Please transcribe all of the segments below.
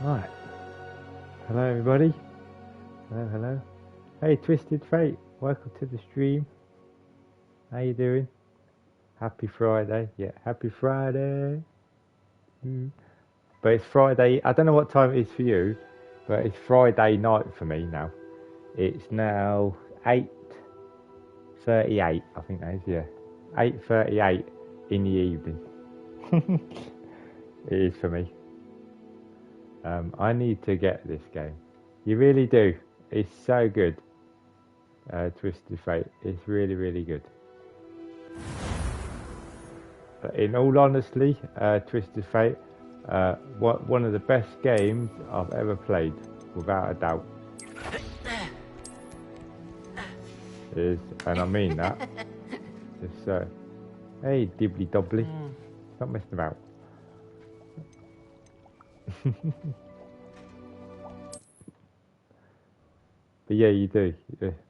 Right. Hello, everybody. Hello, hello. Hey, Twisted Fate. Welcome to the stream. How you doing? Happy Friday. Yeah, happy Friday. But it's Friday. I don't know what time it is for you, but it's Friday night for me now. It's now 8:38. I think that is, yeah. 8:38 in the evening. It is for me. I need to get this game. You really do. It's so good. Twisted Fate. It's really, really good. In all honesty, Twisted Fate, one of the best games I've ever played, without a doubt. Is, and I mean that. Just hey, dibbly dobbly, stop messing about. But yeah, you do.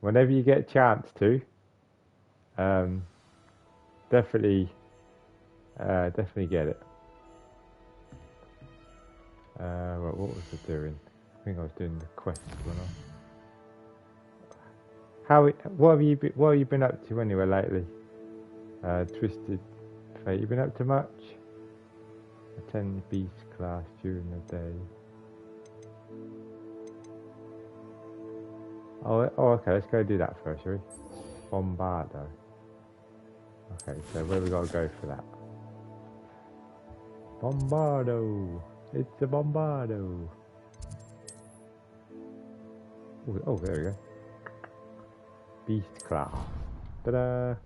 Whenever you get a chance to, definitely get it. Right, what was I doing? I think I was doing the quest one. What have you been up to anyway lately? Twisted Fate, you been up to much? Attend the beast class during the day. Oh, okay, let's go do that first, shall we? Bombardo. Okay, so where we gotta go for that? Bombardo! It's a Bombardo! Oh, there we go. Beast class. Ta-da!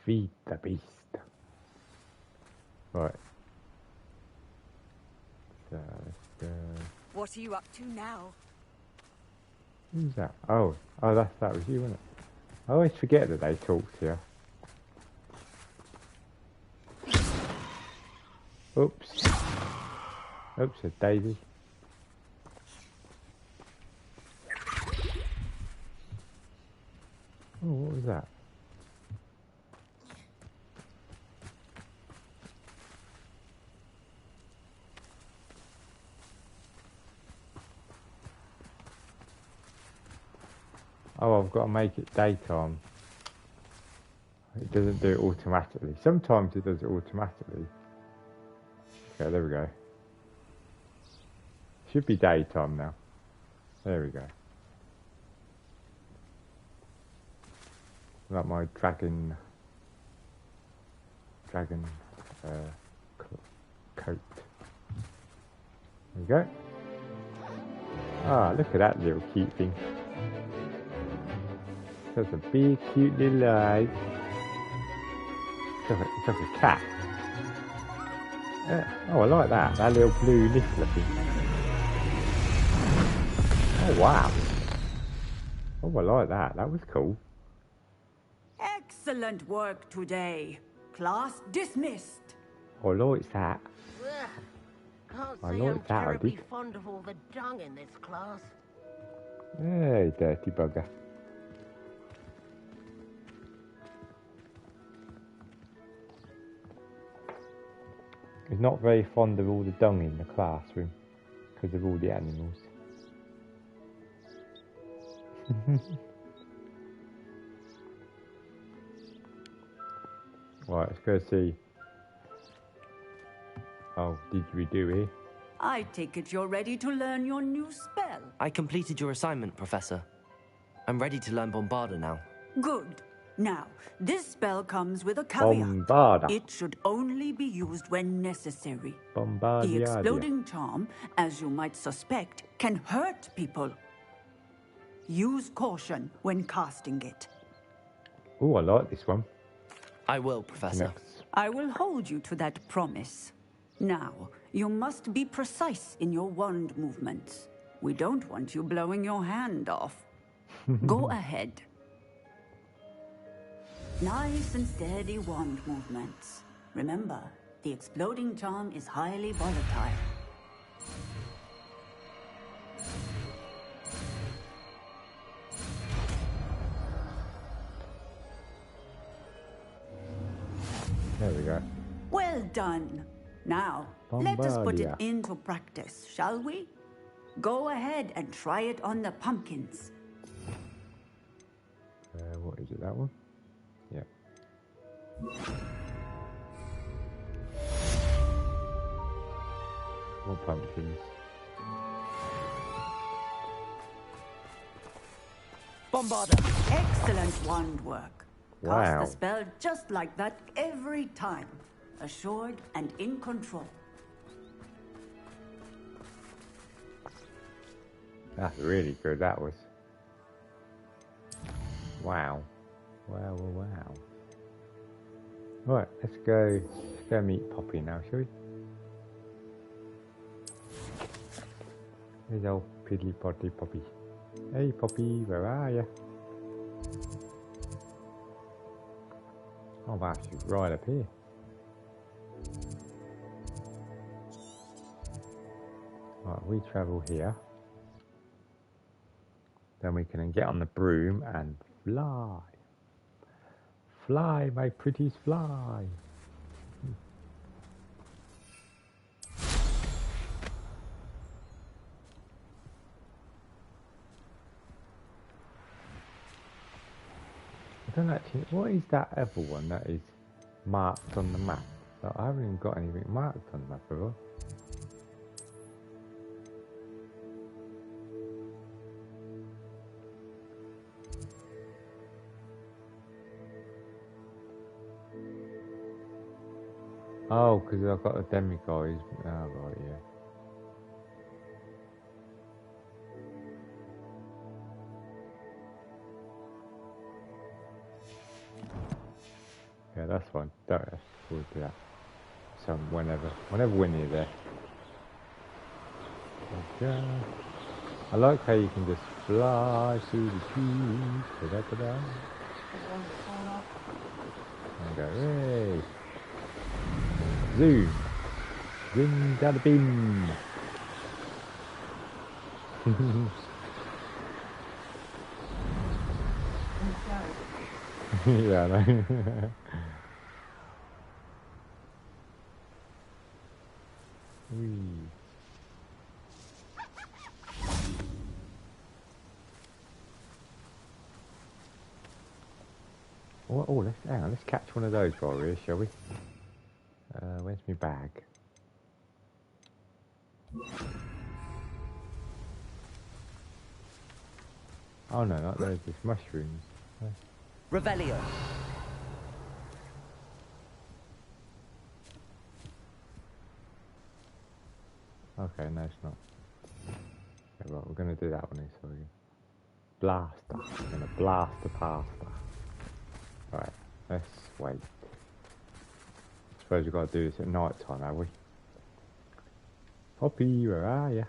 Feed the beast. Right. So, let's go. What are you up to now? Who's that? Oh, that was you, wasn't it? I always forget that they talk to you. Oops. Oops, a daisy. Oh, what was that? Oh, I've got to make it daytime. It doesn't do it automatically. Sometimes it does it automatically. Okay, there we go. Should be daytime now. There we go. Like my dragon coat. There we go. Ah, look at that little cute thing. That's a big, cute little eye. It's like a cat. Oh, I like that. That little blue niffler thing. Oh, wow. Oh, I like that. That was cool. Excellent work today. Class dismissed. I like that. Can't I say like I'm that, terribly Abby. fond of all the dung in this class. Hey, dirty bugger. He's not very fond of all the dung in the classroom because of all the animals. Right, let's go see. Oh, didgeridoo here. I take it you're ready to learn your new spell. I completed your assignment, Professor. I'm ready to learn Bombarda now. Good. Now, this spell comes with a caveat. Bombarda. It should only be used when necessary. Bombardia. The exploding charm, as you might suspect, can hurt people. Use caution when casting it. Oh, I like this one. I will, Professor. Next. I will hold you to that promise. Now, you must be precise in your wand movements. We don't want you blowing your hand off. Go ahead. Nice and steady wand movements. Remember, the exploding charm is highly volatile. There we go. Well done. Now, let us put it Bombardier. into practice, shall we? Go ahead and try it on the pumpkins. What is it, that one? Yeah. More pumpkins. Bombarder! Excellent wand work. Wow. Cast the spell just like that every time. Assured and in control. That's really good, that was. Wow. Wow, wow, wow. Right, let's go meet Poppy now, shall we? There's old piddly potty Poppy. Hey Poppy, where are ya? Oh wow, she's right up here. Right, we travel here. Then we can get on the broom and fly. Fly, my pretties, fly. I don't actually. What is that other one that is marked on the map? I haven't even got anything marked on the map before. Oh, because I've got a demiguise. Oh, right, yeah. Yeah, that's fine. That's we'll do that. Whenever we're near there. Okay. I like how you can just fly through the trees. Da-da-da-da. And go, hey. Zoom. Zoom down the beam. Yeah, I know. Whee. Oh, let's catch one of those while we're here, shall we? Where's my bag? Oh no, not those, just mushrooms. Revelio! Okay, no, it's not. Okay, well, we're gonna do that one, so we blaster. We're gonna blast the pasta. Right, let's wait. Suppose we've got to do this at night time, have we? Poppy, where are ya?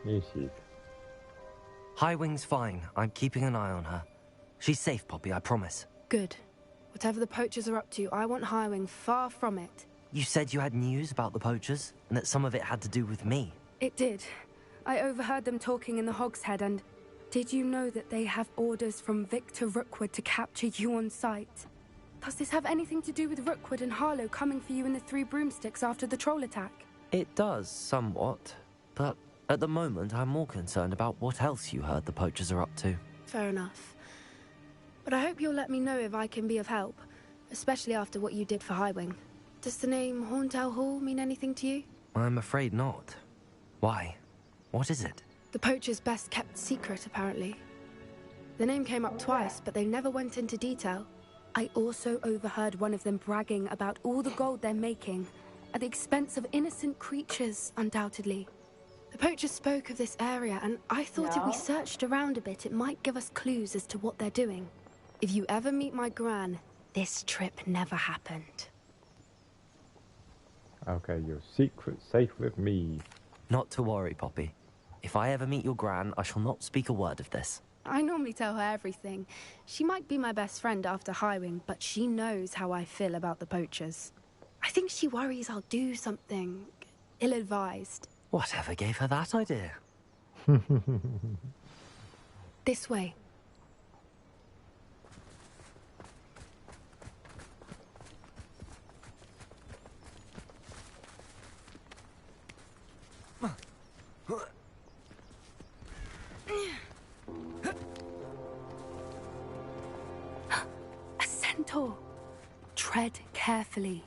Here she is. Highwing's fine. I'm keeping an eye on her. She's safe, Poppy, I promise. Good. Whatever the poachers are up to, I want Highwing far from it. You said you had news about the poachers, and that some of it had to do with me. It did. I overheard them talking in the Hogshead, and did you know that they have orders from Victor Rookwood to capture you on sight? Does this have anything to do with Rookwood and Harlow coming for you in the Three Broomsticks after the troll attack? It does, somewhat. But at the moment, I'm more concerned about what else you heard the poachers are up to. Fair enough. But I hope you'll let me know if I can be of help, especially after what you did for Highwing. Does the name Horntail Hall mean anything to you? I'm afraid not. Why? What is it? The poacher's best kept secret, apparently. The name came up twice, but they never went into detail. I also overheard one of them bragging about all the gold they're making, at the expense of innocent creatures, undoubtedly. The poachers spoke of this area, and I thought if we searched around a bit, it might give us clues as to what they're doing. If you ever meet my gran, this trip never happened. Okay, your secret's safe with me. Not to worry, Poppy. If I ever meet your gran, I shall not speak a word of this. I normally tell her everything. She might be my best friend after Highwing, but she knows how I feel about the poachers. I think she worries I'll do something ill-advised. Whatever gave her that idea? This way. Centaur. Tread carefully.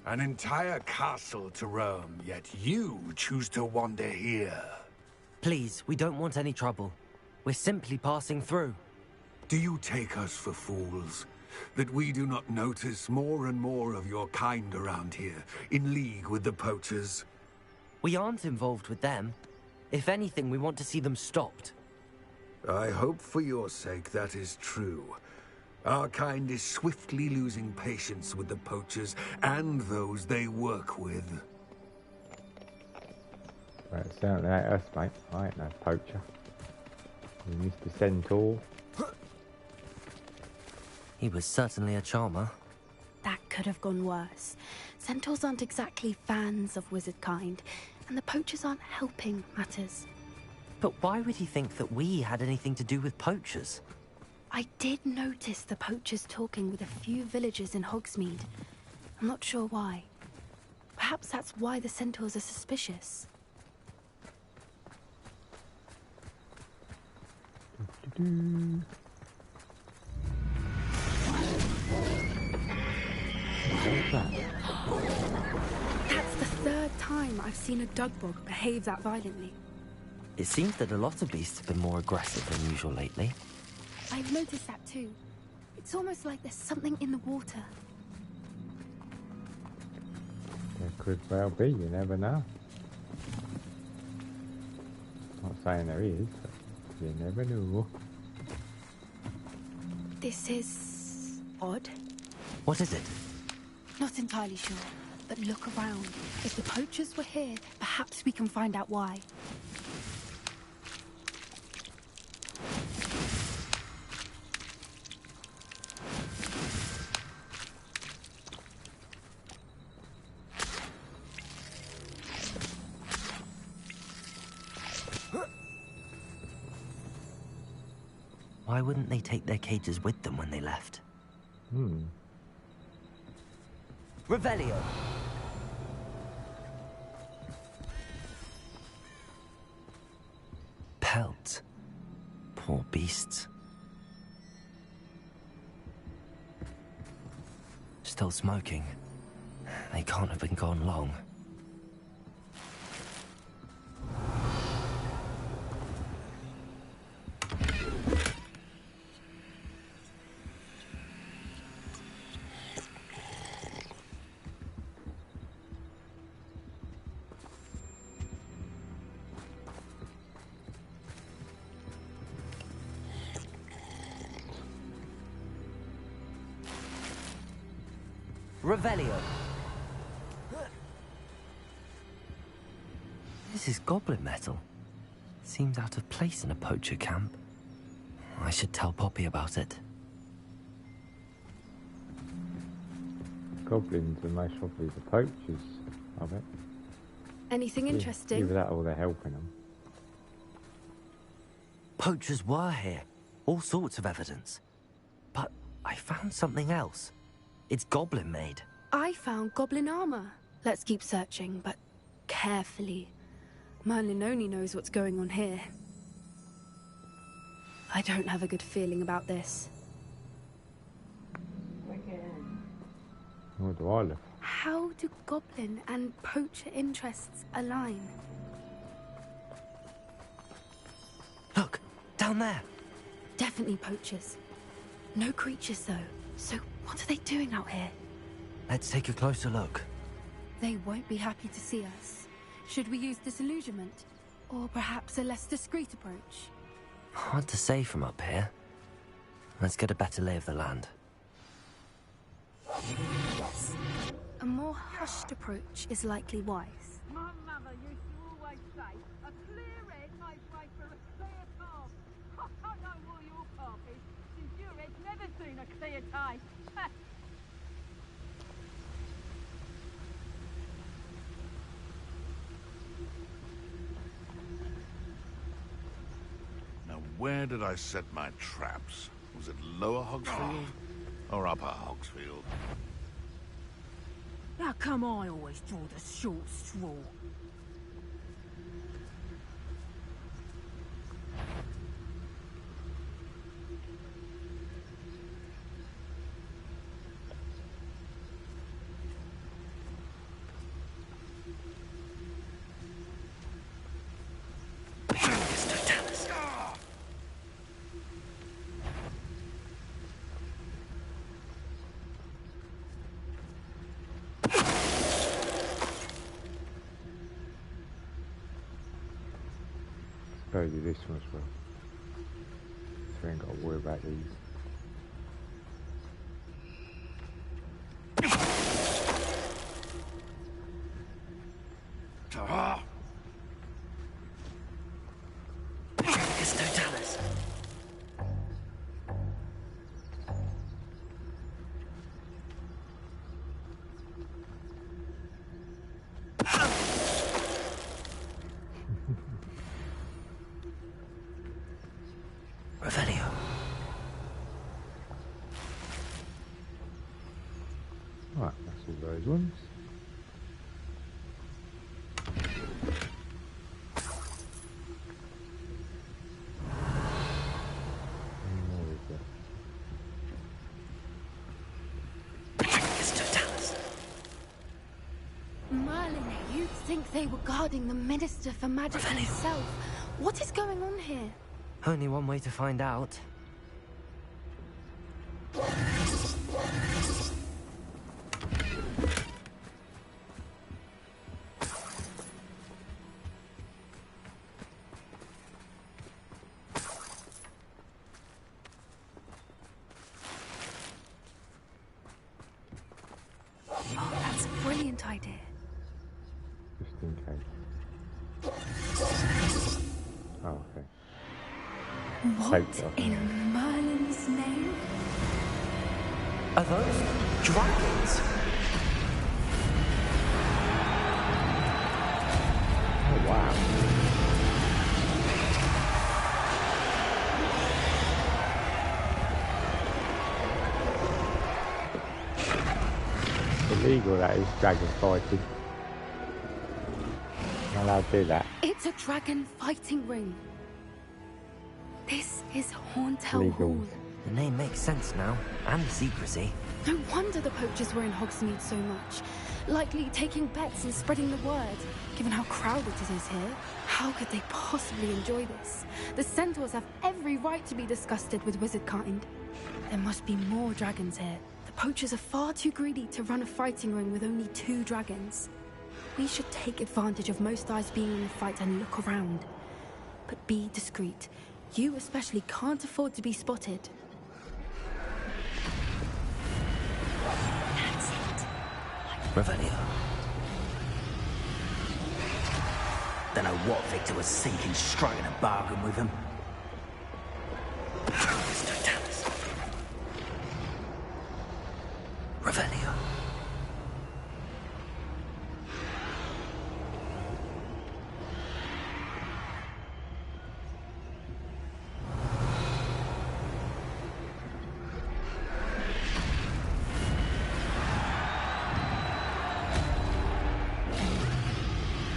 An entire castle to roam, yet you choose to wander here. Please, we don't want any trouble. We're simply passing through. Do you take us for fools? That we do not notice more and more of your kind around here, in league with the poachers? We aren't involved with them. If anything, we want to see them stopped. I hope for your sake that is true. Our kind is swiftly losing patience with the poachers and those they work with. Right, sound like us, mate. I ain't no poacher. You Mr. Centaur. He was certainly a charmer. That could have gone worse. Centaurs aren't exactly fans of wizard kind, and the poachers aren't helping matters. But why would he think that we had anything to do with poachers? I did notice the poachers talking with a few villagers in Hogsmeade. I'm not sure why. Perhaps that's why the centaurs are suspicious. That's the third time I've seen a dugbog behave that violently. It seems that a lot of beasts have been more aggressive than usual lately. I've noticed that too. It's almost like there's something in the water. There could well be, you never know. Not saying there is, but you never know. This is odd. What is it? Not entirely sure, but look around. If the poachers were here, perhaps we can find out why. Why wouldn't they take their cages with them when they left? Revelio! Pelts. Poor beasts. Still smoking. They can't have been gone long. Revelio. This is goblin metal. Seems out of place in a poacher camp. I should tell Poppy about it. Goblins are most probably the poachers, I bet. Anything interesting? Either that or they're helping them. Poachers were here. All sorts of evidence. But I found something else. It's goblin made. I found goblin armor. Let's keep searching, but carefully. Merlin only knows what's going on here. I don't have a good feeling about this. What do I look? How do goblin and poacher interests align? Look, down there. Definitely poachers. No creatures, though. So what are they doing out here? Let's take a closer look. They won't be happy to see us. Should we use disillusionment? Or perhaps a less discreet approach? Hard to say from up here. Let's get a better lay of the land. A more hushed approach is likely wise. My mother used to always say, a clear head makes way for a clear path. I don't know what your path is, since your head's never seen a clear taste. Now, where did I set my traps? Was it Lower Hogsfield or Upper Hogsfield? How come I always draw the short straw? showed you this one as well. So I ain't got to worry about these. Right, that's all those ones. Merlin, you'd think they were guarding the Minister for Magic himself. What is going on here? Only one way to find out. Oh, that's a brilliant idea. Just in case. Oh, okay. What in Merlin's name? Are those dragons? Oh, wow. Illegal, that is, dragon fighting. Not allowed to do that. It's a dragon fighting ring. This is Horntail Legal. Hall. The name makes sense now, and the secrecy. No wonder the poachers were in Hogsmeade so much. Likely taking bets and spreading the word. Given how crowded it is here, how could they possibly enjoy this? The centaurs have every right to be disgusted with wizard kind. There must be more dragons here. The poachers are far too greedy to run a fighting ring with only 2 dragons. We should take advantage of most eyes being in the fight and look around. But be discreet. You especially can't afford to be spotted. That's it. Revelio. Don't know what Victor was thinking, striking a bargain with him. Revelio.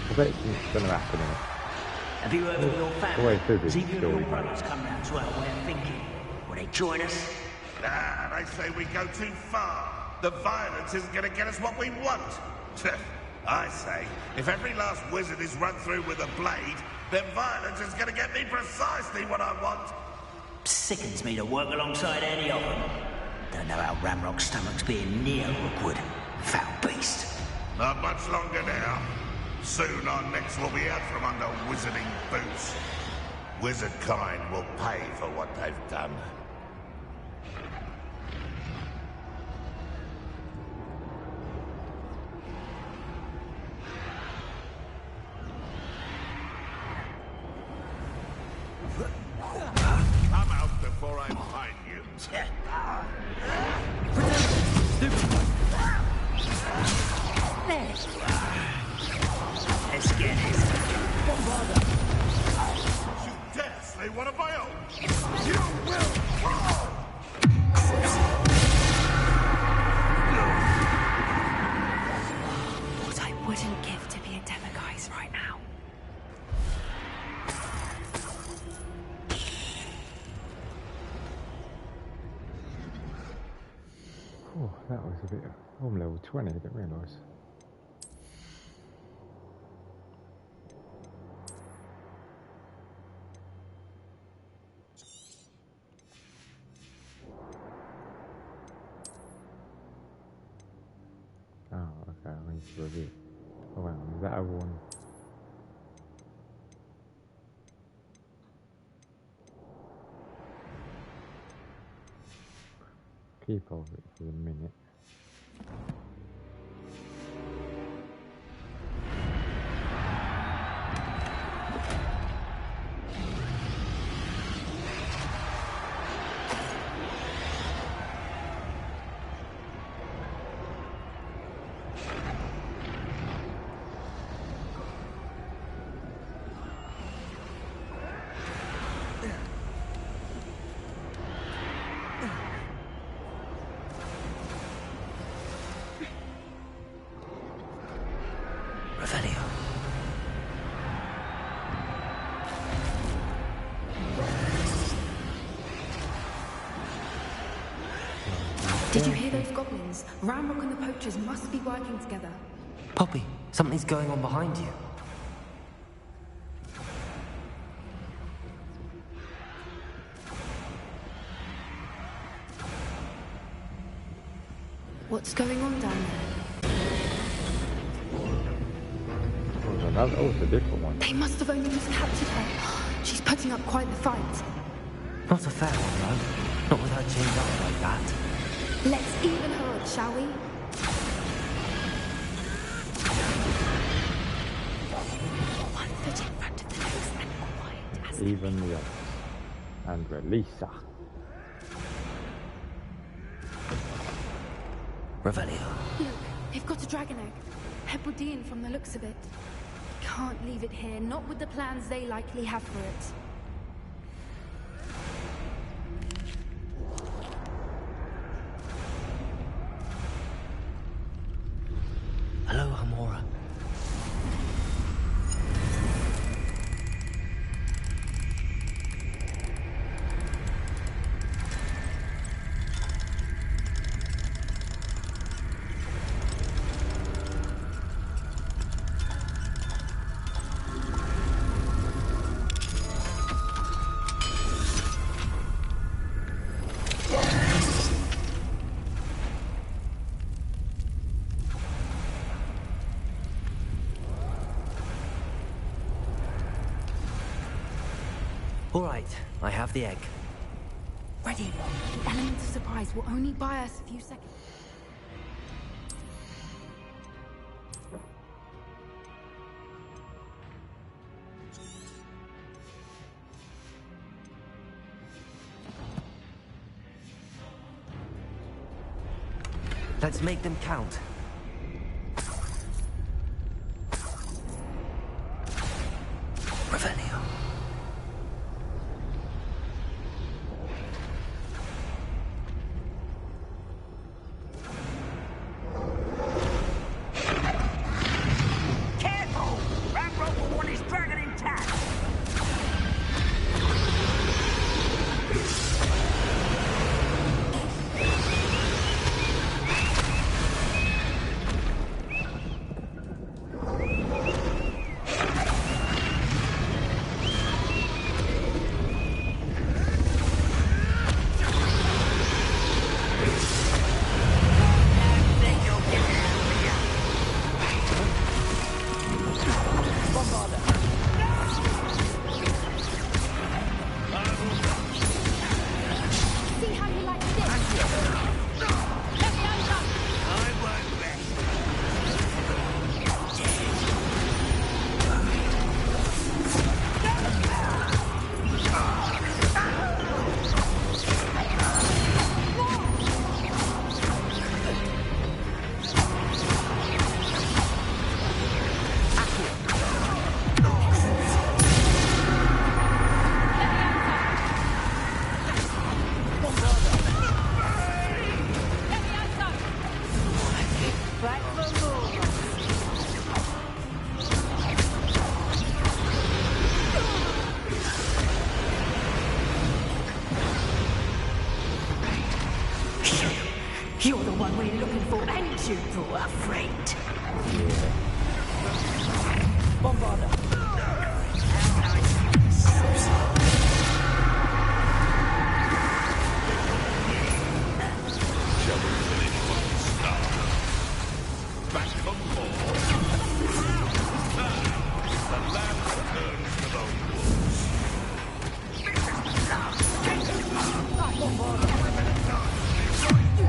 I bet it's going to happen in it. Have you heard from your Always family? busy See if you and story, your mate. brothers come round to our way of thinking. Will they join us? Nah, they say we go too far. The violence isn't going to get us what we want. I say, if every last wizard is run through with a blade, then violence is going to get me precisely what I want. Sickens me to work alongside any of them. Don't know how Ramrock's stomach's being near Rookwood. Foul beast. Not much longer now. Soon our necks will be out from under wizarding boots. Wizard kind will pay for what they've done. Come out before I find you. Let's get it. You dare slay one of my own? You will fall! What I wouldn't give to be a Demiguise right now. Oh, that was a bit... I'm level 20, I didn't realise. Oh, okay, I need to review. Oh, wow, is that a one? keep of it for the minute. Did you hear those goblins? Ramrock and the poachers must be working together. Poppy, something's going on behind you. What's going on down there? Oh, that was a different one. They must have only just captured her. She's putting up quite the fight. Not a fair one, though. Not with her chained up like that. Let's even her odds, shall we? One foot in front of the next and quiet as Even the odds. And release her. Revelio. Look, they've got a dragon egg. Hebridean from the looks of it. Can't leave it here, not with the plans they likely have for it. Hello, Hamora. All right, I have the egg. Ready. The element of surprise will only buy us a few seconds. Let's make them count. Revelio. Careful! Ramrock will want his dragon intact! See how you like this? Back for more. You're the one we're looking for, ain't you, poor freight? Bombarder. Shall we finish what we started? Back for more. The land returns to the woods. You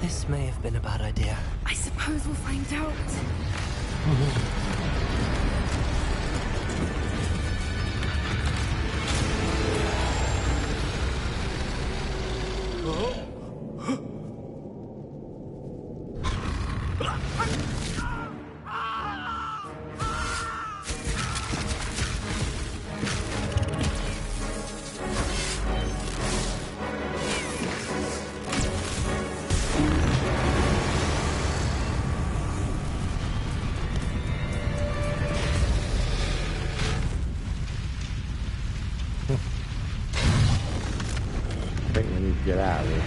This may have been a bad idea. I suppose we'll find out. I think we need to get out of this.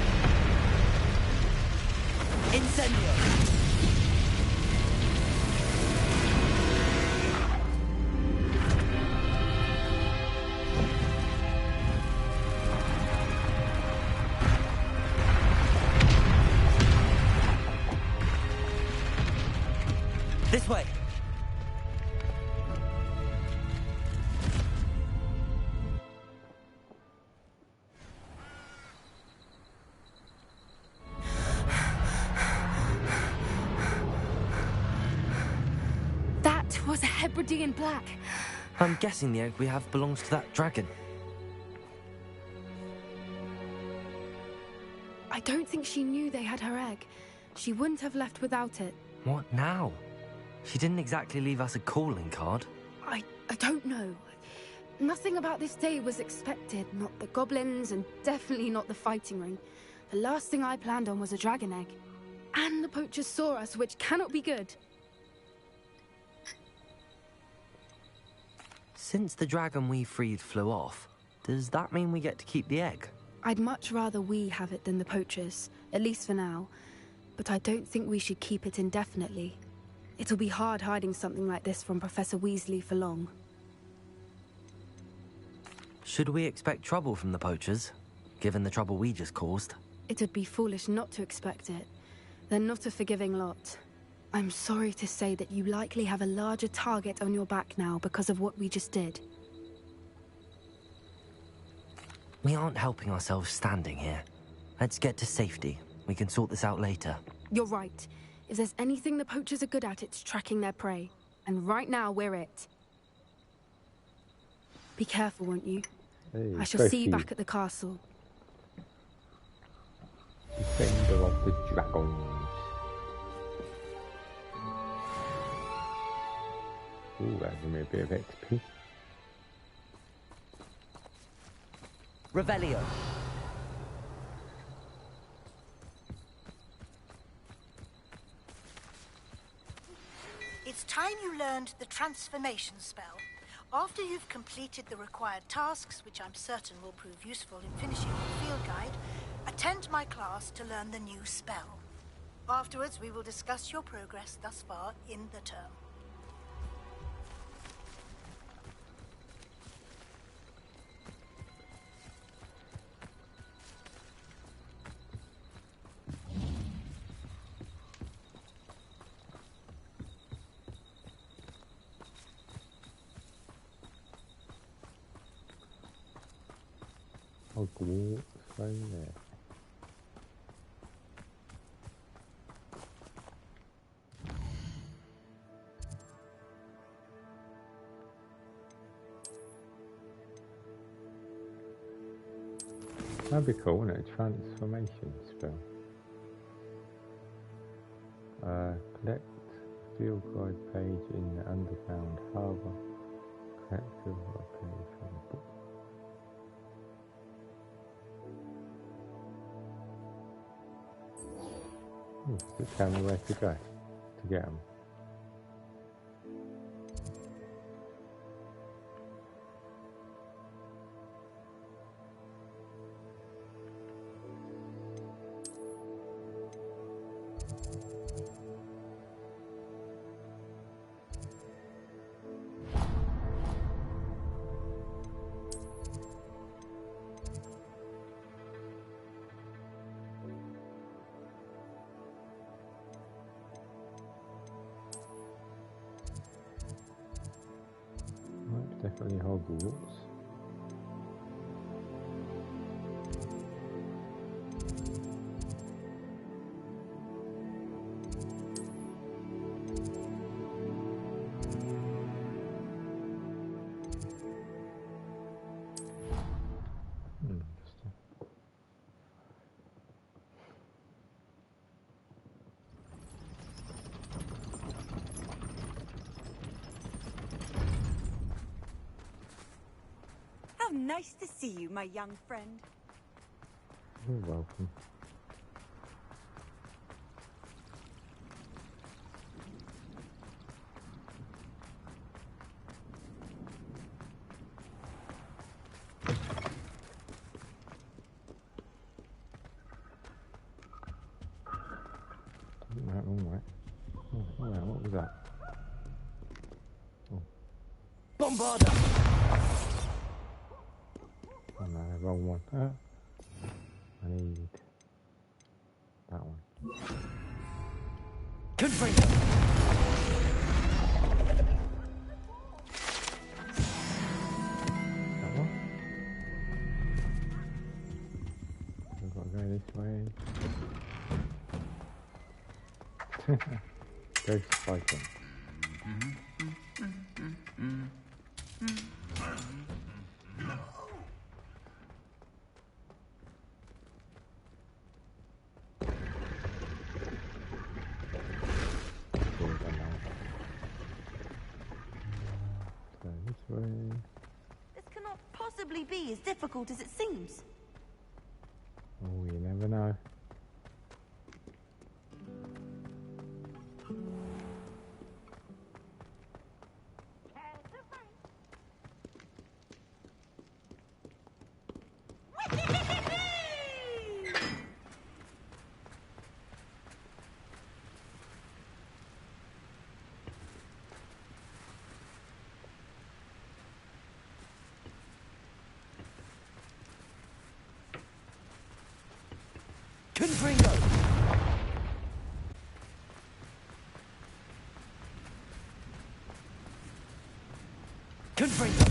Incendio! This way! That was a Hebridean black. I'm guessing the egg we have belongs to that dragon. I don't think she knew they had her egg. She wouldn't have left without it. What now? She didn't exactly leave us a calling card. I don't know. Nothing about this day was expected. Not the goblins, and definitely not the fighting ring. The last thing I planned on was a dragon egg. And the poachers saw us, which cannot be good. Since the dragon we freed flew off, does that mean we get to keep the egg? I'd much rather we have it than the poachers, at least for now. But I don't think we should keep it indefinitely. It'll be hard hiding something like this from Professor Weasley for long. Should we expect trouble from the poachers, given the trouble we just caused? It would be foolish not to expect it. They're not a forgiving lot. I'm sorry to say that you likely have a larger target on your back now because of what we just did. We aren't helping ourselves standing here. Let's get to safety. We can sort this out later. You're right. If there's anything the poachers are good at, it's tracking their prey. And right now, we're it. Be careful, won't you? Hey, I shall see you back at the castle. Defender of the Dragons. Ooh, that gives me a bit of XP. Revelio. It's time you learned the transformation spell. After you've completed the required tasks, which I'm certain will prove useful in finishing your field guide, attend my class to learn the new spell. Afterwards, we will discuss your progress thus far in the term. Hogwarts, right there. That'd be cool, wouldn't it? Transformation spell. Collect field guide page in the underground harbour. Collect field guide page from the book. Just tell me where to go to get them. Definitely Hogwarts. Nice to see you, my young friend. You're welcome. Right, all right. Oh, wow, what was that? Oh. Bombarda! Oh no, wrong one. I need that one. Confringo! That one? We've got to go this way. Ghost fighting. So this way. This cannot possibly be as difficult as it seems. Oh, you never know. Confringo! Confringo!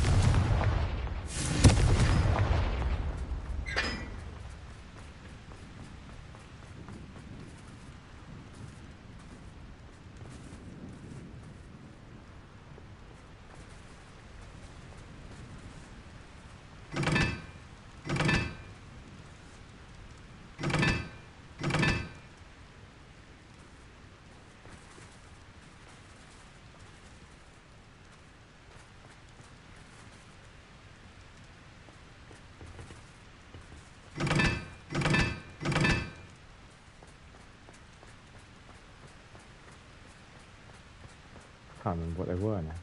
Can't remember what they were now.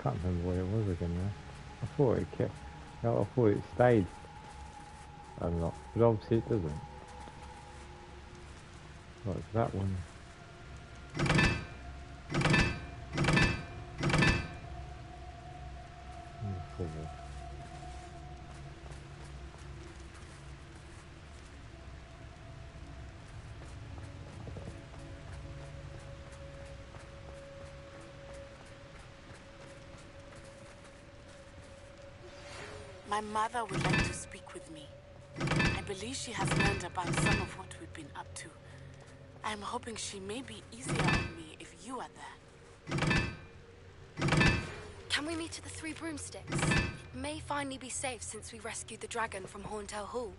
Can't remember what it was again now. I thought it kept. No, I thought it stayed unlocked, but obviously it doesn't. Like that one. Four. My mother would like to speak with me. I believe she has learned about some of what we've been up to. I'm hoping she may be easier on me if you are there. Can we meet at the Three Broomsticks? It may finally be safe since we rescued the dragon from Horntail Hall.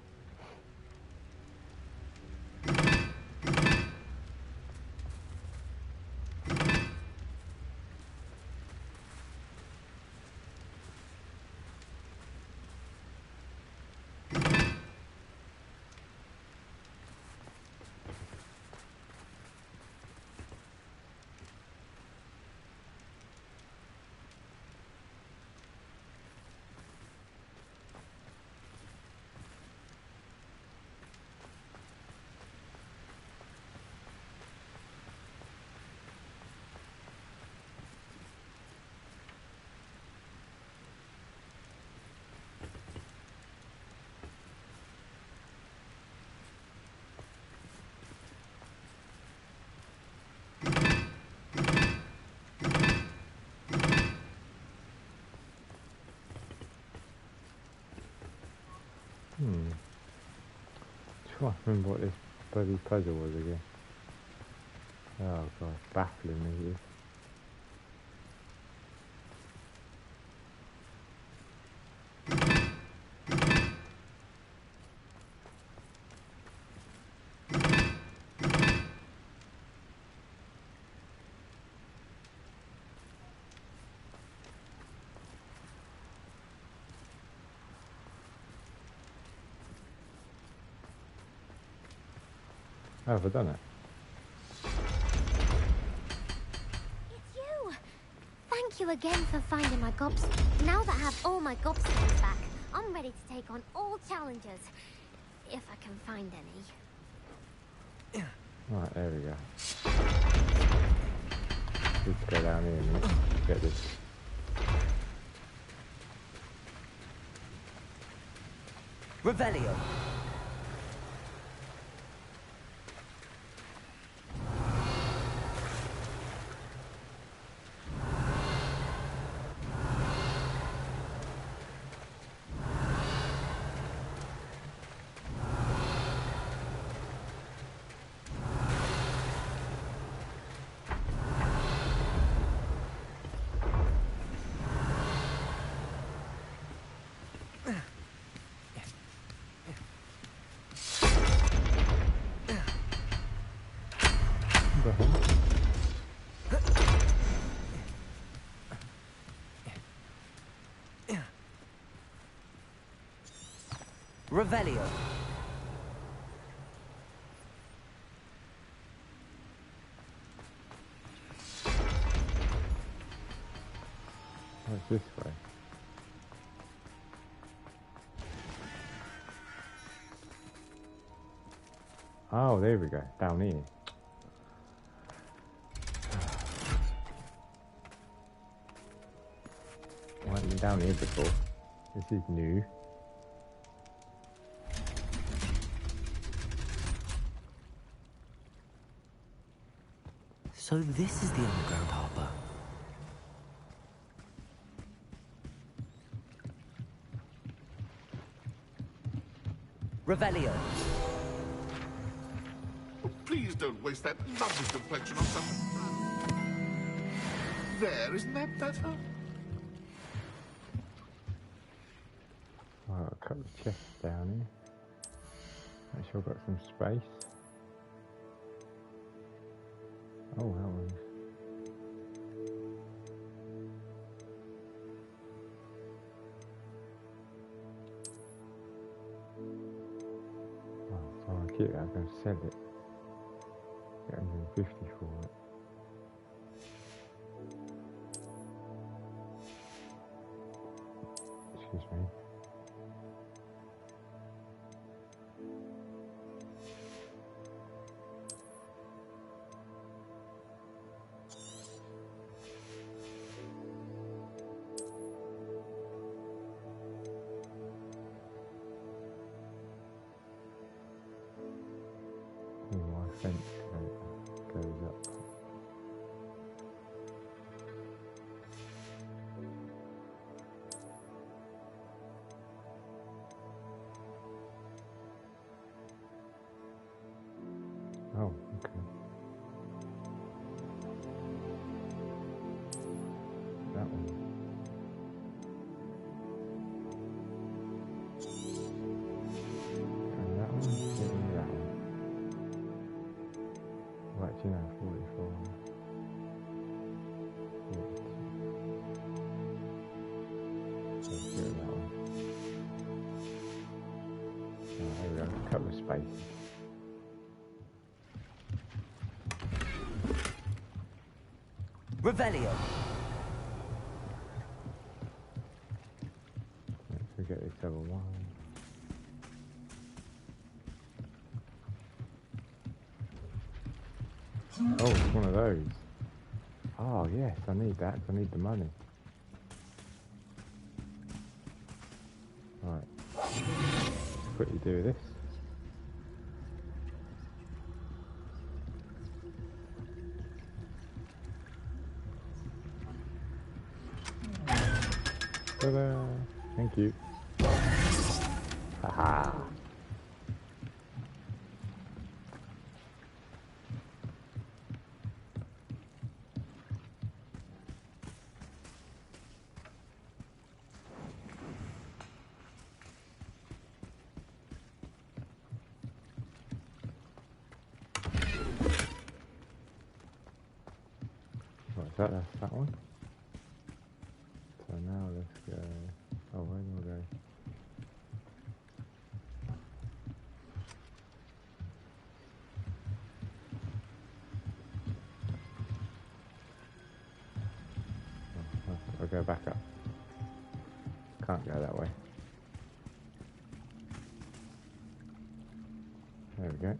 Trying to remember what this bloody puzzle was again. Oh god, baffling me this. How have I done it? It's you! Thank you again for finding my gobstones. Now that I have all my gobstones back, I'm ready to take on all challenges. If I can find any. Right, there we go. Let's go down here and get this. Revelio. Revelio. What's this way? Oh, there we go. Down here. I haven't been down here before. This is new. So this is the underground harbour. Revelio. Oh, please don't waste that lovely complexion on something. There, isn't that better? Oh, a couple of chests down here. Make sure I've got some space. Oh, that one's... Oh, so I'll keep that. I'm going to sell it. Get 150 for it. Excuse me. Fence goes up. Oh, okay. That one. a couple of spaces. Revelio. Let's forget this other one. Oh, it's one of those. Oh, yes, I need that. I need the money. Right. Let's quickly do this. Ta-da! Thank you. Haha. What's that? That's that one. So now let's go. Oh, where do we go? Oh, I'll go back up. Can't go that way. There we go.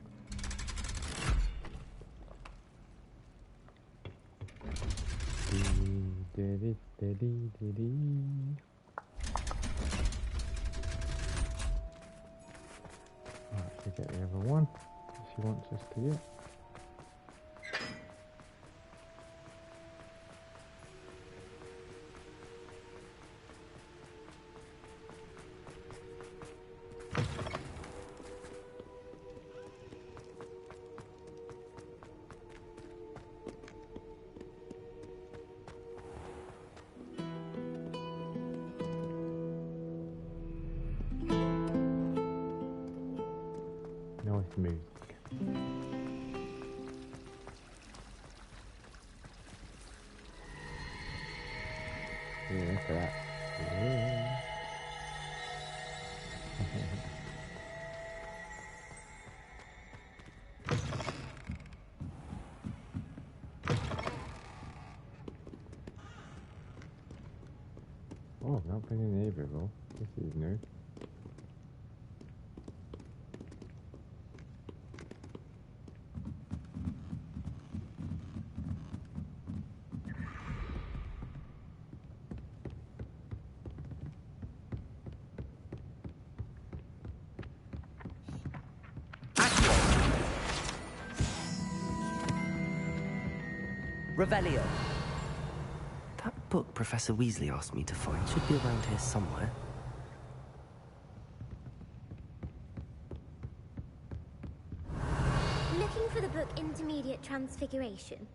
Right, to get the other one. She wants us to get. Nice music. Yeah, look at that. Yeah. Oh, not been in here before. This is new. Revelio. That book Professor Weasley asked me to find should be around here somewhere. Looking for the book Intermediate Transfiguration?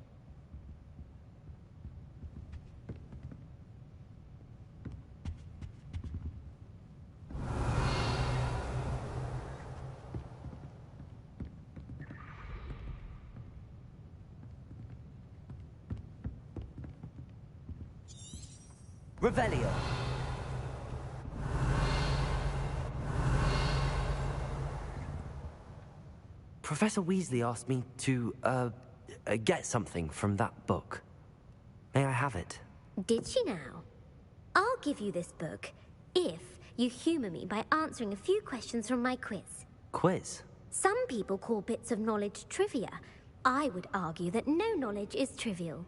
Revelio. Professor Weasley asked me to, get something from that book. May I have it? Did she now? I'll give you this book if you humor me by answering a few questions from my quiz. Quiz? Some people call bits of knowledge trivia. I would argue that no knowledge is trivial.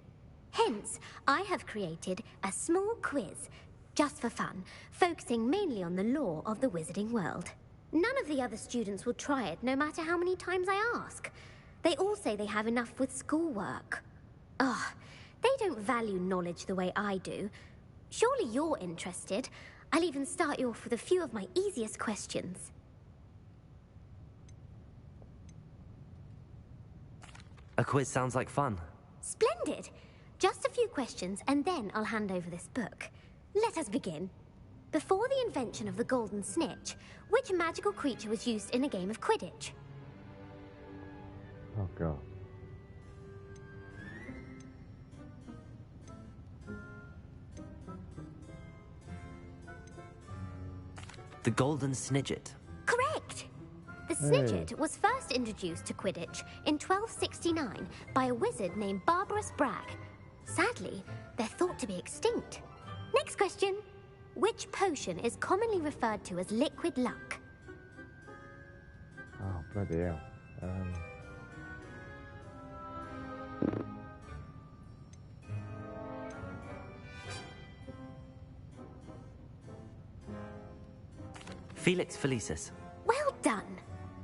Hence, I have created a small quiz, just for fun, focusing mainly on the lore of the wizarding world. None of the other students will try it, no matter how many times I ask. They all say they have enough with schoolwork. Ugh, they don't value knowledge the way I do. Surely you're interested. I'll even start you off with a few of my easiest questions. A quiz sounds like fun. Splendid! Just a few questions, and then I'll hand over this book. Let us begin. Before the invention of the golden snitch, which magical creature was used in a game of Quidditch? Oh, God. The golden snidget. Correct! The Snidget was first introduced to Quidditch in 1269 by a wizard named Barbarous Bragg. Sadly, they're thought to be extinct. Next question. Which potion is commonly referred to as liquid luck? Oh, bloody hell. Felix Felicis. Well done.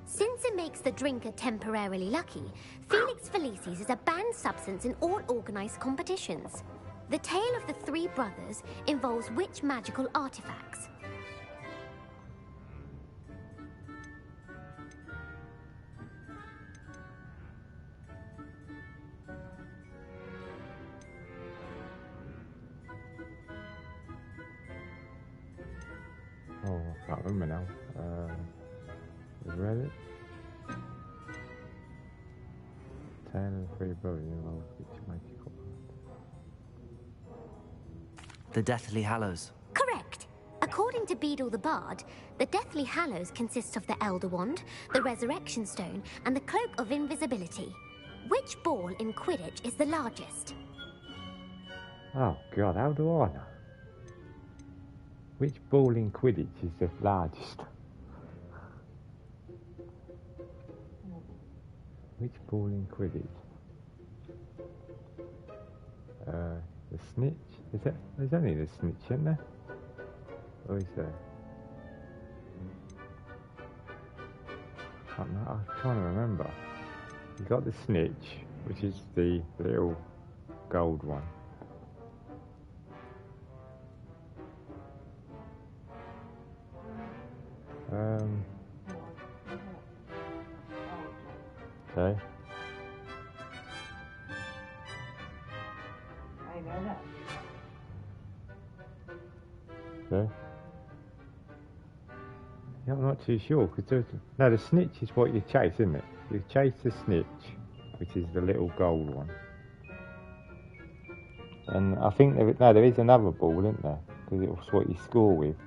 Since it makes the drinker temporarily lucky, Felix Felicis is a banned substance in all organised competitions. The tale of the three brothers involves which magical artifacts? Oh, I can't remember now. Read it? Tale of the three brothers involves which magical art? The Deathly Hallows. Correct. According to Beadle the Bard, the Deathly Hallows consists of the Elder Wand, the Resurrection Stone, and the Cloak of Invisibility. Which ball in Quidditch is the largest? Oh God, how do I know? Which ball in Quidditch is the largest? Which ball in Quidditch? The snitch? Is it? There's only the snitch, isn't there? Or is there? I can't know. I was trying to remember. You got the snitch, which is the little gold one. Okay. I know that. Okay. Yeah, I'm not too sure because no, the snitch is what you chase, isn't it? You chase the snitch, which is the little gold one. And I think there is another ball, isn't there? Because it's what you score with.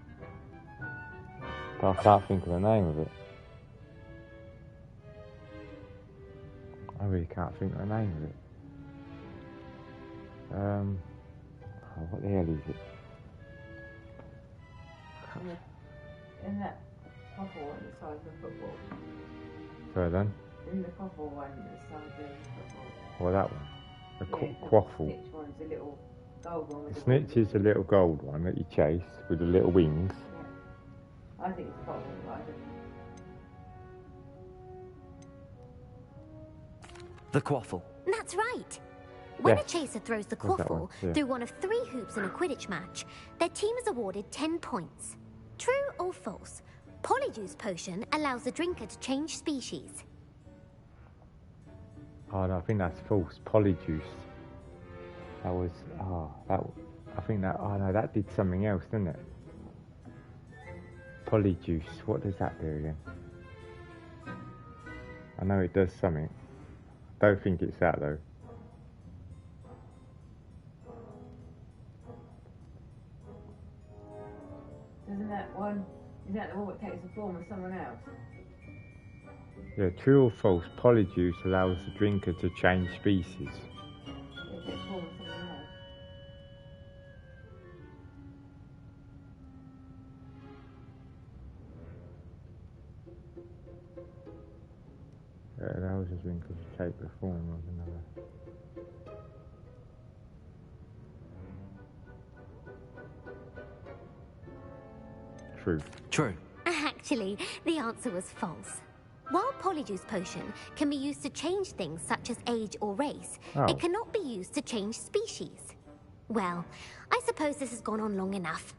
But I can't think of the name of it. I really can't think of the name of it. Oh, what the hell is it? Isn't that purple one the size of a football? Sorry then? Isn't the purple one the size of a football? Well, that one. The The quaffle. snitch one's a little gold one with The a snitch is the little gold one that you chase with the little wings. Yeah. I think it's purple, but I don't know. The Quaffle. That's right. When Yes. a chaser throws the What's that quaffle one? Yeah. through one of 3 hoops in a Quidditch match, their team is awarded 10 points. True or false? Polyjuice potion allows the drinker to change species. Oh no, I think that's false. Polyjuice. That was, I think that, oh no, that did something else, didn't it? Polyjuice, what does that do again? I know it does something. Don't think it's that though. Isn't that one, is that the one that takes the form of someone else? Yeah, true or false, polyjuice allows the drinker to change species. It takes the form of someone else. It allows the drinker to take the form of another. True. True. Actually, the answer was false. While Polyjuice potion can be used to change things such as age or race, it cannot be used to change species. Well, I suppose this has gone on long enough.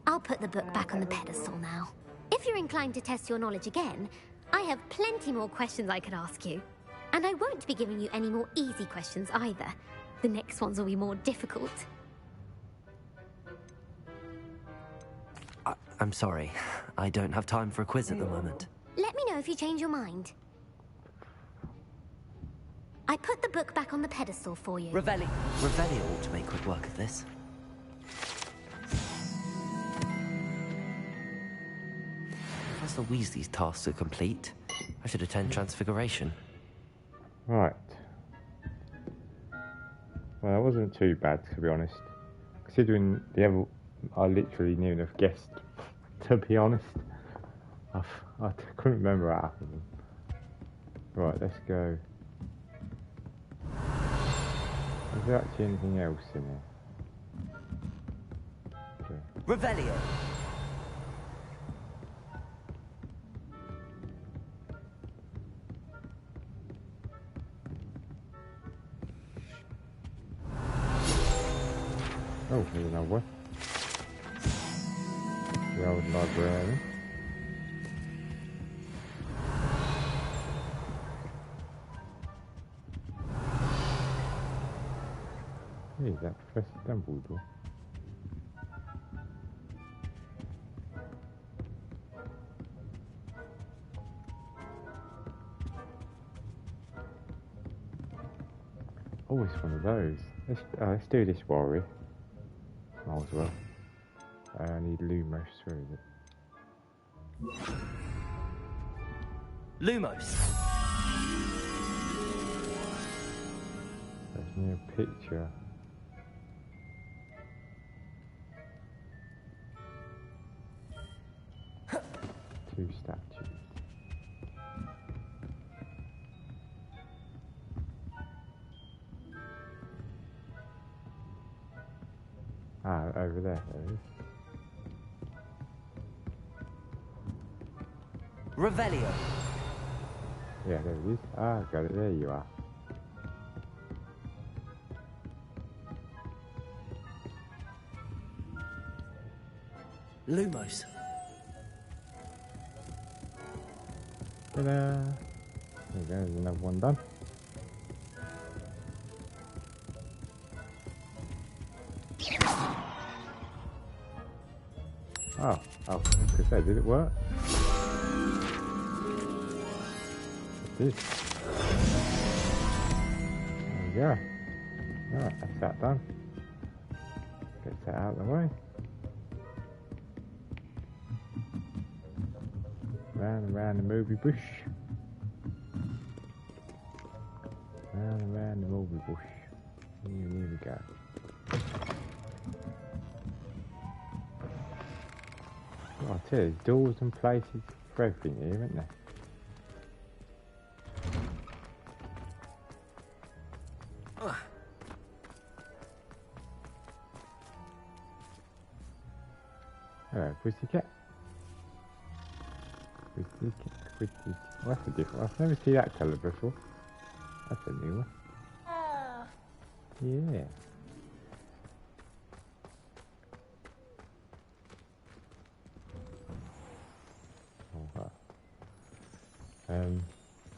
I'll put the book back on the pedestal now. If you're inclined to test your knowledge again, I have plenty more questions I could ask you. And I won't be giving you any more easy questions either. The next ones will be more difficult. I'm sorry. I don't have time for a quiz at the moment. Let me know if you change your mind. I put the book back on the pedestal for you. Revelio ought to make quick work of this. Professor Weasley's tasks are complete. I should attend Transfiguration. Right. Well, that wasn't too bad, to be honest. Considering the other, I literally knew enough guessed. To be honest, I couldn't remember what happened. Right, let's go. Is there actually anything else in here? Okay. Revelio. Oh, here's another one. The old librarian. Hey, is that Professor Dumbledore? Oh, it's one of those. Let's do this while we're. Might as well. I need Lumos, where is it? Lumos. There's me a picture. Two statues. Ah, over there it is. Revelio. Yeah, there it is. Ah, got it. There you are. Lumos. Ta-da! There you go, there's another one done. Oh, I was going to say, did it work? It did. There we go. Alright, that's that done. Get that out of the way. Round and round the movie bush. Round and round the movie bush. Here we go. Oh, I tell you, there's doors and places for everything here, isn't there? Hello, pussycat. Pussycat. Well, that's a different one. I've never seen that colour before. That's a new one. Yeah.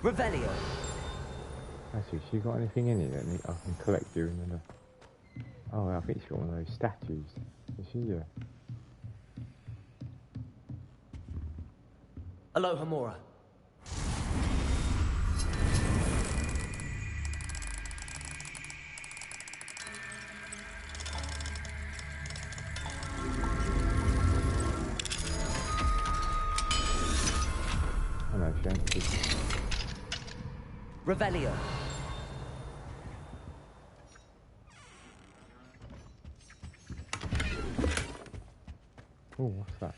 Revelio. Actually, she got anything in it that I can collect during the... Oh, I think she's got one of those statues. Is she? Yeah. Aloha Mora. Hello, Shanty. Revelio. Oh, what's that?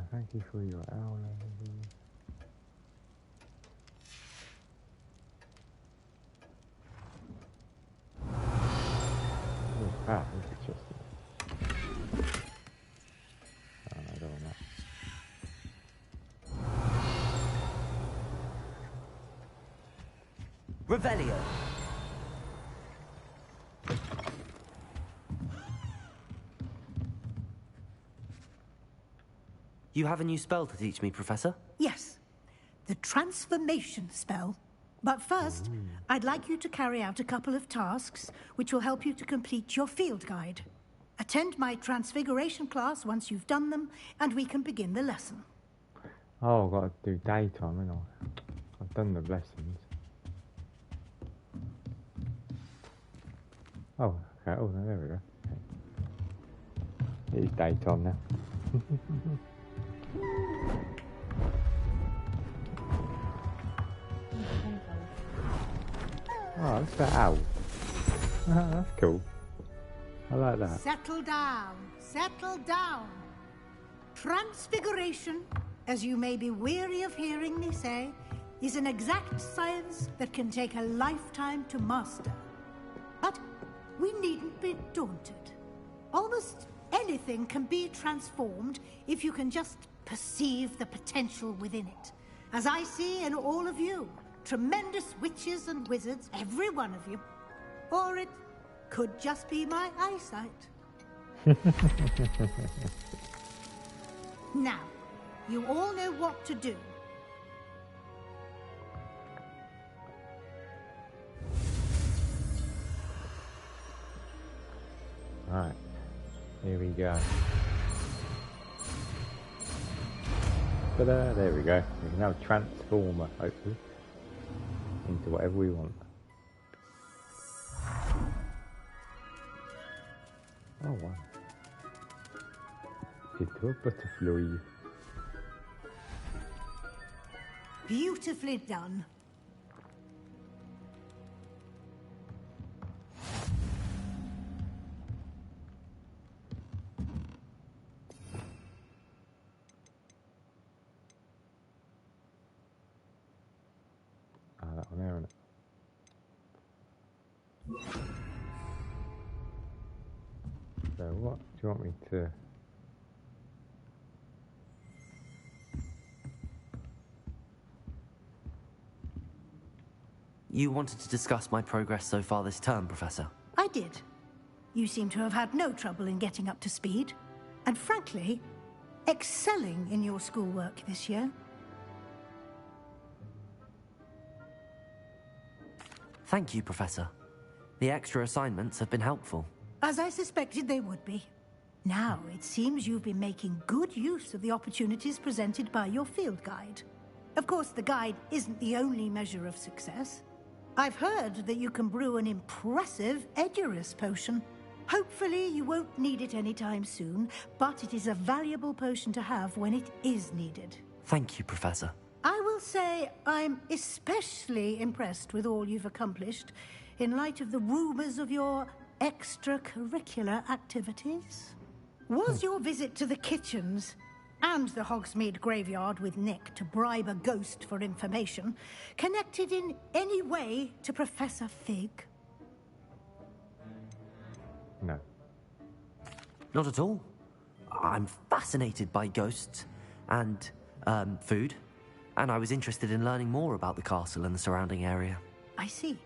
Thank you for your owl. Ah, there's a chest. Oh, no, I don't want that. Revelio. You have a new spell to teach me, Professor? Yes, the transformation spell. But first, I'd like you to carry out a couple of tasks which will help you to complete your field guide. Attend my transfiguration class once you've done them, and we can begin the lesson. Oh, I've got to do daytime, haven't I? I've done the lessons. Oh, okay. Oh, no, there we go. Okay. It is daytime now. What's that owl? Oh, that's cool. I like that. Settle down. Settle down. Transfiguration, as you may be weary of hearing me say, is an exact science that can take a lifetime to master. But we needn't be daunted. Almost anything can be transformed if you can just perceive the potential within it. As I see in all of you, tremendous witches and wizards, every one of you. Or it could just be my eyesight. Now, you all know what to do. Right, here we go. Ta-da, there we go. We can now transform her, hopefully, into whatever we want. Oh wow. Into a butterfly. Beautifully done. Ah, that one there, isn't it? So what do you want me to... You wanted to discuss my progress so far this term, Professor? I did. You seem to have had no trouble in getting up to speed. And frankly, excelling in your schoolwork this year. Thank you, Professor. The extra assignments have been helpful. As I suspected they would be. Now, it seems you've been making good use of the opportunities presented by your field guide. Of course, the guide isn't the only measure of success. I've heard that you can brew an impressive Edurus potion. Hopefully, you won't need it anytime soon, but it is a valuable potion to have when it is needed. Thank you, Professor. I will say I'm especially impressed with all you've accomplished in light of the rumors of your extracurricular activities. Was your visit to the kitchens and the Hogsmeade graveyard with Nick to bribe a ghost for information connected in any way to Professor Fig? No. Not at all. I'm fascinated by ghosts and food, and I was interested in learning more about the castle and the surrounding area. I see.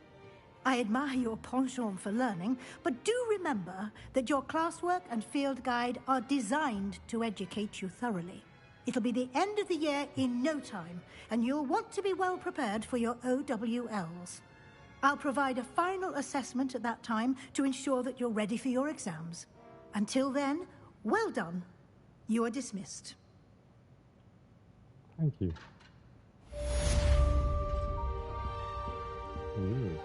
I admire your penchant for learning, but do remember that your classwork and field guide are designed to educate you thoroughly. It'll be the end of the year in no time, and you'll want to be well prepared for your OWLs. I'll provide a final assessment at that time to ensure that you're ready for your exams. Until then, well done. You are dismissed. Thank you. Ooh.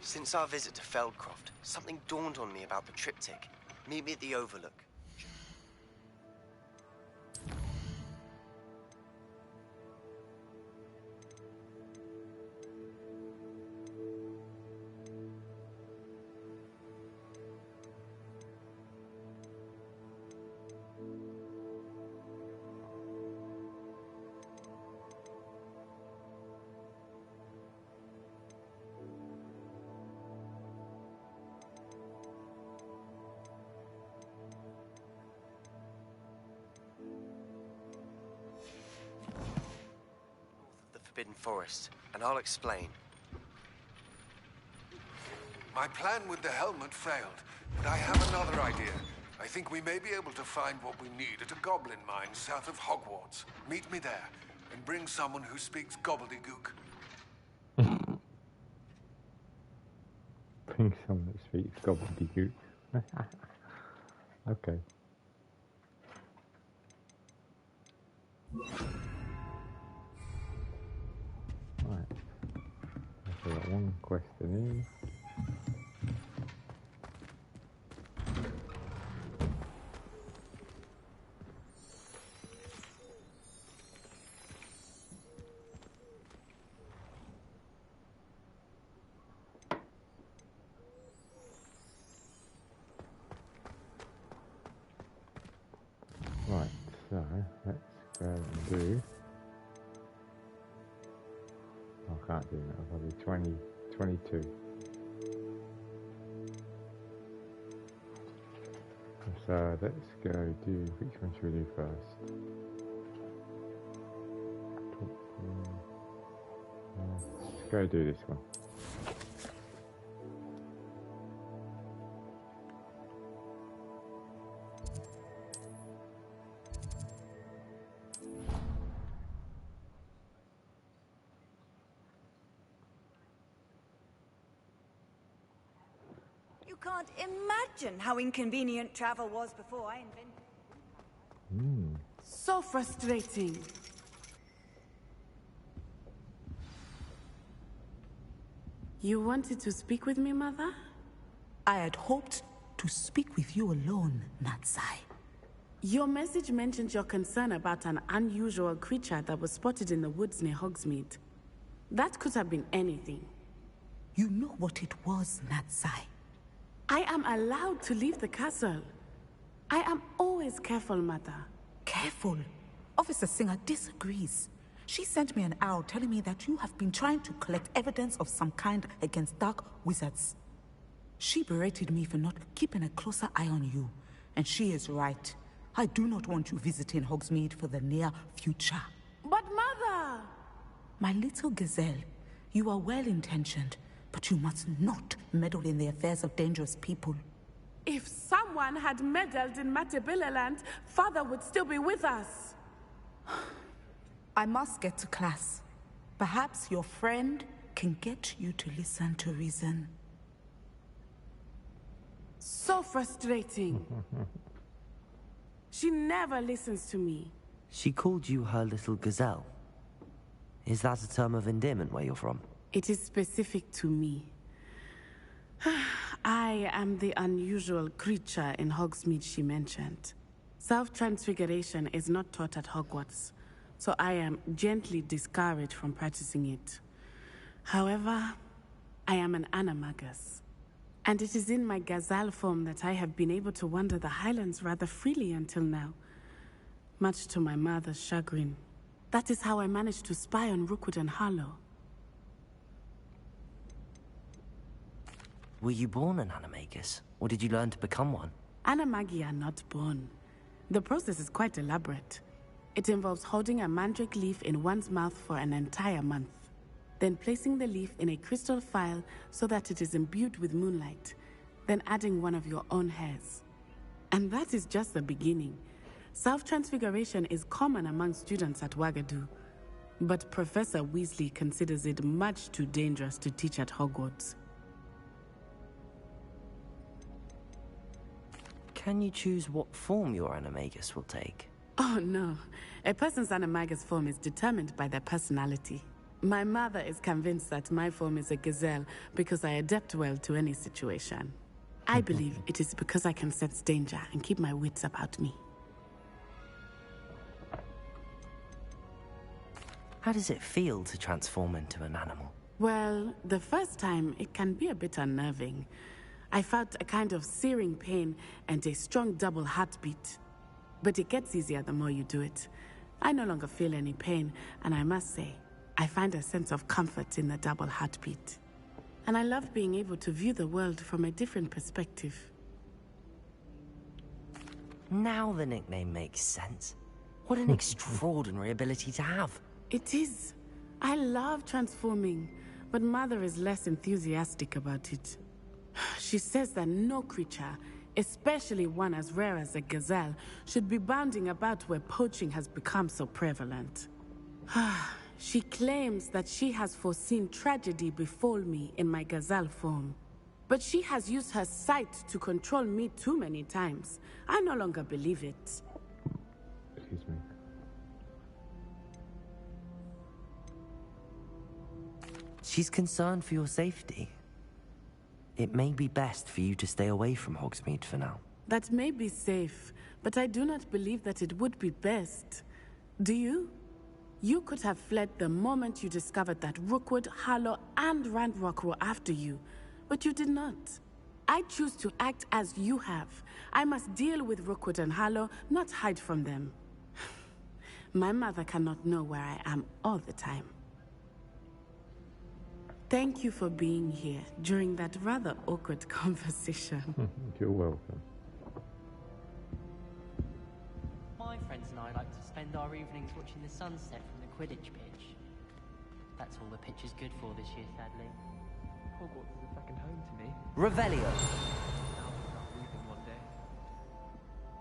Since our visit to Feldcroft, something dawned on me about the triptych. Meet me at the Overlook. Forbidden Forest, and I'll explain. My plan with the helmet failed, but I have another idea. I think we may be able to find what we need at a goblin mine south of Hogwarts. Meet me there, and bring someone who speaks gobbledygook. Bring someone that speaks gobbledygook. Okay. Right. I've got one question in. do. I can't do that. I'll do 20, 22. So let's go do, which one should we do first? Let's go do this one. You can't imagine how inconvenient travel was before I invented. So frustrating. You wanted to speak with me, Mother? I had hoped to speak with you alone, Natsai. Your message mentioned your concern about an unusual creature that was spotted in the woods near Hogsmeade. That could have been anything. You know what it was, Natsai. I am allowed to leave the castle. I am always careful, Mother. Careful? Officer Singer disagrees. She sent me an owl telling me that you have been trying to collect evidence of some kind against dark wizards. She berated me for not keeping a closer eye on you, and she is right. I do not want you visiting Hogsmeade for the near future. But Mother! My little gazelle, you are well-intentioned, but you must not meddle in the affairs of dangerous people. If someone had meddled in Matabeleland, Father would still be with us. I must get to class. Perhaps your friend can get you to listen to reason. So frustrating. She never listens to me. She called you her little gazelle. Is that a term of endearment where you're from? It is specific to me. I am the unusual creature in Hogsmeade she mentioned. Self-transfiguration is not taught at Hogwarts, so I am gently discouraged from practicing it. However, I am an animagus, and it is in my gazelle form that I have been able to wander the Highlands rather freely until now, much to my mother's chagrin. That is how I managed to spy on Rookwood and Harlow. Were you born an animagus, or did you learn to become one? Animagi are not born. The process is quite elaborate. It involves holding a mandrake leaf in one's mouth for an entire month, then placing the leaf in a crystal phial so that it is imbued with moonlight, then adding one of your own hairs. And that is just the beginning. Self-transfiguration is common among students at Wagadu, but Professor Weasley considers it much too dangerous to teach at Hogwarts. Can you choose what form your animagus will take? Oh no, a person's animagus form is determined by their personality. My mother is convinced that my form is a gazelle because I adapt well to any situation. I believe it is because I can sense danger and keep my wits about me. How does it feel to transform into an animal? Well, the first time it can be a bit unnerving. I felt a kind of searing pain and a strong double heartbeat. But it gets easier the more you do it. I no longer feel any pain, and I must say, I find a sense of comfort in the double heartbeat. And I love being able to view the world from a different perspective. Now the nickname makes sense. What an extraordinary ability to have. It is. I love transforming, but Mother is less enthusiastic about it. She says that no creature, especially one as rare as a gazelle, should be bounding about where poaching has become so prevalent. She claims that she has foreseen tragedy befall me in my gazelle form. But she has used her sight to control me too many times. I no longer believe it. Excuse me. She's concerned for your safety. It may be best for you to stay away from Hogsmeade for now. That may be safe, but I do not believe that it would be best. Do you? You could have fled the moment you discovered that Rookwood, Harlow, and Ranrock were after you, but you did not. I choose to act as you have. I must deal with Rookwood and Harlow, not hide from them. My mother cannot know where I am all the time. Thank you for being here during that rather awkward conversation. You're welcome. My friends and I like to spend our evenings watching the sunset from the Quidditch pitch. That's all the pitch is good for this year, sadly. Hogwarts is a second home to me. Revelio. I'll start leaving one day.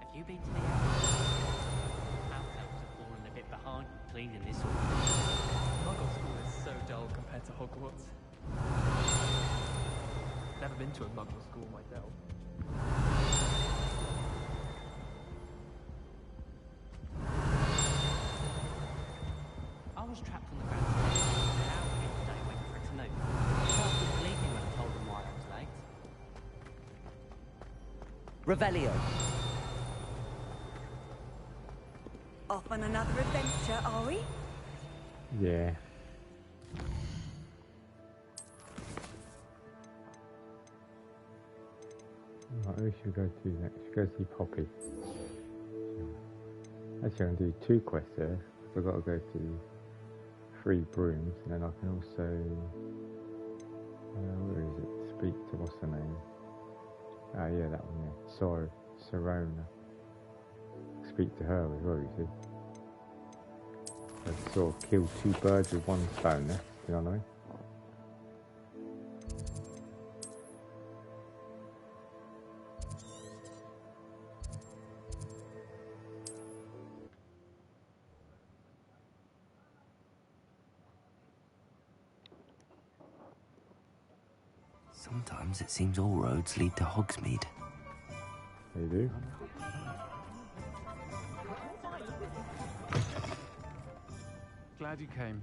Have you been to the house elves have fallen a bit behind cleaning this one? Muggle school is so dull compared to Hogwarts. Never been to a Muggle school myself. I was trapped on the ground for an hour the other day waiting for it to move. I couldn't believe me when I told them why I was late. Revelio. Off on another adventure, are we? Yeah. Right, who should we go to next? Go see Poppy. Actually, I'm going to do 2 quests there. I've got to go to 3 brooms, and then I can also... where is it? Speak to, what's her name? Ah, yeah, that one there. Sorona. Speak to her as well, you see. I sort of kill 2 birds with 1 stone there, you know what I mean? Sometimes it seems all roads lead to Hogsmeade. They do. Glad you came.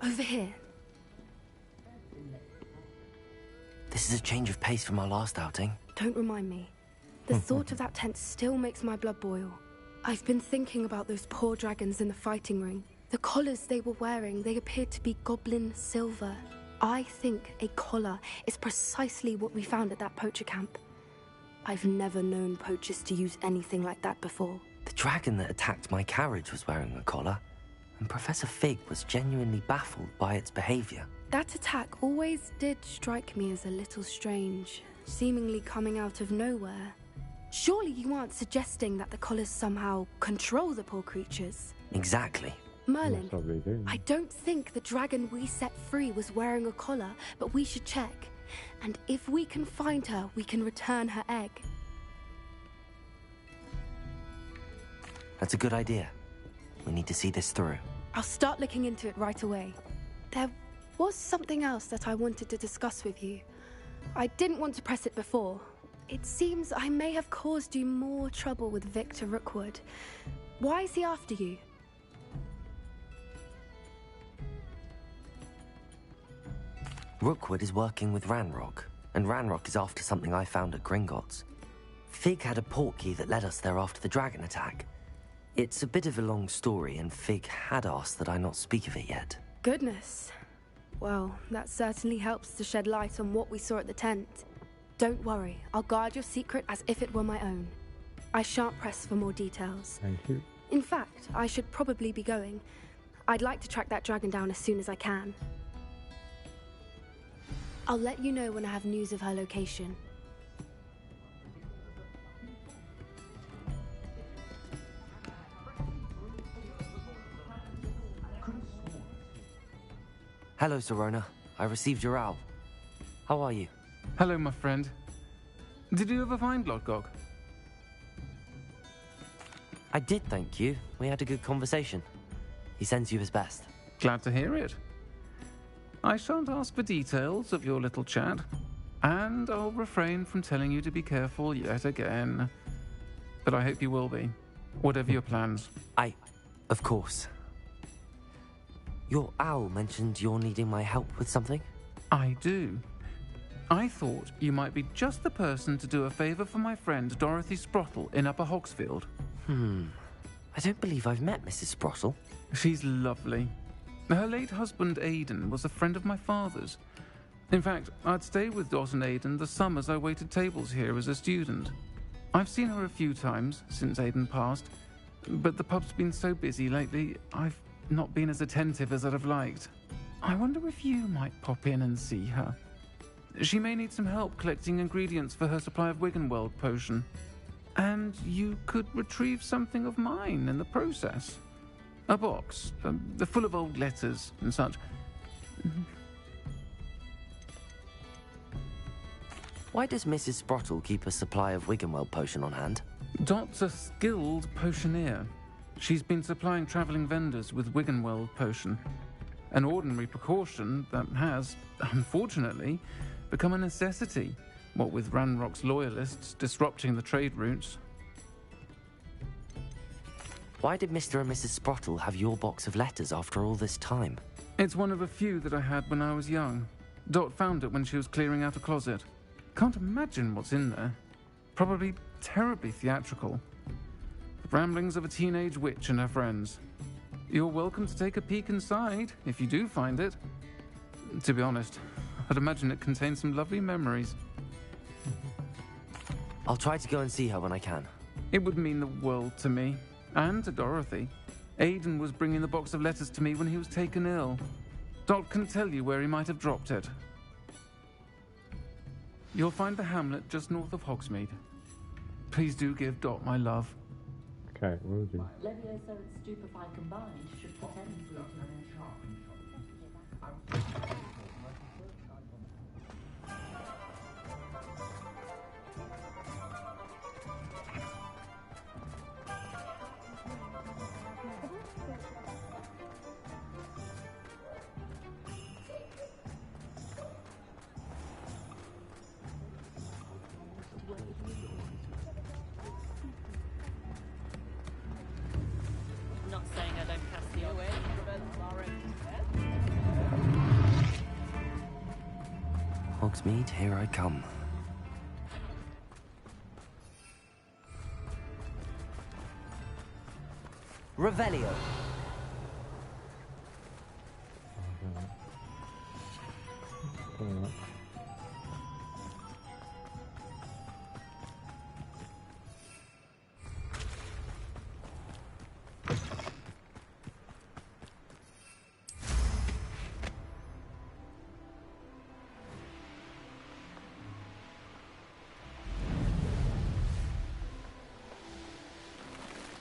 Over here. This is a change of pace from our last outing. Don't remind me. The thought of that tent still makes my blood boil. I've been thinking about those poor dragons in the fighting ring. The collars they were wearing, they appeared to be goblin silver. I think a collar is precisely what we found at that poacher camp. I've never known poachers to use anything like that before. The dragon that attacked my carriage was wearing a collar, and Professor Fig was genuinely baffled by its behavior. That attack always did strike me as a little strange, seemingly coming out of nowhere. Surely you aren't suggesting that the collars somehow control the poor creatures? Exactly. Merlin, I don't think the dragon we set free was wearing a collar, but we should check. And if we can find her, we can return her egg. That's a good idea. We need to see this through. I'll start looking into it right away. There was something else that I wanted to discuss with you. I didn't want to press it before. It seems I may have caused you more trouble with Victor Rookwood. Why is he after you? Rookwood is working with Ranrock, and Ranrock is after something I found at Gringotts. Fig had a portkey that led us there after the dragon attack. It's a bit of a long story, and Fig had asked that I not speak of it yet. Goodness. Well, that certainly helps to shed light on what we saw at the tent. Don't worry, I'll guard your secret as if it were my own. I shan't press for more details. Thank you. In fact, I should probably be going. I'd like to track that dragon down as soon as I can. I'll let you know when I have news of her location. Hello, Sorona. I received your owl. How are you? Hello, my friend. Did you ever find Lodgok? I did, thank you. We had a good conversation. He sends you his best. Glad to hear it. I shan't ask for details of your little chat, and I'll refrain from telling you to be careful yet again. But I hope you will be, whatever your plans. Of course. Your owl mentioned you're needing my help with something? I do. I thought you might be just the person to do a favor for my friend Dorothy Sprottle in Upper Hogsfield. I don't believe I've met Mrs. Sprottle. She's lovely. Her late husband, Aidan, was a friend of my father's. In fact, I'd stay with Dot and Aiden the summers I waited tables here as a student. I've seen her a few times since Aiden passed, but the pub's been so busy lately, I've not been as attentive as I'd have liked. I wonder if you might pop in and see her. She may need some help collecting ingredients for her supply of Wiggenweld potion. And you could retrieve something of mine in the process. A box, full of old letters and such. Why does Mrs. Sprottle keep a supply of Wiggenweld potion on hand? Dot's a skilled potioneer. She's been supplying travelling vendors with Wiggenweld potion. An ordinary precaution that has, unfortunately, become a necessity, what with Ranrock's loyalists disrupting the trade routes. Why did Mr. and Mrs. Sprottle have your box of letters after all this time? It's one of a few that I had when I was young. Dot found it when she was clearing out a closet. Can't imagine what's in there. Probably terribly theatrical. The ramblings of a teenage witch and her friends. You're welcome to take a peek inside, if you do find it. To be honest, I'd imagine it contains some lovely memories. I'll try to go and see her when I can. It would mean the world to me, and to Dorothy. Aiden was bringing the box of letters to me when he was taken ill. Dot can tell you where he might have dropped it. You'll find the hamlet just north of Hogsmeade. Please do give Dot my love. Okay, will do. Leviosa and Stupefy combined should pretend to Not saying I don't cast the away. Hogsmeade, here I come. Revelio.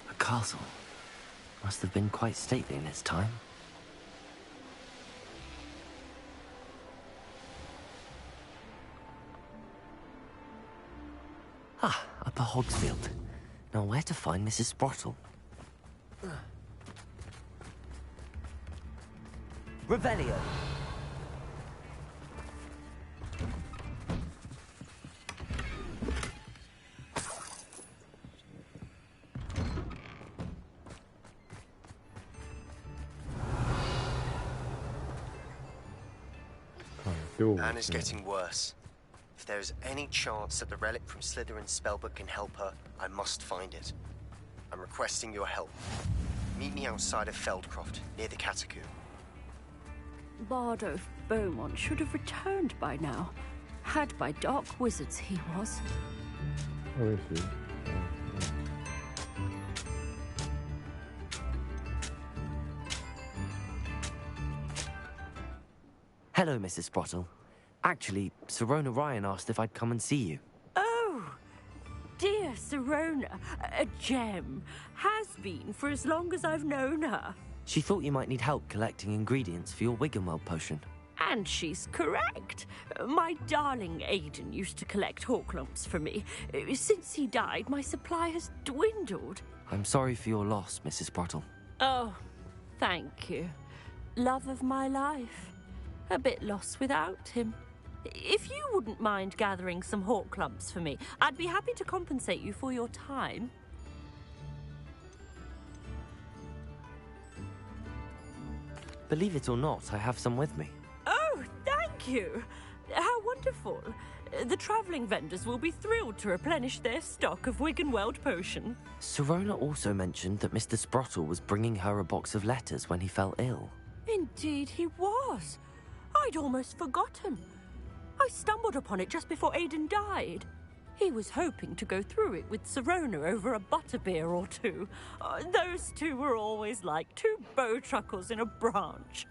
A castle. Must have been quite stately in its time. Ah, Upper Hogsfield. Now where to find Mrs. Sprottle? Revelio. Anne is getting worse. If there is any chance that the relic from Slytherin's spellbook can help her, I must find it. I'm requesting your help. Meet me outside of Feldcroft, near the Catacomb. Bardolph Beaumont should have returned by now. Had by dark wizards he was. Oh, is he? Hello, Mrs. Sprottle. Actually, Sirona Ryan asked if I'd come and see you. Oh, dear Sirona, a gem. Has been for as long as I've known her. She thought you might need help collecting ingredients for your Wiggenweld potion. And she's correct. My darling Aiden used to collect Horklumps for me. Since he died, my supply has dwindled. I'm sorry for your loss, Mrs. Sprottle. Oh, thank you. Love of my life. A bit lost without him. If you wouldn't mind gathering some Horklumps for me, I'd be happy to compensate you for your time. Believe it or not, I have some with me. Oh, thank you. How wonderful. The travelling vendors will be thrilled to replenish their stock of Wiggenweld potion. Sirona also mentioned that Mr. Sprottle was bringing her a box of letters when he fell ill. Indeed he was. I'd almost forgotten. I stumbled upon it just before Aidan died. He was hoping to go through it with Serona over a butterbeer or two. Those two were always like two bowtruckles in a branch.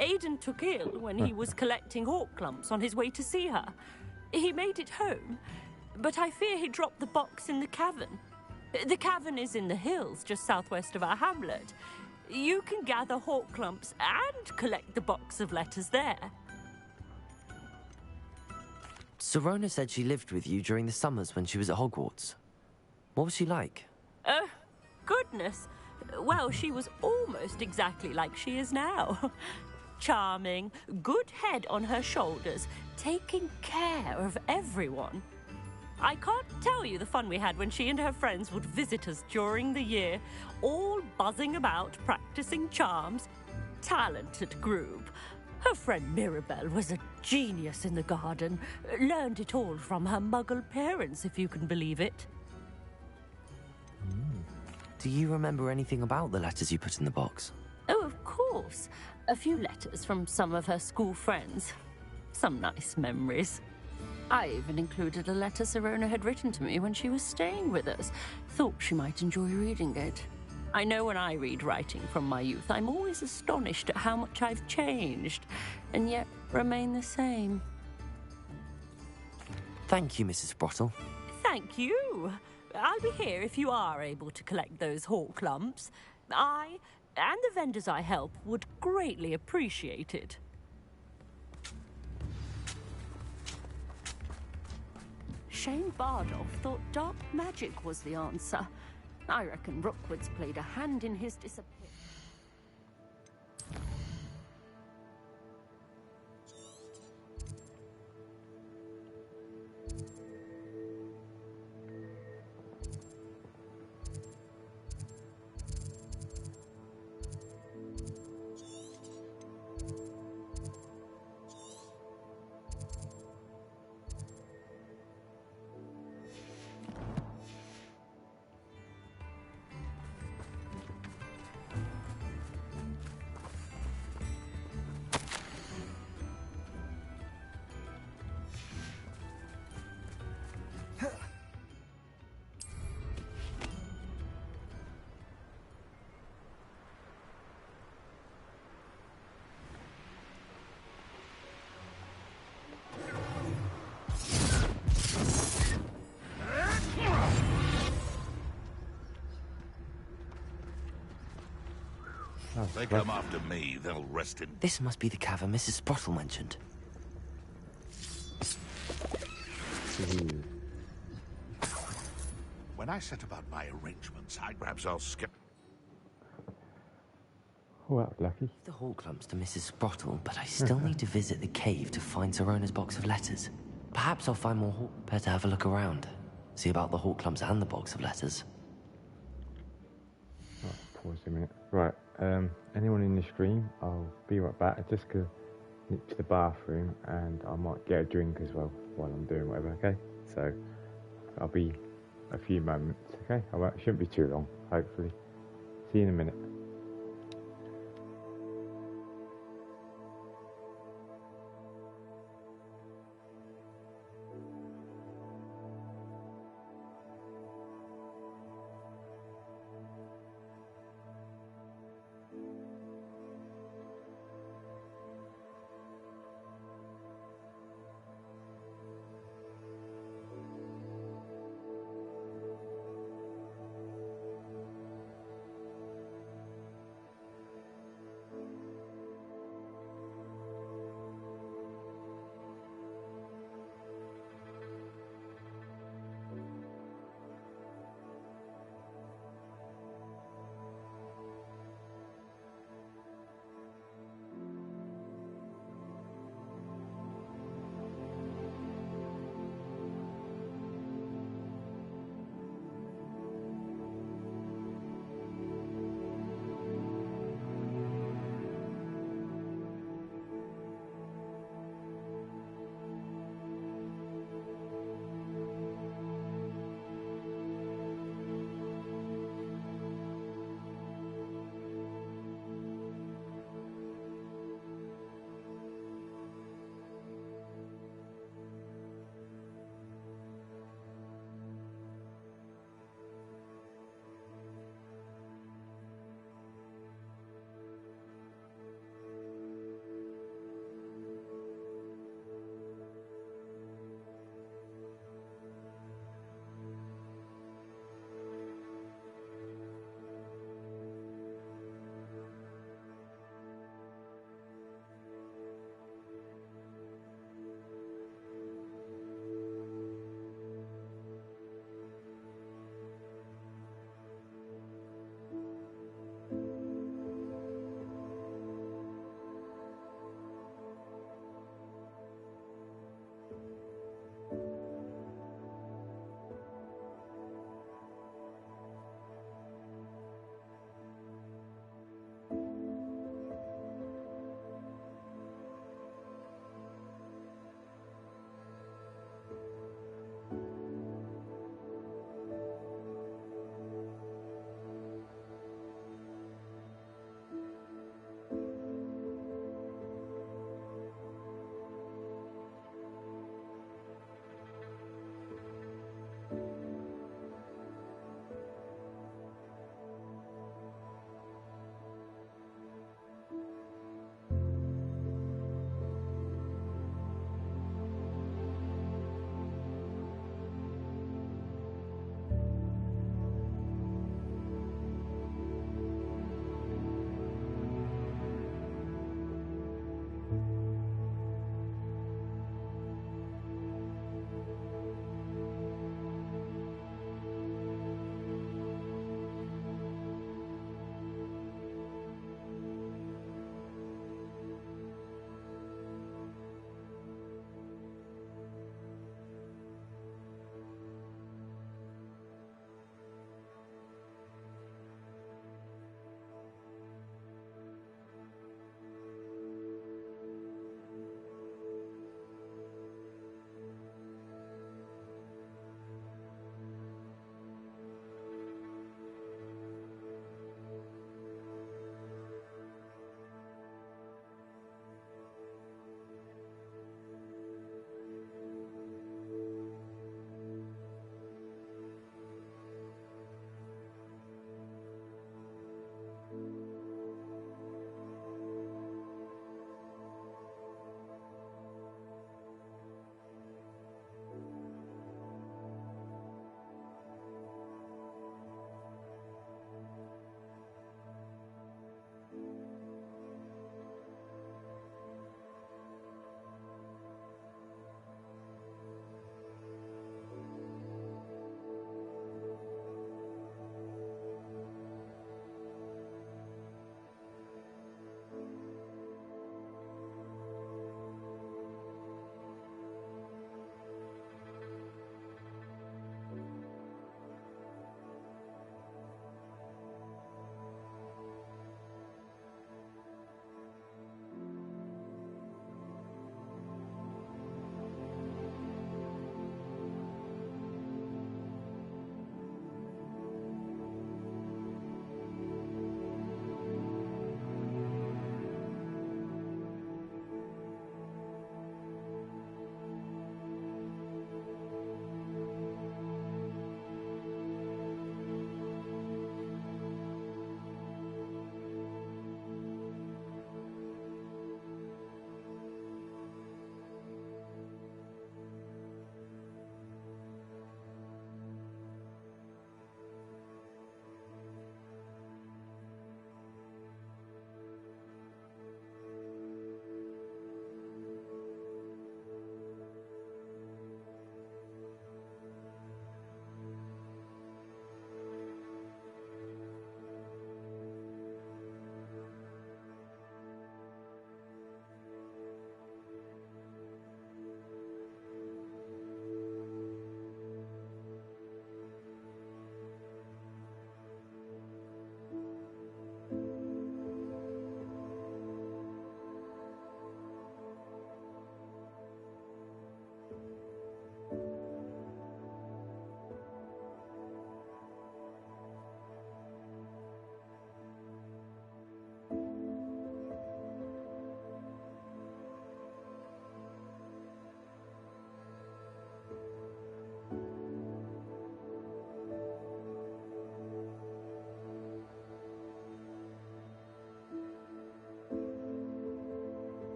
Aidan took ill when he was collecting hawk clumps on his way to see her. He made it home, but I fear he dropped the box in the cavern. The cavern is in the hills just southwest of our hamlet. You can gather hawk clumps and collect the box of letters there. Serona said she lived with you during the summers when she was at Hogwarts. What was she like? Oh, goodness. Well, she was almost exactly like she is now. Charming, good head on her shoulders, taking care of everyone. I can't tell you the fun we had when she and her friends would visit us during the year, all buzzing about, practicing charms. Talented group. Her friend Mirabelle was a genius in the garden. Learned it all from her muggle parents, if you can believe it. Do you remember anything about the letters you put in the box? Oh, of course. A few letters from some of her school friends. Some nice memories. I even included a letter Serona had written to me when she was staying with us. Thought she might enjoy reading it. I know when I read writing from my youth, I'm always astonished at how much I've changed, and yet remain the same. Thank you, Mrs. Sprottle. Thank you. I'll be here if you are able to collect those hawk clumps. I, and the vendors I help, would greatly appreciate it. Shane Bardolph thought dark magic was the answer. I reckon Rookwood's played a hand in his disappearance. If they come after me, they'll rest in... This must be the cavern Mrs. Sprottle mentioned. When I set about my arrangements, perhaps I'll skip... Well, lucky. The hawk clumps to Mrs. Sprottle, but I still need to visit the cave to find Serona's box of letters. Perhaps I'll find more hawk... Better have a look around. See about the hawk clumps and the box of letters. Right, pause a minute. Right, anyone in the stream, I'll be right back. I just go nip to the bathroom and I might get a drink as well while I'm doing whatever, okay? So, I'll be a few moments, okay? Shouldn't be too long, hopefully. See you in a minute.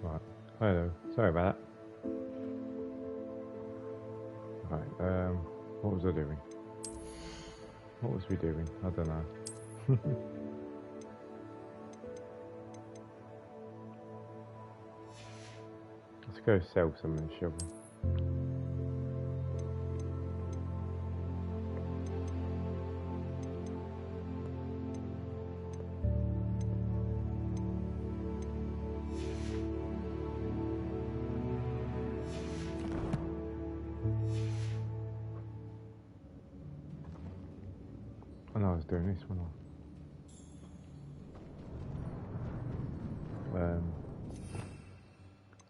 Right. Hello. Sorry about that. Right. What was I doing? What was we doing? I don't know. Let's go sell some of the shovel. I know I was doing this one.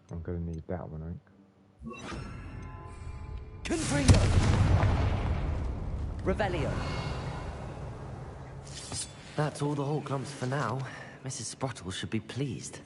I'm gonna need that one, I think. Confringo! Revelio! That's all the Hawk lumps for now. Mrs. Sprottle should be pleased.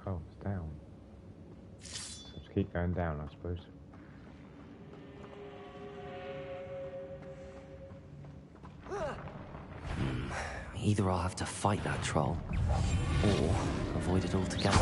Oh, it's down. So just keep going down, I suppose. Either I'll have to fight that troll, or avoid it altogether.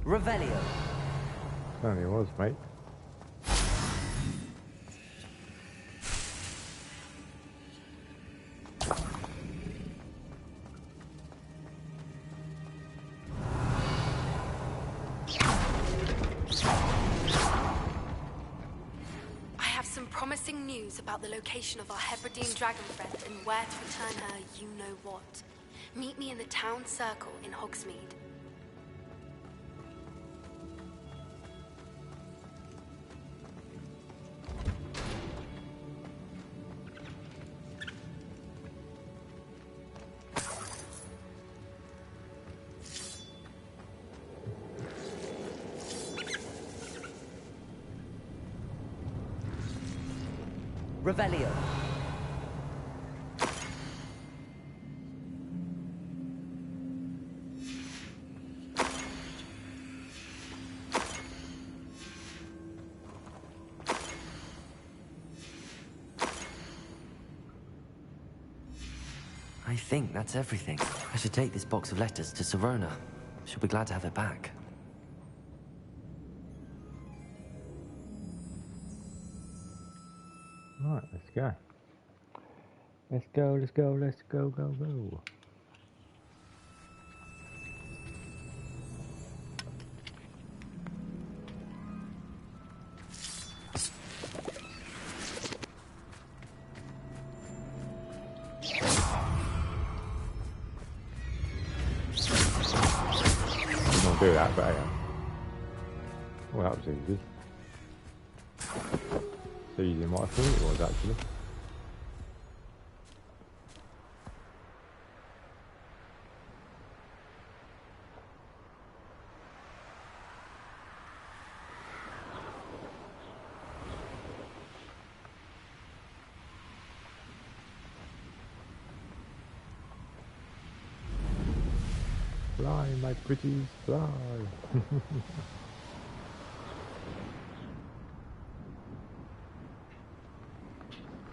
Revelio. Certainly was, mate. I have some promising news about the location of our Hebridean dragon friend and where to return her you-know-what. Meet me in the town circle in Hogsmeade. Revelio. I think that's everything. I should take this box of letters to Serona. She'll be glad to have it back. Right, let's go. Let's go, let's go, let's go, go, go. I'm gonna do that, but well, that was easy. It's easier than what I thought it was, actually. Fly, my pretties, fly.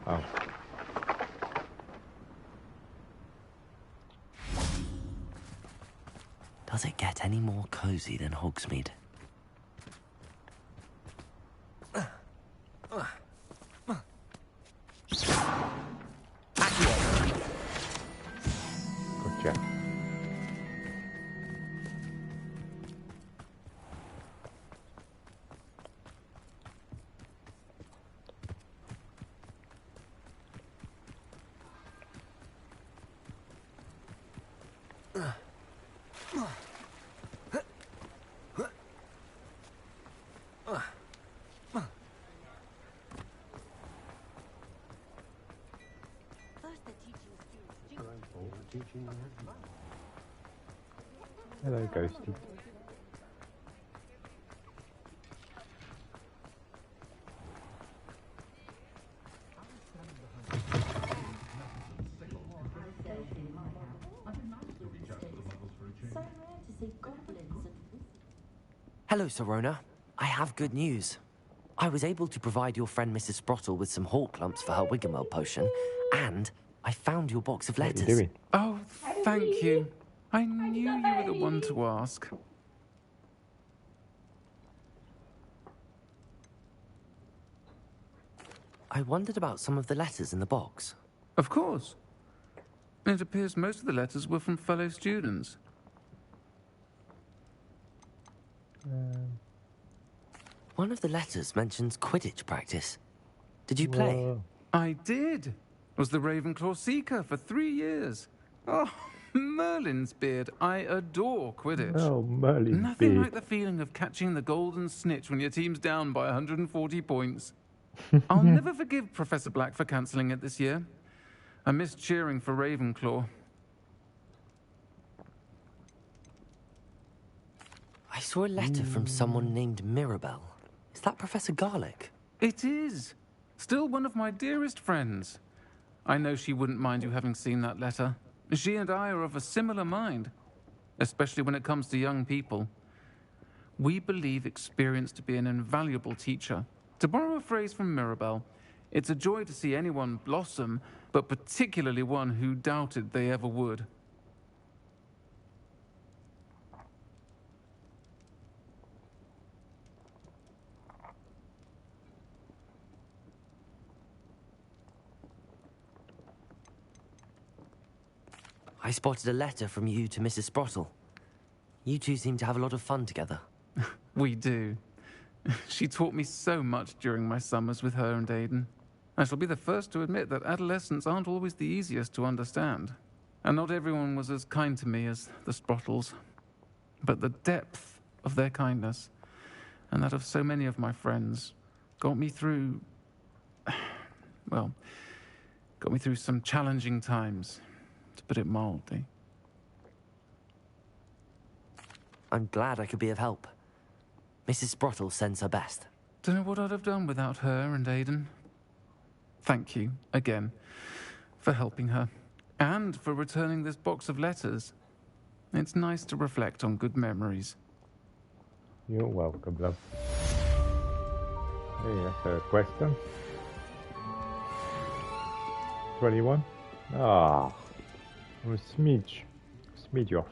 Oh. Does it get any more cozy than Hogsmeade? Gotcha. Hello, Ghosty. Hello, Sorona. I have good news. I was able to provide your friend Mrs. Sprottle with some hawk lumps for her Wiggenweld potion, and I found your box of letters. What are you doing? Oh, thank you. I knew you were the one to ask. I wondered about some of the letters in the box. Of course. It appears most of the letters were from fellow students. One of the letters mentions Quidditch practice. Did you play? Whoa. I did. Was the Ravenclaw Seeker for 3 years. Oh, Merlin's beard. I adore Quidditch. Oh, Merlin's Nothing beard. like the feeling of catching the golden snitch when your team's down by 140 points. I'll never forgive Professor Black for cancelling it this year. I missed cheering for Ravenclaw. I saw a letter from someone named Mirabelle. Is that Professor Garlick? It is. Still one of my dearest friends. I know she wouldn't mind you having seen that letter. She and I are of a similar mind, especially when it comes to young people. We believe experience to be an invaluable teacher. To borrow a phrase from Mirabelle, it's a joy to see anyone blossom, but particularly one who doubted they ever would. I spotted a letter from you to Mrs. Sprottle. You two seem to have a lot of fun together. We do. She taught me so much during my summers with her and Aidan. I shall be the first to admit that adolescents aren't always the easiest to understand. And not everyone was as kind to me as the Sprottles. But the depth of their kindness, and that of so many of my friends, got me through... well, got me through some challenging times, to put it mildly. I'm glad I could be of help. Mrs. Sprottle sends her best. Don't know what I'd have done without her and Aidan. Thank you, again, for helping her, and for returning this box of letters. It's nice to reflect on good memories. You're welcome, love. Hey, that's a question. 21? Ah, I'm a smidge off.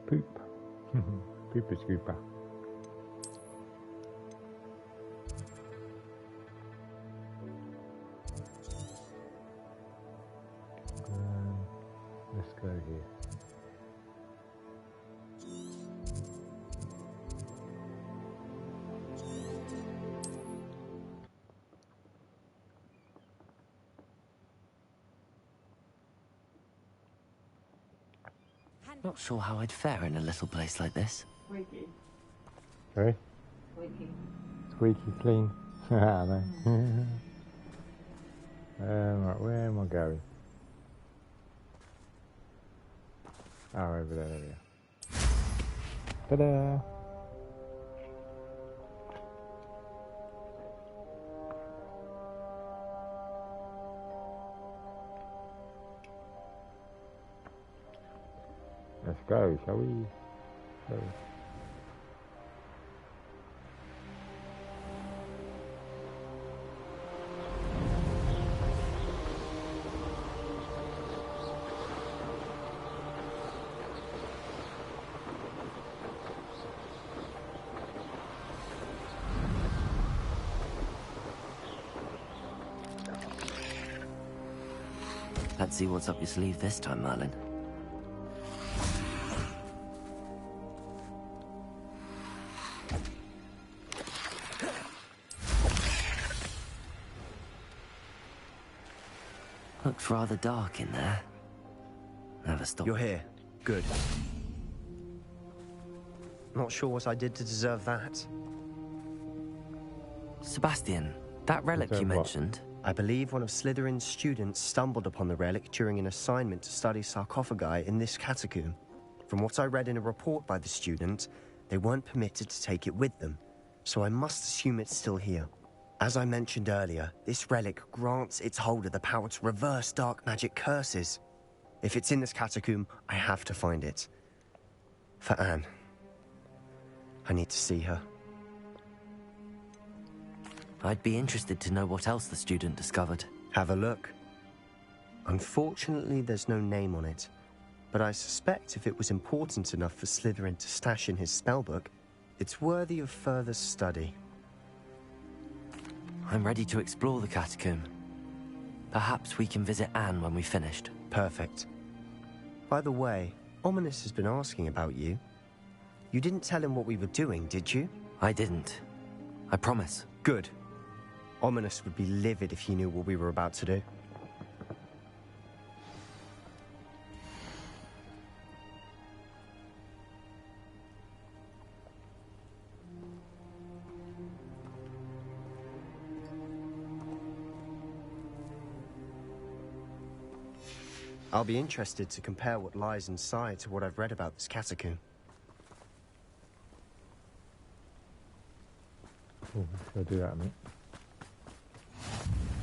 Poop. Pooper scooper. go here. Not sure how I'd fare in a little place like this. Squeaky. Sorry? Squeaky. Squeaky clean. I know. Right, where am I going? Oh, over there we are. Ta-da! Let's go, shall we? Go. Let's see what's up your sleeve this time, Merlin. Looks rather dark in there. Never stop. You're here. Good. Not sure what I did to deserve that. Sebastian, that relic you mentioned... I believe one of Slytherin's students stumbled upon the relic during an assignment to study sarcophagi in this catacomb. From what I read in a report by the student, they weren't permitted to take it with them, so I must assume it's still here. As I mentioned earlier, this relic grants its holder the power to reverse dark magic curses. If it's in this catacomb, I have to find it. For Anne. I need to see her. I'd be interested to know what else the student discovered. Have a look. Unfortunately, there's no name on it, but I suspect if it was important enough for Slytherin to stash in his spellbook, it's worthy of further study. I'm ready to explore the catacomb. Perhaps we can visit Anne when we've finished. Perfect. By the way, Ominous has been asking about you. You didn't tell him what we were doing, did you? I didn't. I promise. Good. Ominous would be livid if he knew what we were about to do. I'll be interested to compare what lies inside to what I've read about this catacomb. Oh, let's go do that a minute.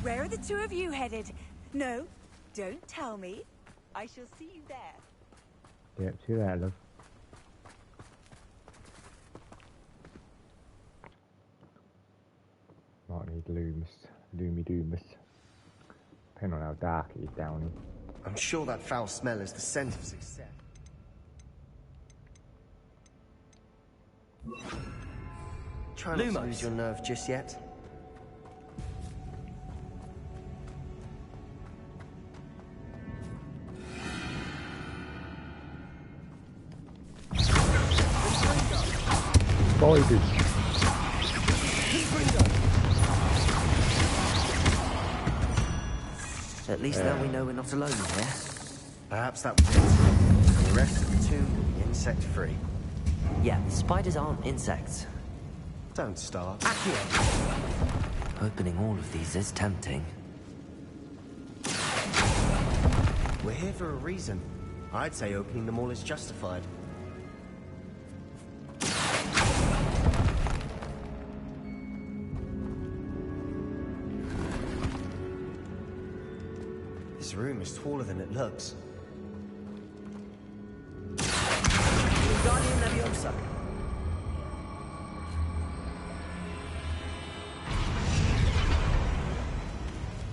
Where are the two of you headed? No, don't tell me. I shall see you there. Yep, see you there, love. Might need Loomy Doomus. Depending on how dark it is down here. I'm sure that foul smell is the scent of success. Try not to lose your nerve just yet. Spiders. At least now we know we're not alone here. Perhaps that was it. And the rest of the tomb will be insect-free. Yeah, spiders aren't insects. Don't start. Opening all of these is tempting. We're here for a reason. I'd say opening them all is justified. This room is taller than it looks. Guardian Leviosa.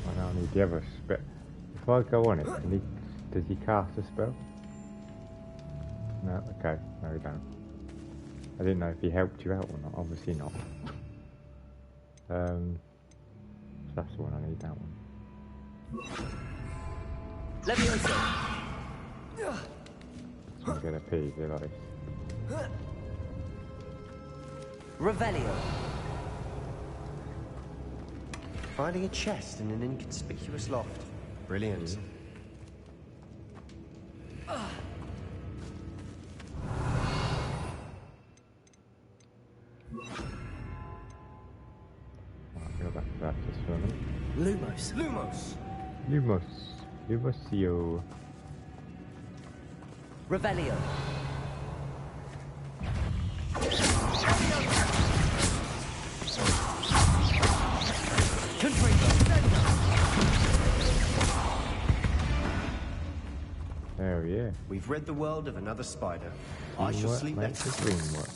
I now need the other spell. If I go on it, does he cast a spell? No, okay, no he don't. I didn't know if he helped you out or not, obviously not. That's the one I need, that one. Leviosa. I'm gonna pee, like this. Revelio. Finding a chest in an inconspicuous loft. Brilliant. I'll go back to that just for a minute. Lumos. Lumosio. Revelio. Oh yeah. We've rid the world of another spider. I shall sleep makes next a dream work.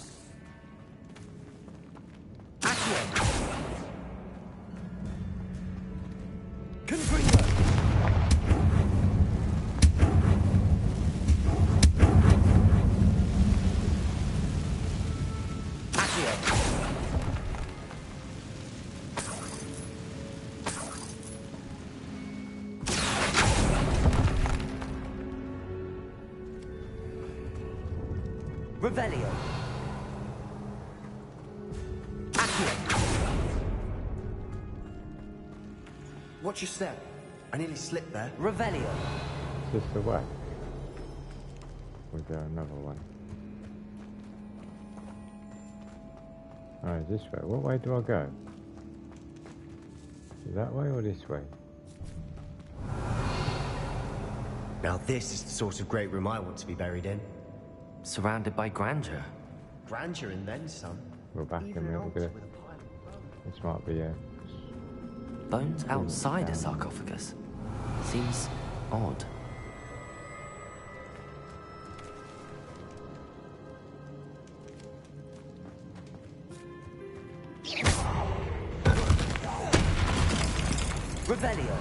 Revelio. Watch your step. I nearly slipped there. Revelio. Is this the way? Or is there another one? Oh, is this way? What way do I go? Is that way or this way? Now this is the sort of great room I want to be buried in. Surrounded by grandeur. Grandeur and then some. We're back and we have a bit. This might be Bones outside a sarcophagus. Seems odd. Revelio.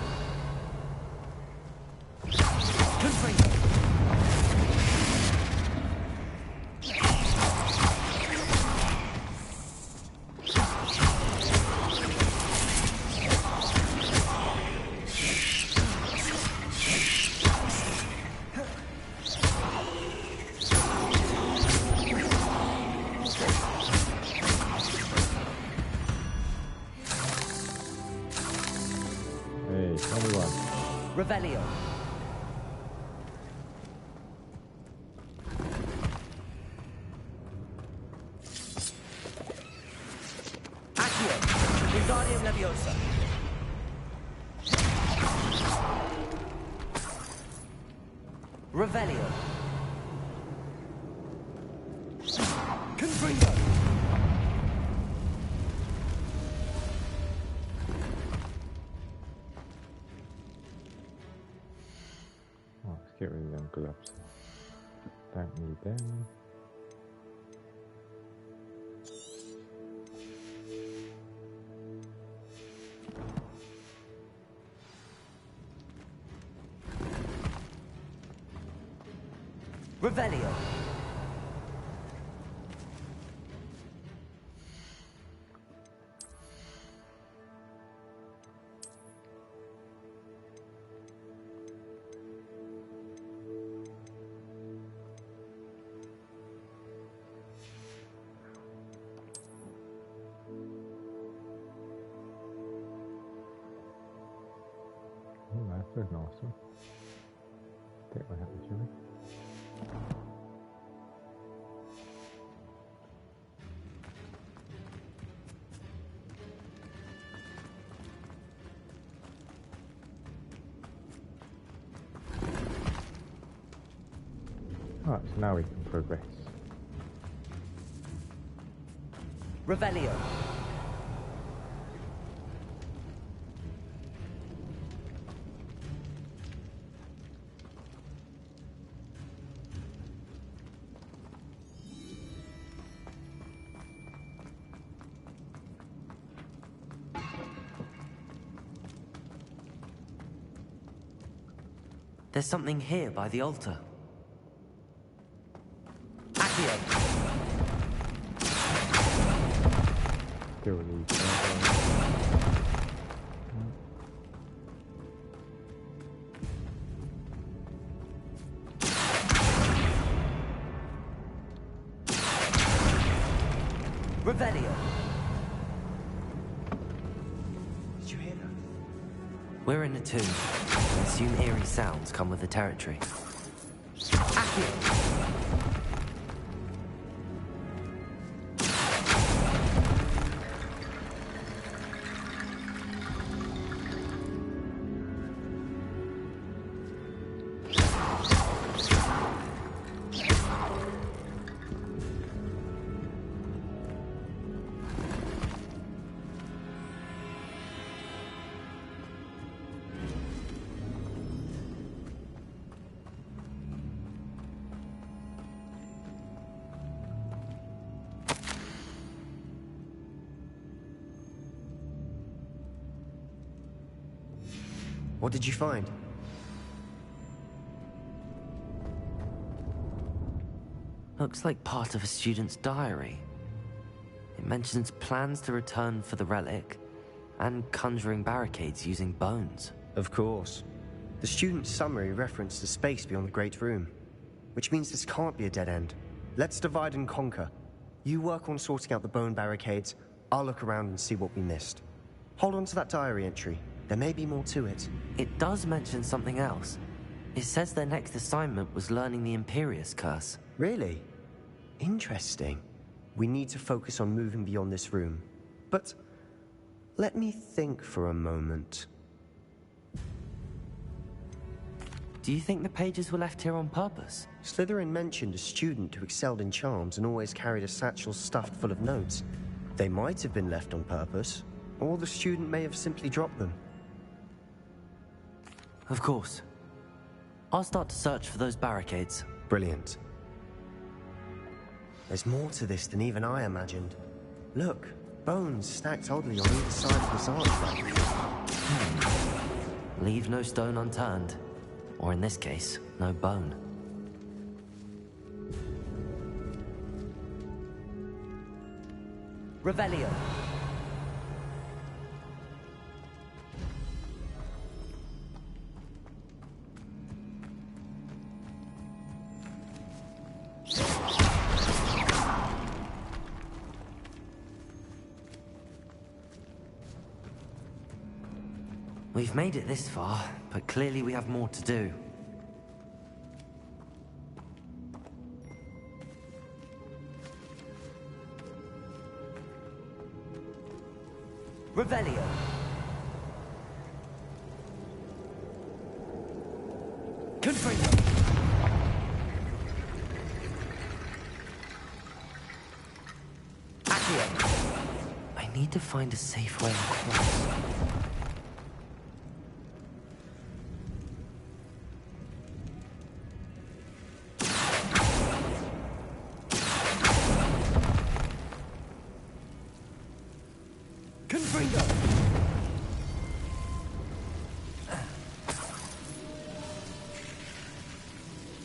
Revelio. Accio. Wingardium Leviosa. Revelio. Confringo. Get rid of them gloves. Don't need them. Revelio. Oh, that's a nice one. Take my hat, shall we? Alright, so now we can progress. Revelio. There's something here by the altar. Accio. Still need Did you hear that? We're in a tomb. I assume eerie sounds come with the territory. Accio! What did you find? Looks like part of a student's diary. It mentions plans to return for the relic and conjuring barricades using bones. Of course. The student's summary referenced the space beyond the Great Room, which means this can't be a dead end. Let's divide and conquer. You work on sorting out the bone barricades, I'll look around and see what we missed. Hold on to that diary entry. There may be more to it. It does mention something else. It says their next assignment was learning the Imperius Curse. Really? Interesting. We need to focus on moving beyond this room. But let me think for a moment. Do you think the pages were left here on purpose? Slytherin mentioned a student who excelled in charms and always carried a satchel stuffed full of notes. They might have been left on purpose, or the student may have simply dropped them. Of course. I'll start to search for those barricades. Brilliant. There's more to this than even I imagined. Look, bones stacked oddly on either side of this archway. Leave no stone unturned. Or in this case, no bone. Revelio. We've made it this far, but clearly we have more to do. Revelio. Confringo. Accio. I need to find a safe way across.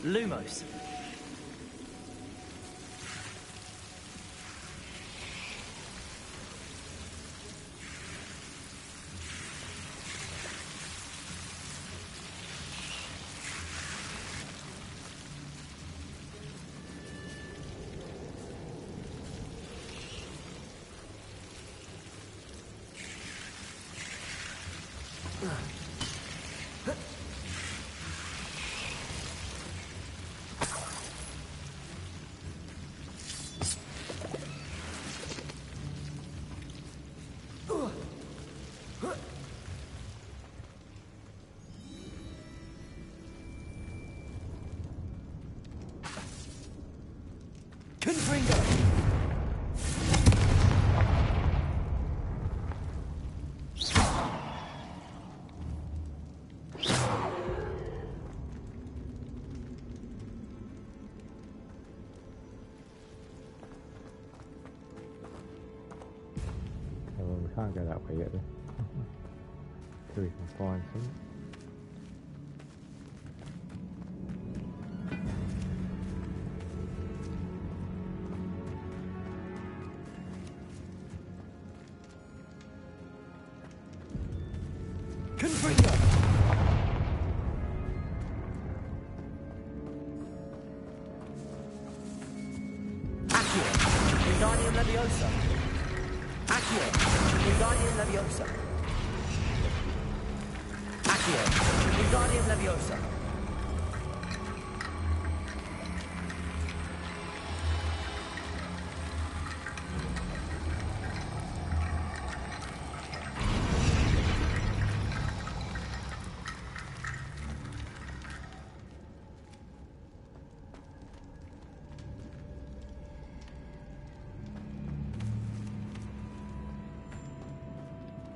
Lumos. Can't go that way yet then. Till we can find some. Confringo. Accio. Wingardium Leviosa. Accio. Wingardium Leviosa. Accio! Wingardium Leviosa!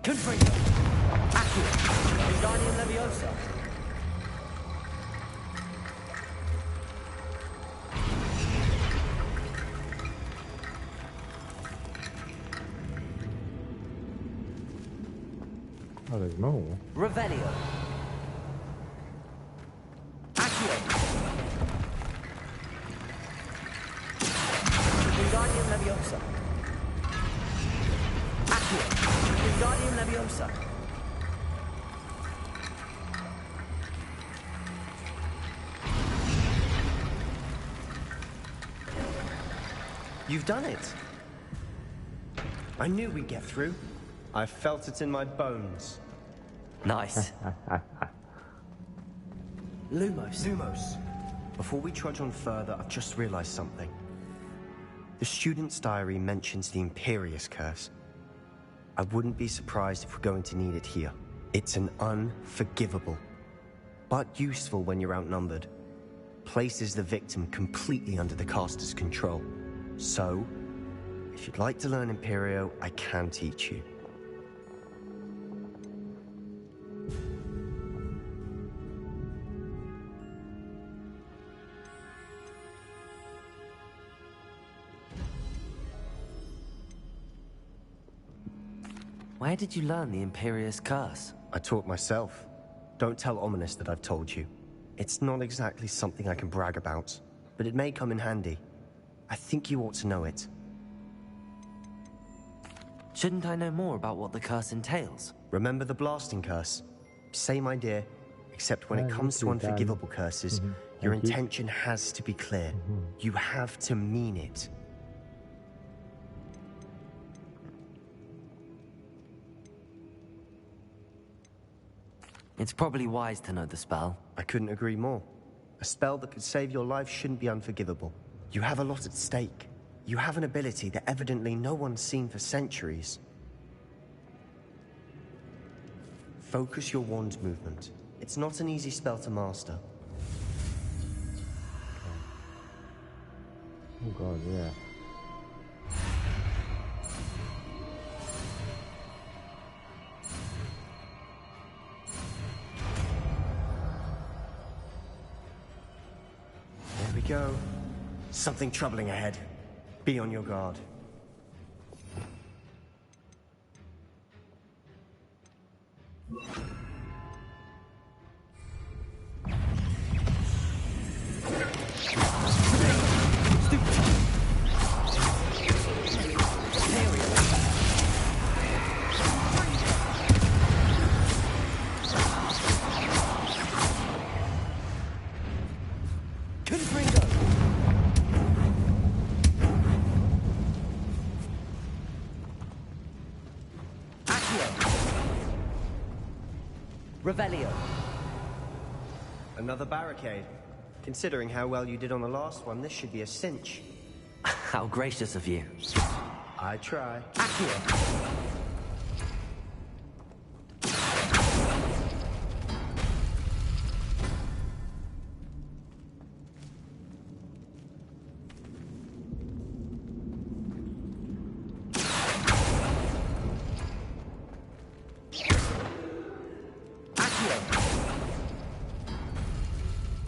Confringo! Accio! Wingardium Leviosa! Oh, there's more. Revelio! Accio! Wingardium Leviosa! Accio! Wingardium Leviosa! You've done it. I knew we'd get through. I felt it in my bones. Nice. Lumos. Lumos. Before we trudge on further, I've just realized something. The student's diary mentions the Imperious Curse. I wouldn't be surprised if we're going to need it here. It's an unforgivable, but useful when you're outnumbered. Places the victim completely under the caster's control. So, if you'd like to learn Imperio, I can teach you. Where did you learn the Imperious Curse? I taught myself. Don't tell Ominous that I've told you. It's not exactly something I can brag about, but it may come in handy. I think you ought to know it. Shouldn't I know more about what the curse entails? Remember the blasting curse? Same idea, except when it comes to unforgivable curses, your intention has to be clear. You have to mean it. It's probably wise to know the spell. I couldn't agree more. A spell that could save your life shouldn't be unforgivable. You have a lot at stake. You have an ability that evidently no one's seen for centuries. Focus your wand movement. It's not an easy spell to master. Oh god, yeah. There we go. Something troubling ahead. Be on your guard. Revelio. Another barricade. Considering how well you did on the last one, this should be a cinch. How gracious of you. I try. Accio.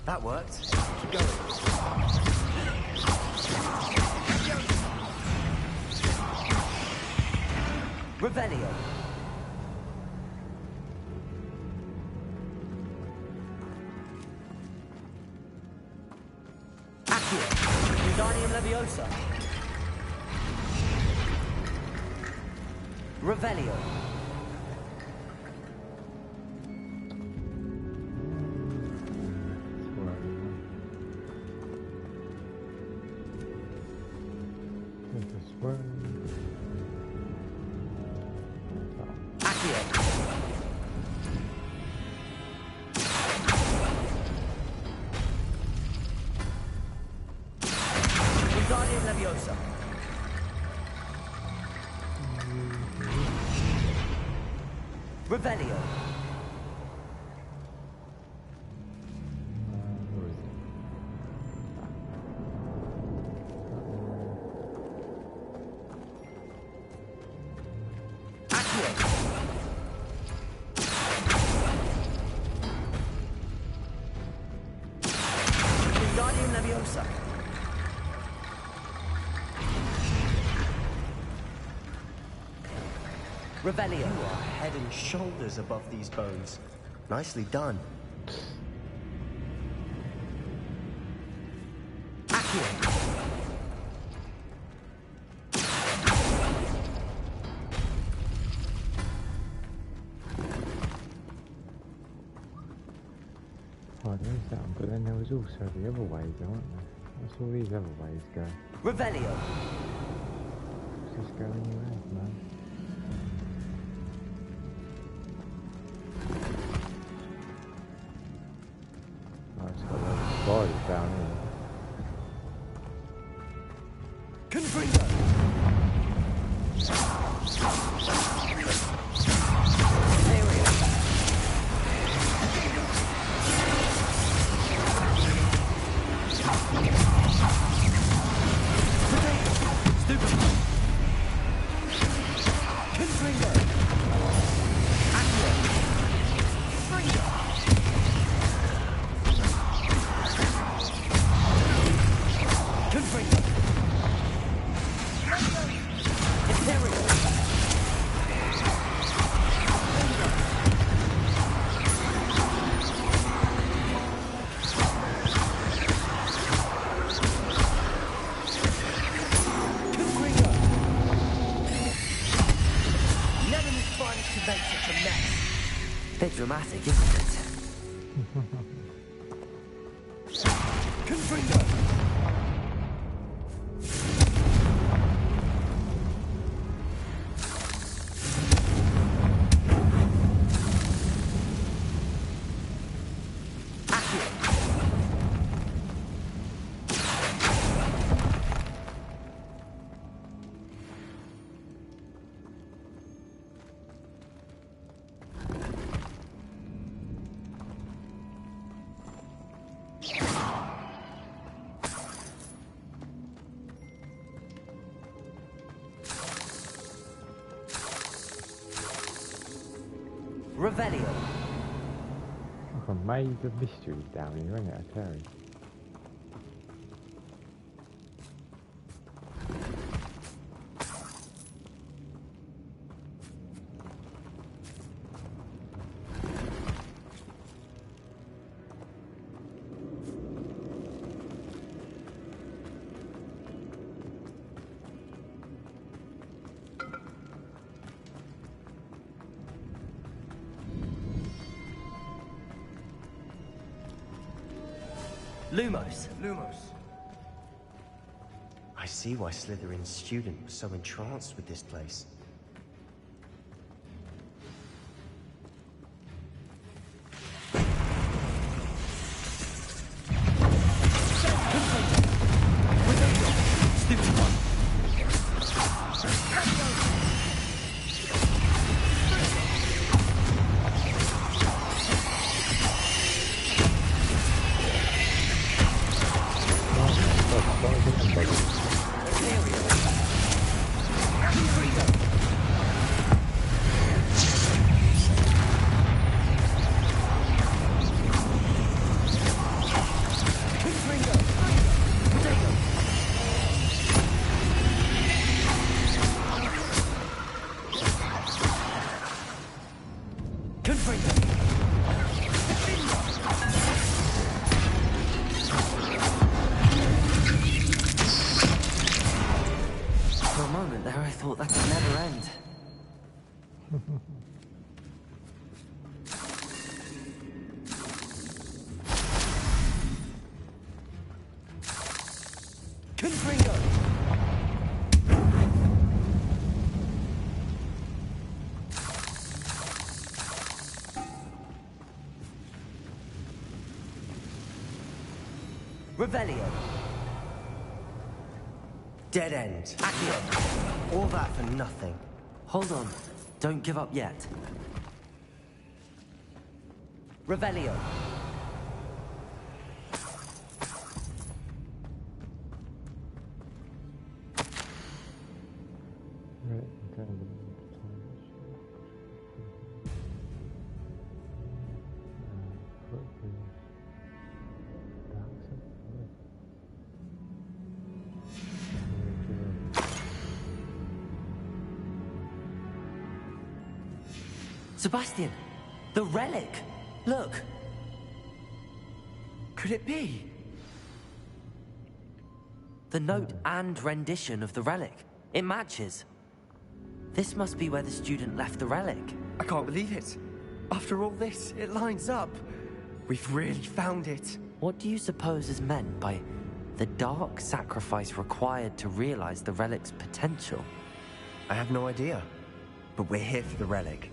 That worked. Keep going. Revelio. Accio. Wingardium Leviosa. Revelio. Revelio. Where is it? Accio. Wingardium Leviosa. Revelio. You are head and shoulders above these bones. Nicely done. Accio. Oh, there is that one, but then there was also the other ways, aren't there? What's all these other ways go? Revelio. Does this go anywhere? No. Oh, it's got loads of spiders down here. Confringo. Bit dramatic, isn't it? Confringo. Revelio. Like a maze of mysteries down here, isn't it, I tell you? Lumos. I see why Slytherin's student was so entranced with this place. For a moment there, I thought that could never end. Confringo. Revelio. Dead end. Accio. All that for nothing. Hold on. Don't give up yet. Revelio. Right, Sebastian, the relic! Look! Could it be? The note and rendition of the relic. It matches. This must be where the student left the relic. I can't believe it. After all this, it lines up. We've really found it. What do you suppose is meant by the dark sacrifice required to realize the relic's potential? I have no idea. But we're here for the relic.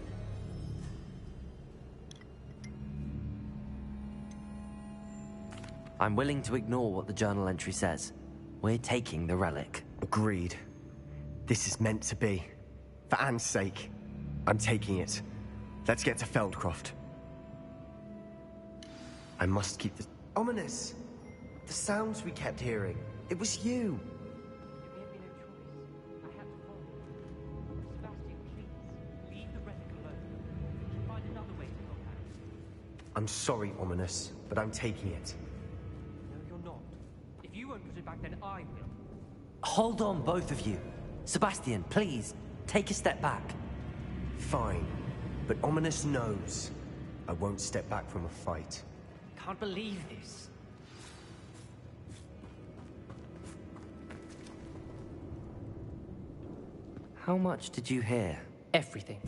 I'm willing to ignore what the journal entry says. We're taking the relic. Agreed. This is meant to be. For Anne's sake, I'm taking it. Let's get to Feldcroft. I must keep the... Ominous! The sounds we kept hearing. It was you. I'm sorry, Ominous, but I'm taking it. No, you're not. If you won't put it back, then I will. Hold on, both of you. Sebastian, please, take a step back. Fine, but Ominous knows I won't step back from a fight. Can't believe this. How much did you hear? Everything.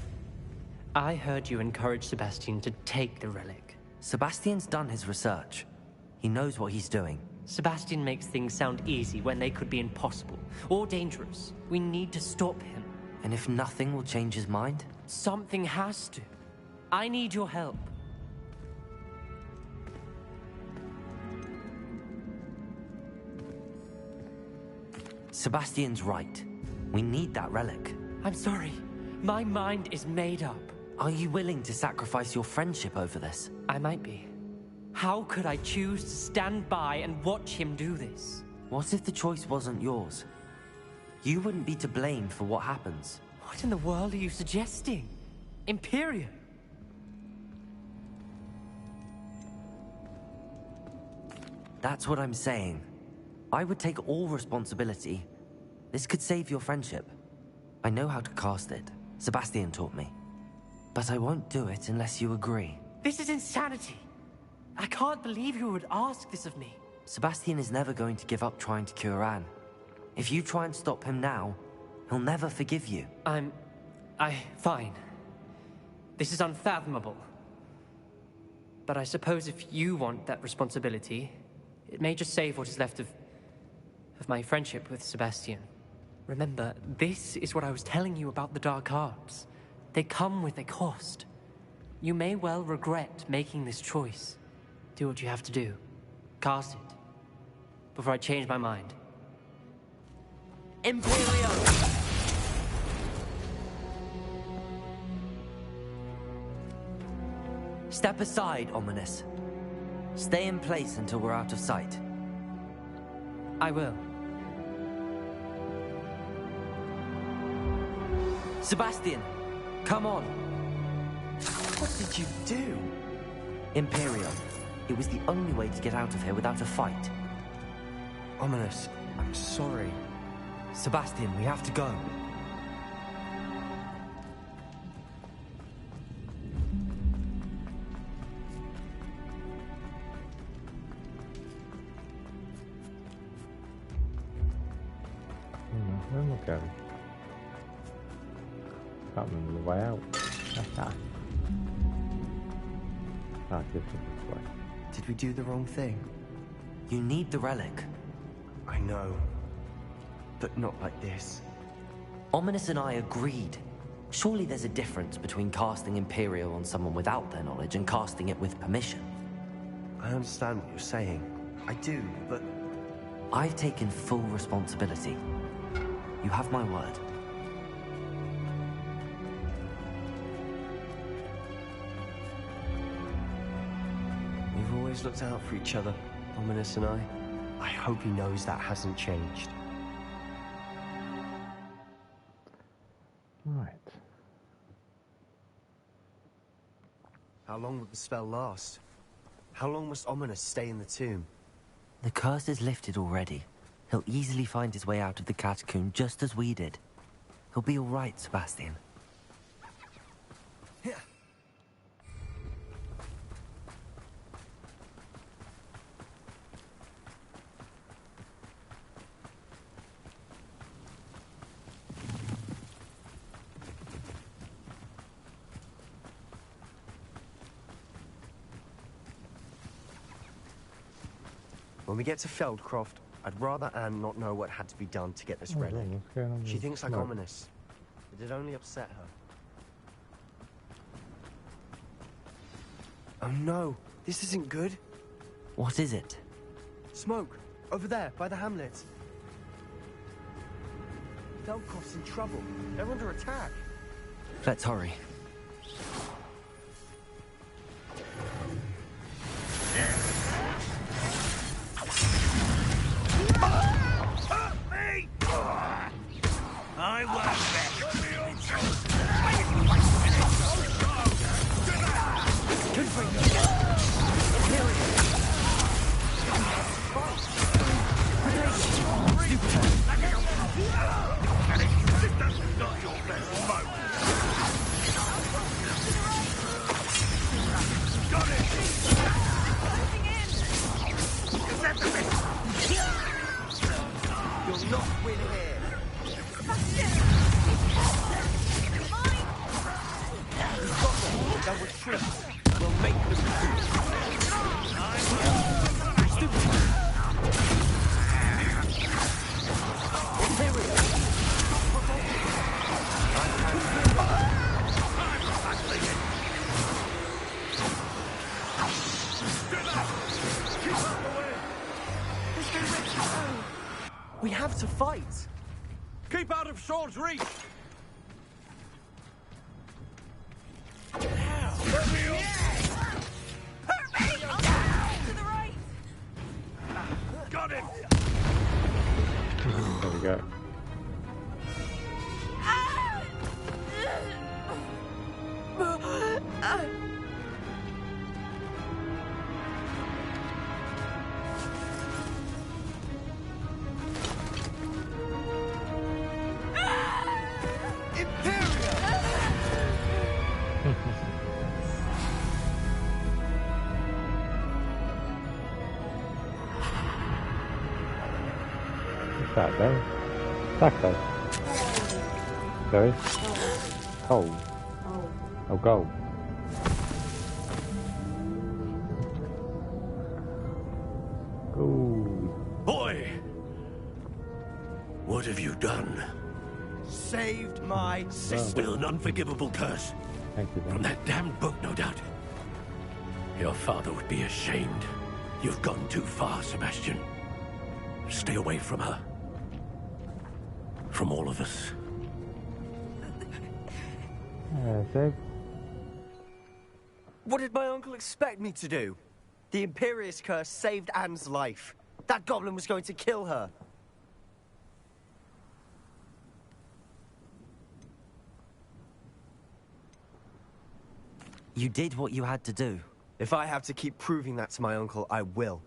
I heard you encourage Sebastian to take the relic. Sebastian's done his research. He knows what he's doing. Sebastian makes things sound easy when they could be impossible or dangerous. We need to stop him. And if nothing will change his mind? Something has to. I need your help. Sebastian's right. We need that relic. I'm sorry. My mind is made up. Are you willing to sacrifice your friendship over this? I might be. How could I choose to stand by and watch him do this? What if the choice wasn't yours? You wouldn't be to blame for what happens. What in the world are you suggesting? Imperium? That's what I'm saying. I would take all responsibility. This could save your friendship. I know how to cast it. Sebastian taught me. But I won't do it unless you agree. This is insanity. I can't believe you would ask this of me. Sebastian is never going to give up trying to cure Anne. If you try and stop him now, he'll never forgive you. Fine. This is unfathomable. But I suppose if you want that responsibility, it may just save what is left of my friendship with Sebastian. Remember, this is what I was telling you about the dark arts. They come with a cost. You may well regret making this choice. Do what you have to do. Cast it. Before I change my mind. Imperium! Step aside, Ominous. Stay in place until we're out of sight. I will. Sebastian, come on. What did you do? Imperium. It was the only way to get out of here without a fight. Ominous, I'm sorry. Sebastian, we have to go. Where am I going? Can't remember the way out. This way. Did we do the wrong thing? You need the relic. I know. But not like this. Ominous and I agreed. Surely there's a difference between casting Imperial on someone without their knowledge and casting it with permission. I understand what you're saying. I do, but... I've taken full responsibility. You have my word. always looked out for each other, Ominous and I. I hope he knows that hasn't changed. Right. How long would the spell last? How long must Ominous stay in the tomb? The curse is lifted already. He'll easily find his way out of the catacomb just as we did. He'll be all right, Sebastian. When we get to Feldcroft, I'd rather Anne not know what had to be done to get this relic. What's going on She with thinks like smoke? Ominous. It'd only upset her. Oh no, this isn't good. What is it? Smoke, over there, by the hamlet. Feldcroft's in trouble. They're under attack. Let's hurry. I won't You'll not win here. They'll retreat. We'll make them We have to fight. Keep out of sword's reach! Got him! There we go. What's that though? Taco. Sorry. Cold. Oh, gold. Gold. Boy! What have you done? Saved my sister. With an unforgivable curse. Thank you, From that damned book, no doubt. Your father would be ashamed. You've gone too far, Sebastian. Stay away from her. From all of us. Save. What did my uncle expect me to do? The Imperious curse saved Anne's life. That goblin was going to kill her. You did what you had to do. If I have to keep proving that to my uncle, I will.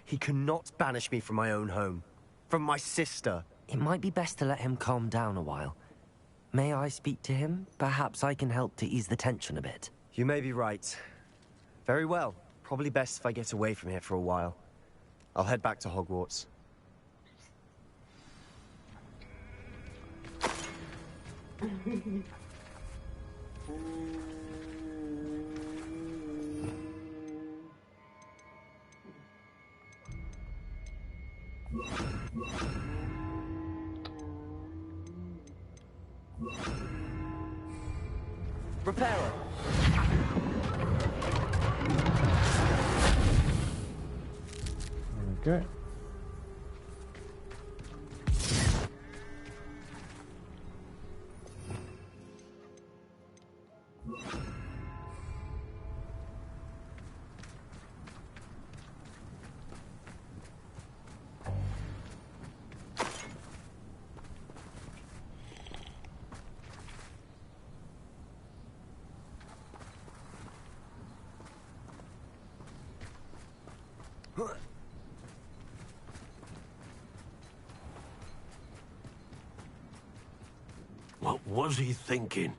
He cannot banish me from my own home. From my sister. It might be best to let him calm down a while. May I speak to him? Perhaps I can help to ease the tension a bit. You may be right. Very well. Probably best if I get away from here for a while. I'll head back to Hogwarts. Repairer. Okay. What was he thinking?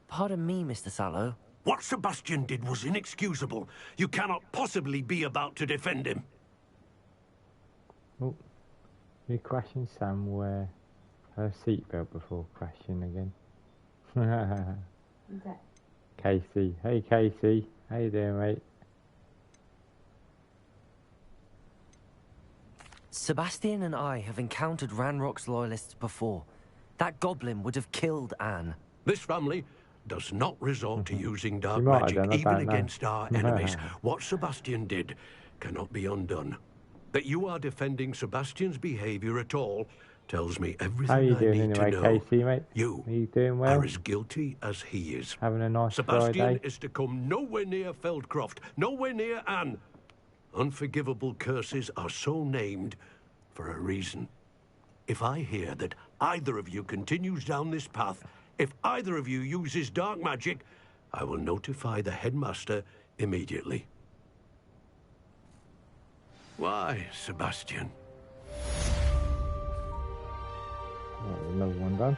Pardon me, Mr. Sallow. What Sebastian did was inexcusable. You cannot possibly be about to defend him. Oh, you crashing somewhere. Her seatbelt before crashing again. Okay. Casey. Hey, Casey. How you doing, mate? Sebastian and I have encountered Ranrock's loyalists before. That goblin would have killed Anne. This family does not resort to using dark You might have magic done, I even don't know. against our enemies. What Sebastian did cannot be undone. That you are defending Sebastian's behavior at all tells me everything How you I doing need anyway, to know. Casey, mate? You Are you doing well? are as guilty as he is. Having a nice Sebastian Friday? is to come nowhere near Feldcroft, nowhere near Anne. Unforgivable curses are so named for a reason. If I hear that either of you continues down this path, if either of you uses dark magic, I will notify the headmaster immediately. Why, Sebastian? Right, another one done.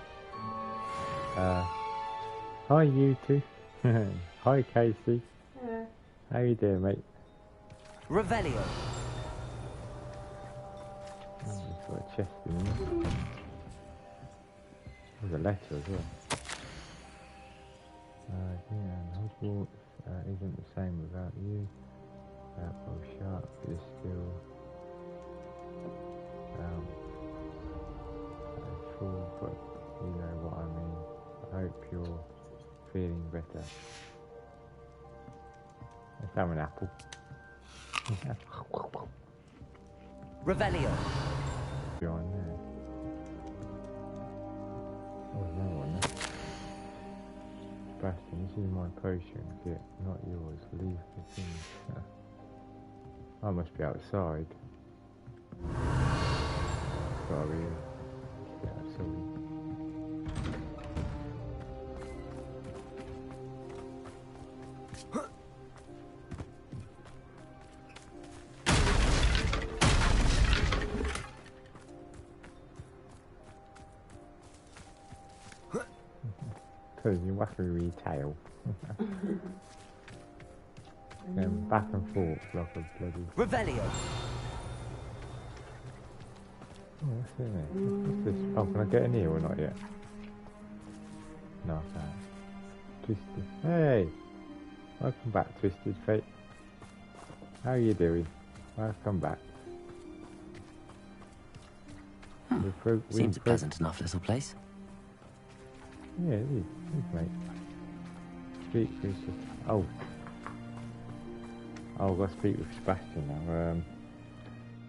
Hi, you two. Hi, Casey. Yeah. How you doing, mate? Revelio. Oh, he's got a chest in there. There's a letter as well. Yeah, Hogwarts isn't the same without you. Well, Sharp is still full, but you know what I mean. I hope you're feeling better. Let's have an apple. Revelio. Behind there. Oh, no one there. Sebastian, this is my potion. Get, not yours. Leave the thing. I must be outside. Sorry. Yeah, sorry. Because you're whacking with your tail. Going back and forth like a bloody... Revelio. Oh, what's in there? What's this? Oh, can I get in here or not yet? No, I can't. Twisted. Hey! Welcome back, Twisted Fate. How are you doing? Welcome back. Seems a pleasant enough little place. Yeah, it is, mate. Street creature. Oh. Oh, I've got to speak with Sebastian now.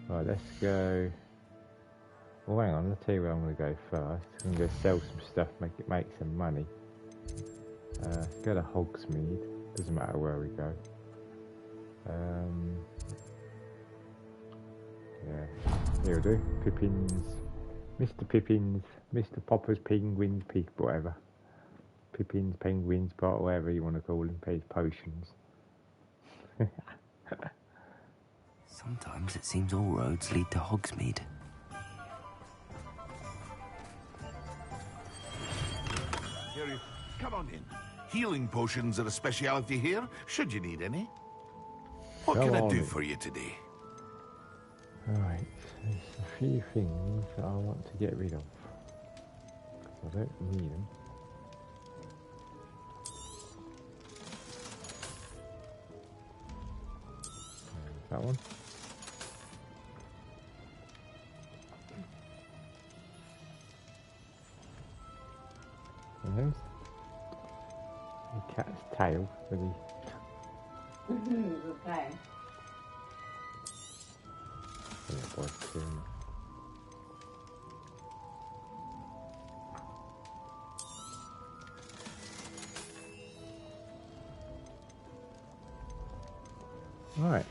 Right, let's go. Well, hang on, I'll tell you where I'm going to go first. I'm going to go sell some stuff, make some money. Go to Hogsmeade. Doesn't matter where we go. Yeah, here we do. Pippins. Mr. Pippins. Mr. Popper's Penguins, whatever. Pippins, Penguins, pot, whatever you want to call them. Pays potions. Sometimes it seems all roads lead to Hogsmeade. Here, come on in. Healing potions are a speciality here, should you need any. What can I do for you today? Right, there's a few things that I want to get rid of. I don't need them. There's that one. And there's the cat's tail, really. Okay. Yeah, boy, too. Right.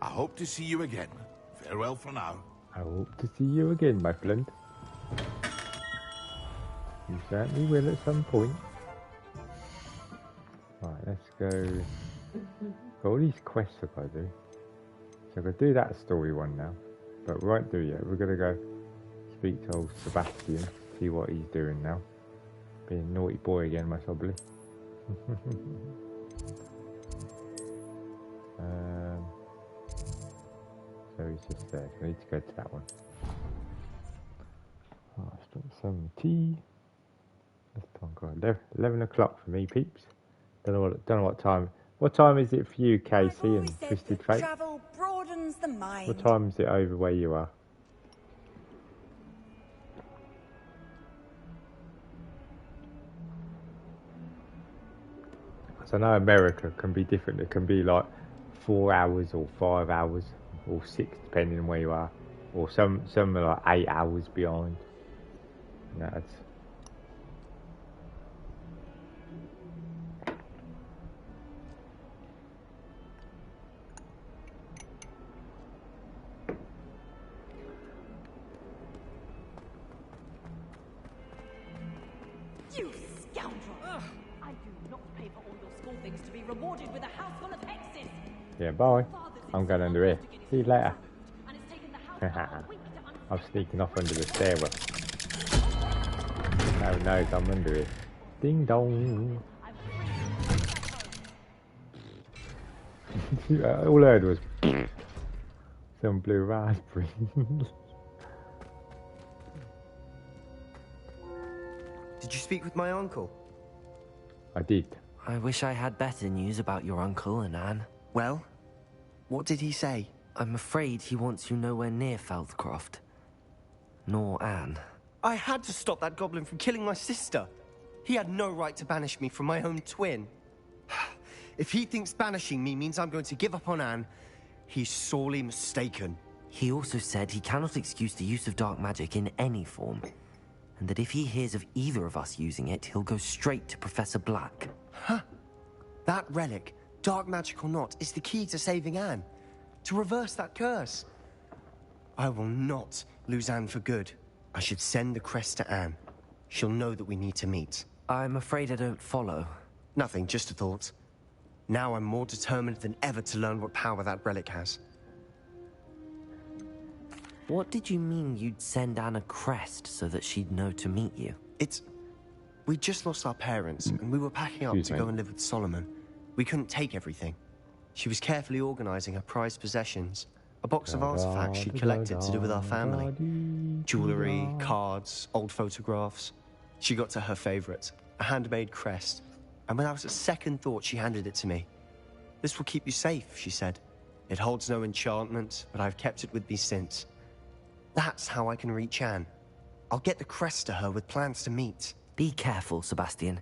I hope to see you again. Farewell for now. I hope to see you again, my friend. You certainly will at some point. Right, let's go Got all these quests I've got to do. So I've got to do that story one now. But we won't do it yet. We're going to go speak to old Sebastian, see what he's doing now. Being a naughty boy again, most probably. So he's just there. So I need to go to that one. Oh, let's drink some tea. Let's talk 11 o'clock for me, peeps. Don't know what time. What time is it for you, Casey and Twisted Fate? Travel broadens the mind. What time is it over where you are? Because I know America can be different. It can be like 4 hours or 5 hours or 6, depending on where you are. Or some are like 8 hours behind. And that's... You scoundrel! I do not pay for all your school things to be rewarded with a house full of hexes! Yeah, bye. I'm going under here. See you later. I'm sneaking off under the stairwell. No one knows I'm under it. Ding dong. All I heard was some blue raspberry. Did you speak with my uncle? I did. I wish I had better news about your uncle and Anne. Well, what did he say? I'm afraid he wants you nowhere near Feldcroft. Nor Anne. I had to stop that goblin from killing my sister. He had no right to banish me from my own twin. If he thinks banishing me means I'm going to give up on Anne, he's sorely mistaken. He also said he cannot excuse the use of dark magic in any form, and that if he hears of either of us using it, he'll go straight to Professor Black. Huh. That relic, dark magic or not, is the key to saving Anne. To reverse that curse. I will not lose Anne for good. I should send the crest to Anne. She'll know that we need to meet. I'm afraid I don't follow. Nothing, just a thought. Now I'm more determined than ever to learn what power that relic has. What did you mean you'd send Anne a crest so that she'd know to meet you? We just lost our parents, and we were packing up to go and live with Solomon. We couldn't take everything. She was carefully organizing her prized possessions. A box of artifacts she'd collected to do with our family. Jewelry, cards, old photographs. She got to her favorite, a handmade crest. And without a second thought, she handed it to me. This will keep you safe, she said. It holds no enchantment, but I've kept it with me since. That's how I can reach Anne. I'll get the crest to her with plans to meet. Be careful, Sebastian.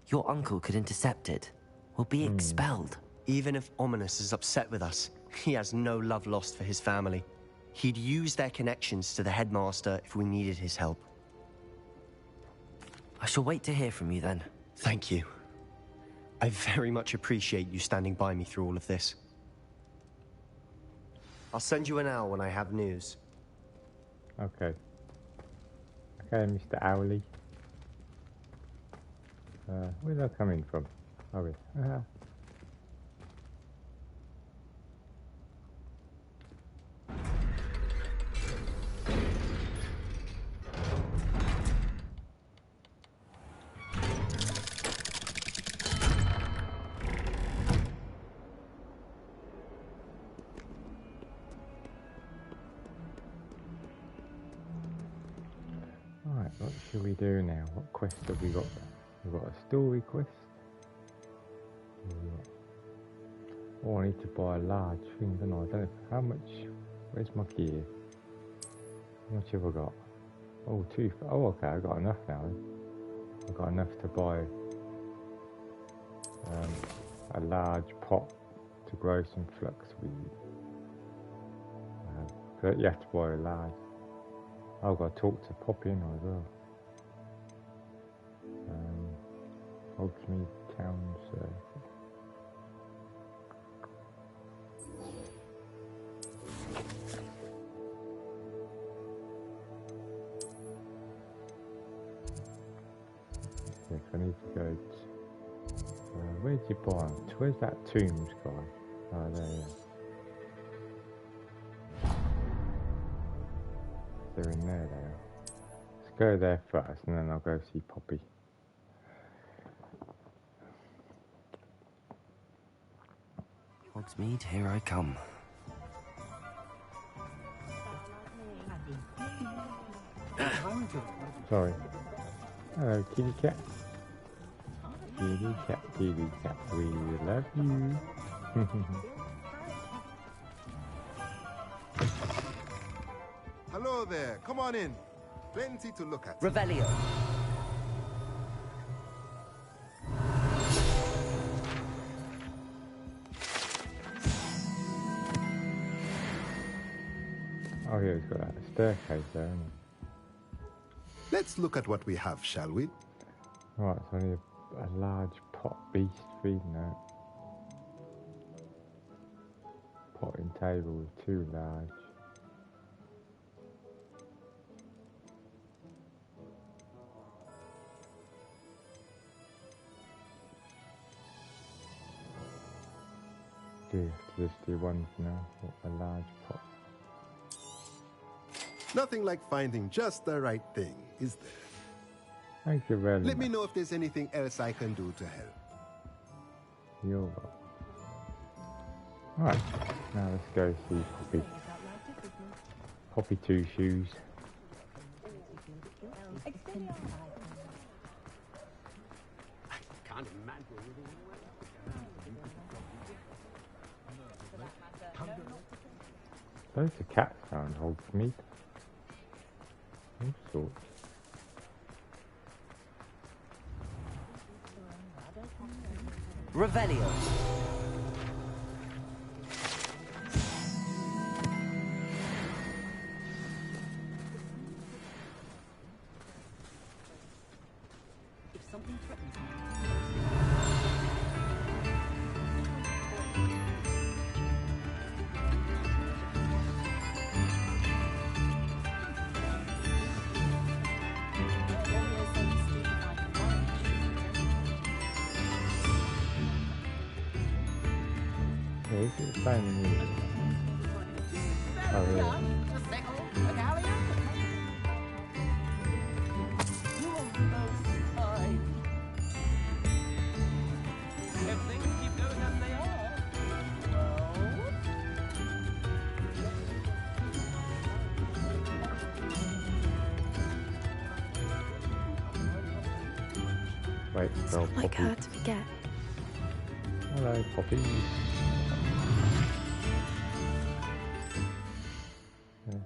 Your uncle could intercept it. We'll be expelled. Even if Ominous is upset with us, he has no love lost for his family. He'd use their connections to the headmaster if we needed his help. I shall wait to hear from you then. Thank you. I very much appreciate you standing by me through all of this. I'll send you an owl when I have news. Okay. Okay, Mr. Owly. Where did I come in from? Oh, yeah. Right, what should we do now? What quest have we got? We've got a story quest. Oh, I need to buy a large thing, don't I? I don't know how much. Where's my gear? How much have I got? Oh, oh, okay, I've got enough now. I've got enough to buy a large pot to grow some fluxweed. But you have to buy a large. I've got to talk to Poppy as well. Hogsmeade Town Circle. Yes, I need to go to... where'd you buy it? Where's that Tombs guy? Oh, there you are. They're in there, they are. Let's go there first, and then I'll go see Poppy. Hogsmeade, here I come. Sorry. Hello, kitty cat. Kitty cat, we love you. Hello there, come on in. Plenty to look at. Revelio. Oh yeah, it's got that staircase there, isn't it? Let's look at what we have, shall we? Right, it's only a large pot beast feeding that. Potting table is too large. Just do one now, a large pot. Nothing like finding just the right thing, is there? Thank you very much. Let me know if there's anything else I can do to help. You're welcome. Right, now let's go see Poppy. Poppy Two Shoes. Can't imagine. Loads of cats around Hogsmeade. All sorts. Revelio. If something threatens me. Yeah, this is playing the music. Oh, yeah. Wait, It's well, not like Poppy. her to forget. Hello, Poppy. Yeah.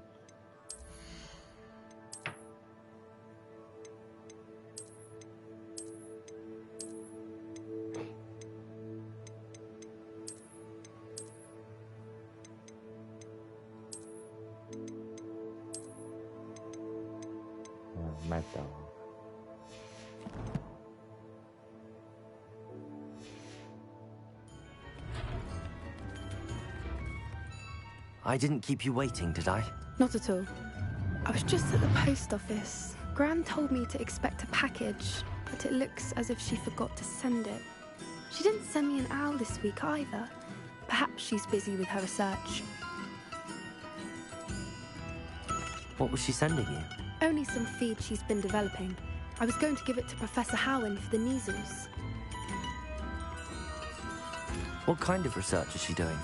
Mad dog. I didn't keep you waiting, did I? Not at all. I was just at the post office. Gran told me to expect a package, but it looks as if she forgot to send it. She didn't send me an owl this week either. Perhaps she's busy with her research. What was she sending you? Only some feed she's been developing. I was going to give it to Professor Howin for the measles. What kind of research is she doing?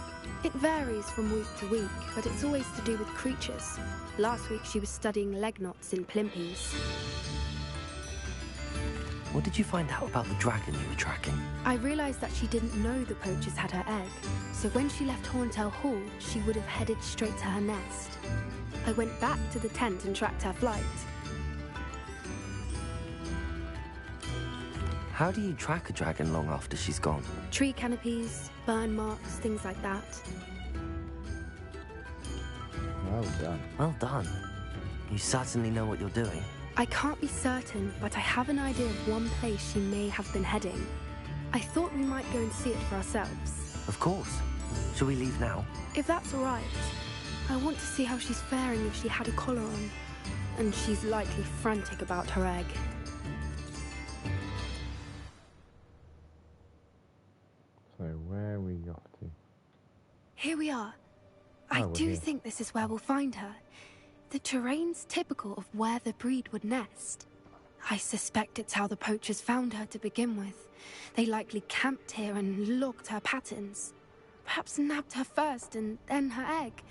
It varies from week to week, but it's always to do with creatures. Last week she was studying leg knots in plimpies. What did you find out about the dragon you were tracking? I realised that she didn't know the poachers had her egg, so when she left Horntail Hall, she would have headed straight to her nest. I went back to the tent and tracked her flight. How do you track a dragon long after she's gone? Tree canopies, burn marks, things like that. Well done. Well done. You certainly know what you're doing. I can't be certain, but I have an idea of one place she may have been heading. I thought we might go and see it for ourselves. Of course. Shall we leave now? If that's all right. I want to see how she's faring if she had a collar on. And she's likely frantic about her egg. So where are we off to? Here we are. I do think this is where we'll find her. The terrain's typical of where the breed would nest. I suspect it's how the poachers found her to begin with. They likely camped here and logged her patterns. Perhaps nabbed her first and then her egg.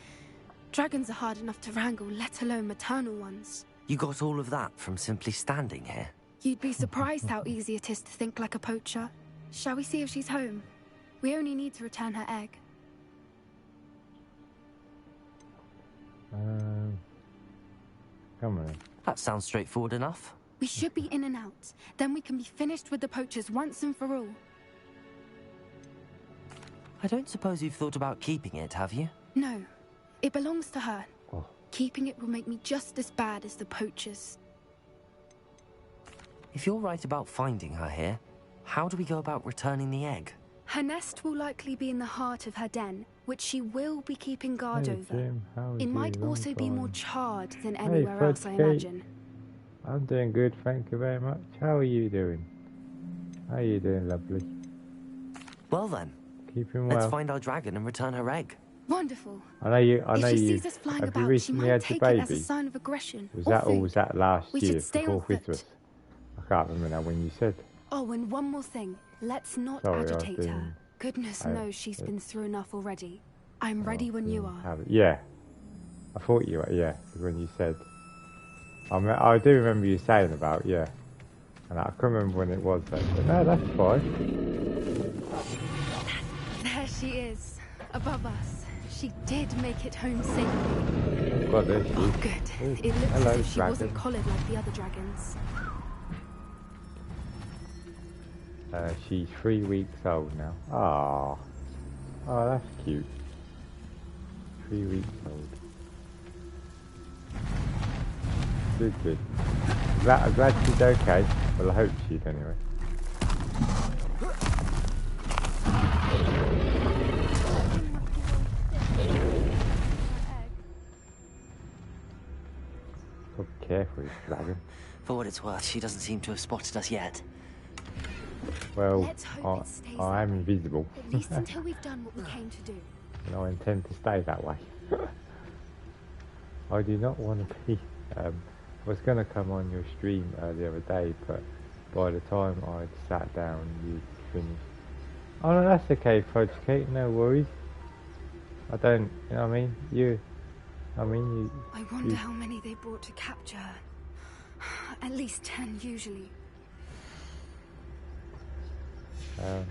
Dragons are hard enough to wrangle, let alone maternal ones. You got all of that from simply standing here? You'd be surprised how easy it is to think like a poacher. Shall we see if she's home? We only need to return her egg. Come on. That sounds straightforward enough. We should be in and out. Then we can be finished with the poachers once and for all. I don't suppose you've thought about keeping it, have you? No. It belongs to her. Oh. Keeping it will make me just as bad as the poachers. If you're right about finding her here, how do we go about returning the egg? Her nest will likely be in the heart of her den, which she will be keeping guard Hey, over. Jim, how It are might you? also Long be more time. charred than Hey, anywhere else, I Fudge imagine. I'm doing good, thank you very much. How are you doing? How are you doing, lovely? Well then, Keeping well. let's find our dragon and return her egg. Wonderful. I know you. I know if she you. sees us flying Have you about, she recently might had your take it as a baby? sign of aggression. Was or that or food. was that last We year should stay before on foot. Christmas? I can't remember now when you said. Oh, and one more thing. Let's not Sorry, I've agitate been- her. Goodness I- knows she's been through enough already. I'm ready when you are. Yeah, I thought you were. Yeah, when you said. I do remember you saying about and I can't remember when it was. But no, that's fine. There she is, above us. She did make it home safely. God, there she Oh, is. good. Ooh, It looks hello, as if she dragon. wasn't collared like the other dragons. She's 3 weeks old now. Oh, that's cute. 3 weeks old. Good. I'm glad she's okay. Well, I hope she's anyway. So careful, dragon. For what it's worth, she doesn't seem to have spotted us yet. Well, Let's hope it stays I am invisible. At least until we've done what we came to do. And I intend to stay that way. I do not want to be. I was going to come on your stream the other day, but by the time I'd sat down, you finished. Oh no, that's okay, Fudge Cake. No worries. I don't. You know what I mean? I wonder how many they brought to capture her. At least 10 usually.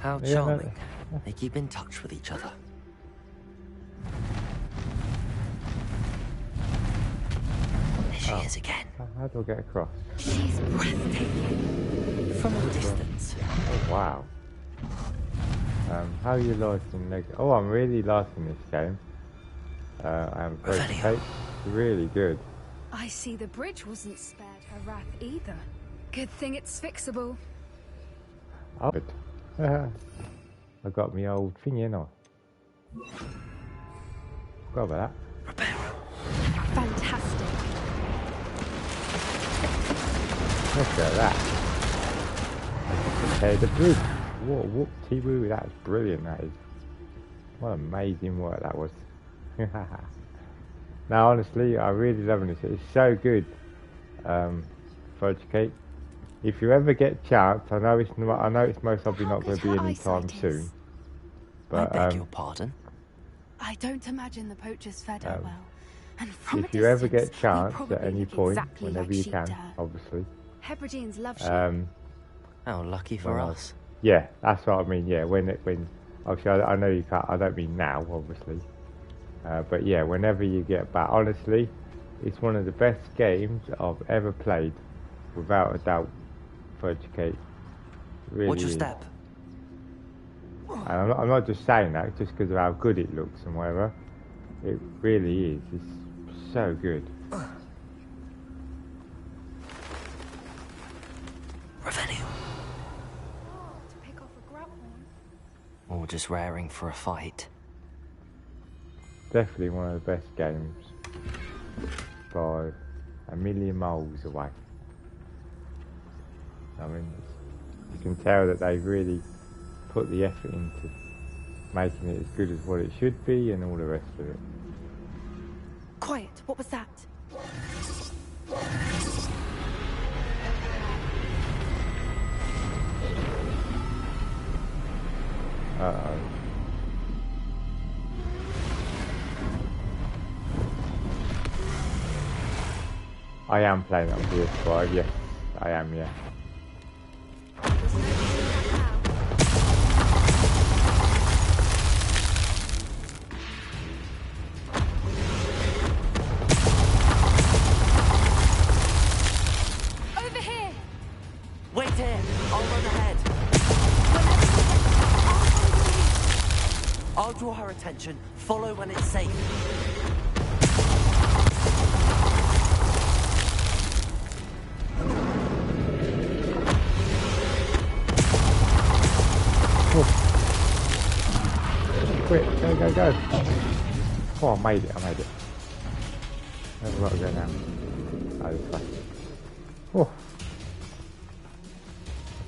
How yeah, charming. They keep in touch with each other. There she is again. How do I get across? She's breathtaking. From a distance. Oh wow. How are you liking Leg? Oh, I'm really liking this game. I'm Fudge Cake. Really good. I see the bridge wasn't spared her wrath either. Good thing it's fixable. Oh, good. I got me old thing in on. Forgot about that. Fantastic. Look at that. Okay, the bridge. Whoop-de-woo, that's brilliant, that is. What amazing work that was. Now, honestly, I really love this. It's so good, Fudge Cake. If you ever get a chance, I know it's most probably not going to be any time soon. But I beg your pardon? I don't imagine the poachers fed her well. And from if a you ever get a distance, chance we at any probably point, look exactly whenever like you sheep can, to her. obviously. Hebrideans love sheep. How lucky for us. Yeah, that's what I mean. Yeah, when obviously I know you can't. I don't mean now, obviously. But yeah, whenever you get back, honestly, it's one of the best games I've ever played, without a doubt. Fudge Cake. Really What's your is. step? And I'm not just saying that just because of how good it looks and whatever. It really is. It's so good. Revenue. To pick off a grub horn. Or just raring for a fight. Definitely one of the best games by a million miles away. I mean, you can tell that they've really put the effort into making it as good as what it should be, and all the rest of it. Quiet, what was that? Uh-oh. I am playing on PS5, yes. I am, yeah. Over here! Wait here! I'll run ahead. I'll draw her attention. Follow when it's safe. Quick, go. Oh, I made it. There's a lot to go now. Oh, this way. Oh.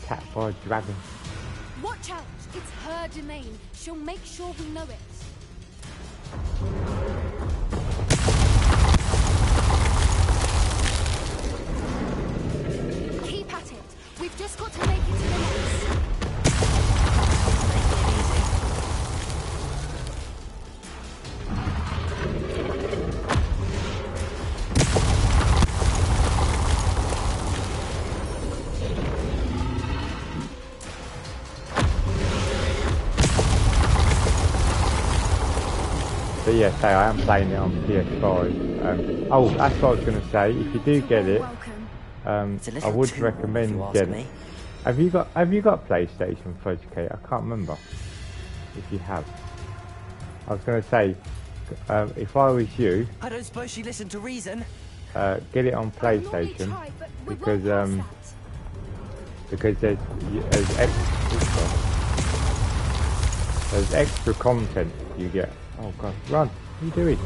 Attacked by a dragon. Watch out! It's her domain. She'll make sure we know it. Keep at it. We've just got to make it to the next. But yeah, so I am playing it on PS5. Oh, that's what I was going to say. If you do get it, I would recommend getting it. Have you got PlayStation for Educate? I can't remember if you have. I was going to say, if I was you, I don't suppose she listened to reason. Get it on PlayStation because there's extra content you get. Oh god, run! What are you doing?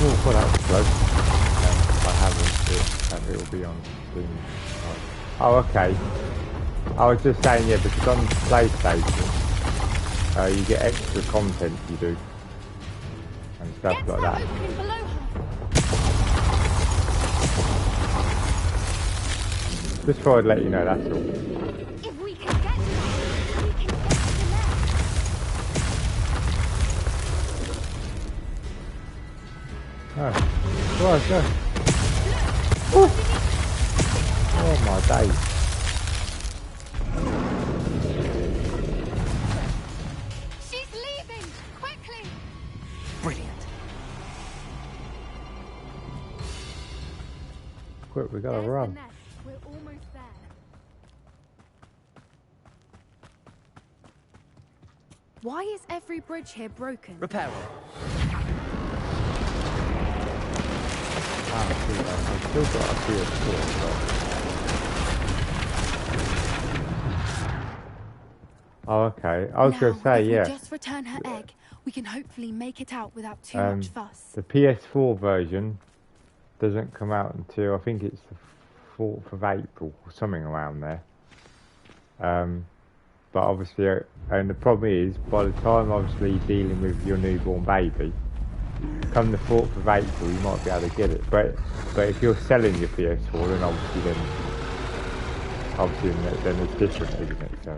Oh god, that was close. I haven't, and it will be on Steam. Oh, okay. I was just saying, yeah, because on PlayStation, you get extra content you do. And stuff like that. Just thought I'd let you know, that's all. If we can get to that, we can get to Oh, right, go. Oh my days. She's leaving! Quickly! Brilliant. Quick, we gotta run. We're almost there. Why is every bridge here broken? Repair it. I've still got a PS4, Oh, okay. I was going to say, yeah. If we just return her egg, we can hopefully make it out without too much fuss. The PS4 version doesn't come out until, I think it's the 4th of April, or something around there. But obviously, and the problem is, by the time obviously dealing with your newborn baby, come the 4th of April, you might be able to get it. But if you're selling your PS4, then obviously then it's different, isn't it? So.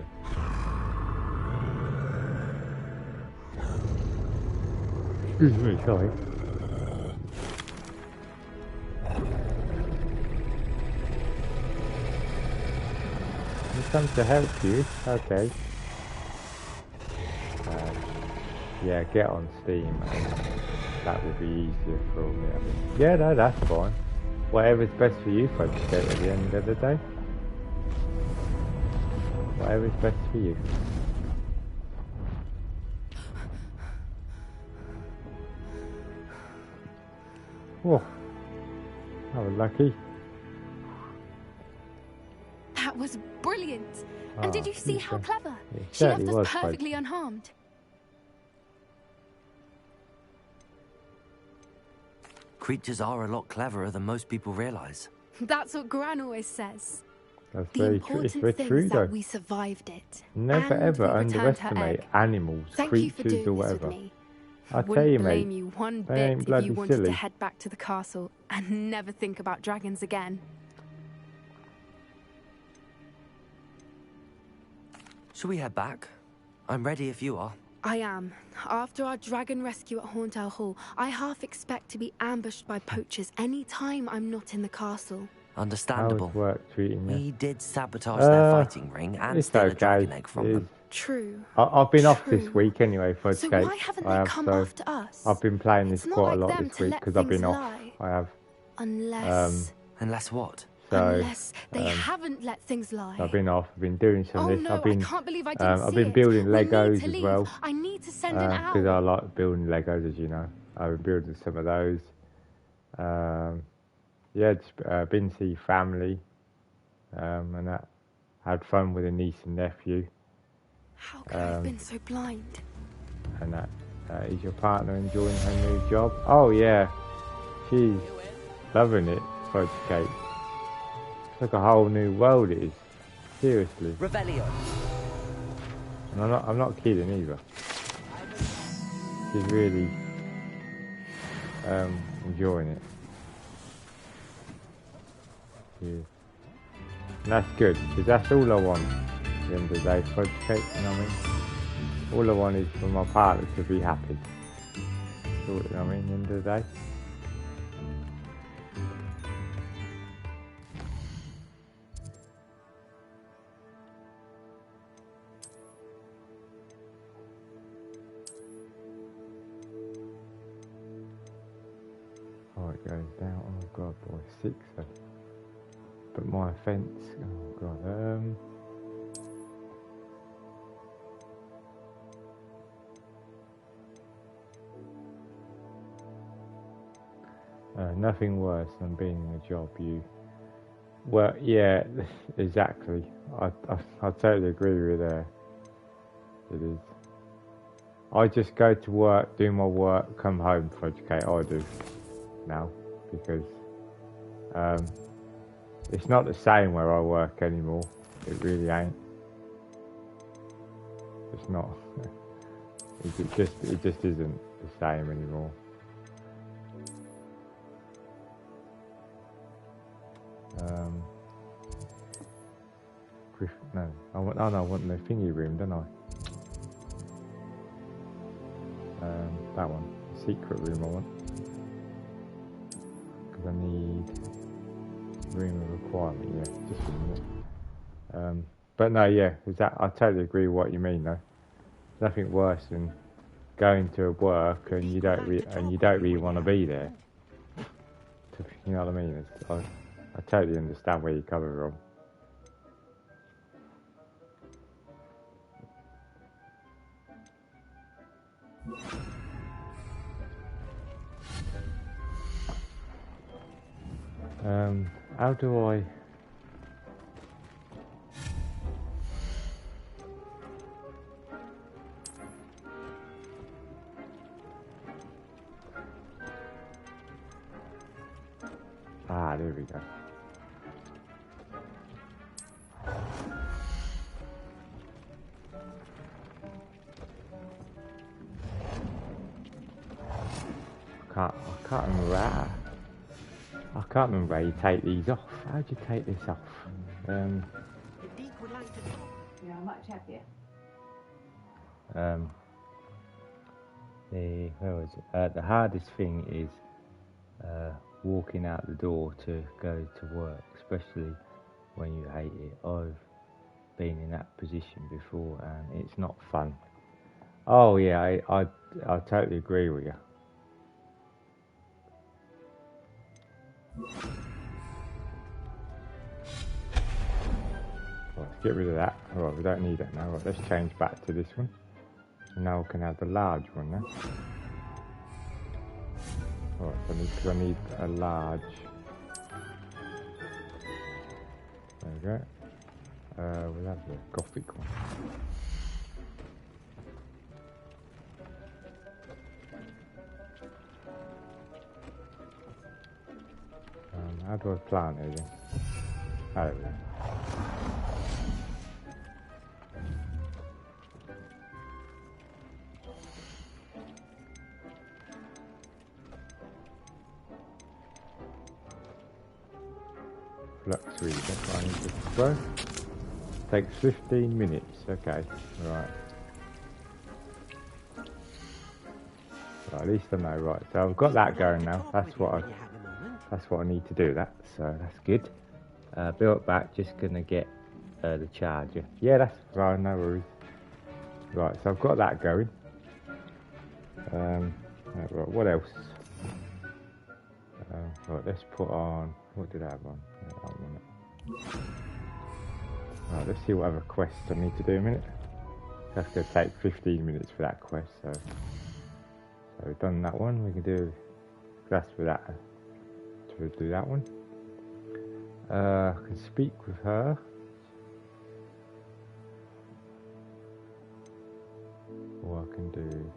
Excuse me, sorry. He comes to help you. Okay. Yeah, get on Steam. That will be easier for me, I think. Yeah, no, that's fine. Whatever's best for you, folks, at the end of the day. Whatever's best for you. Oh, that was lucky. That was brilliant. And did you see how clever? It She left us was perfectly unharmed. Creatures are a lot cleverer than most people realise. That's what Gran always says. That's The very important true. It's thing very is true, that though. we survived it. Never and ever we returned her underestimate egg. animals, Thank you for creatures, doing or this with whatever. me. I tell Wouldn't you, blame mate, you one they bit ain't if bloody you wanted silly. to head back to the castle and never think about dragons again. Shall we head back? I'm ready if you are. I am. After our dragon rescue at Hauntow Hall, I half expect to be ambushed by poachers any time I'm not in the castle. Understandable. How's work treating you? We did sabotage their fighting ring and It's steal a okay. dragon egg from It them. is. True. I've been off True. this week anyway for So Escape. why haven't I they have, come so after us? I've been playing this It's not quite a like lot them this to week let because I've been things off. lie. I have. Unless... Unless what? So, Unless they haven't let things lie. I've been off. I've been doing some Oh of this. no, I've been. I can't believe I didn't I've see been it. building We need Legos to as leave. well. I need to send an Because owl. I like building Legos, as you know. I've been building some of those. Yeah, just been to see family, and that. Had fun with a niece and nephew. How could I have been so blind? And that. Is your partner enjoying her new job? Oh yeah, she's loving it. Fudge cake. It's like a whole new world. It is. Seriously. Revelio. And I'm not kidding either. She's really enjoying it. Yeah. And that's good, because that's all I want at the end of the day. Fudge cake, you know what I mean? All I want is for my partner to be happy. That's all, you know what I mean, at the end of the day. Oh, it goes down. Oh god, boy, 6. But my offence. Oh god. Nothing worse than being in a job you. Well, yeah, exactly. I totally agree with her. It is. I just go to work, do my work, come home, fudge cake. I do now because it's not the same where I work anymore. It really ain't. It's not. It just isn't the same anymore. No, I want the thingy room, don't I? That one, the secret room I want, because I need room of requirement. Yeah, just a minute. But no, yeah, I totally agree with what you mean though. Nothing worse than going to work and you don't really want to be there. You know what I mean? I totally understand where you're coming from. How do I... Ah, there we go. I can't remember. I can't remember how you take these off. How do you take this off? Yeah, I'm much happier. Where was it? The hardest thing is walking out the door to go to work, especially when you hate it. I've been in that position before, and it's not fun. Oh yeah, I totally agree with you. Right, let's get rid of that. Alright, we don't need that now. Right, let's change back to this one. And now we can have the large one now. Alright, so I need a large. There we go. We'll have the Gothic one. How do I plant it again? Oh, there we go. luxury. That's what I need to throw. Takes 15 minutes. Okay, right. Right, at least I know. Right, so I've got that going now. That's what I need to do. That, so that's good. Built back. Just gonna get the charger. Yeah, that's fine. No worries. Right, so I've got that going. Right, what else? Right, let's put on. What did I have on? Right, let's see what other quests I need to do in a minute. That's going to take 15 minutes for that quest, so we've done that one. We can do that's for that. To do that one. I can speak with her. Or I can do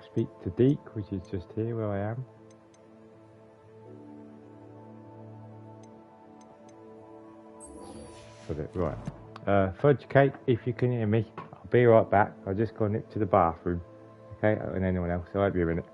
speak to Deke, which is just here where I am. Right. Fudge Cake, if you can hear me, I'll be right back. I'll just go nip to the bathroom. Okay, and anyone else, so I'll be a minute.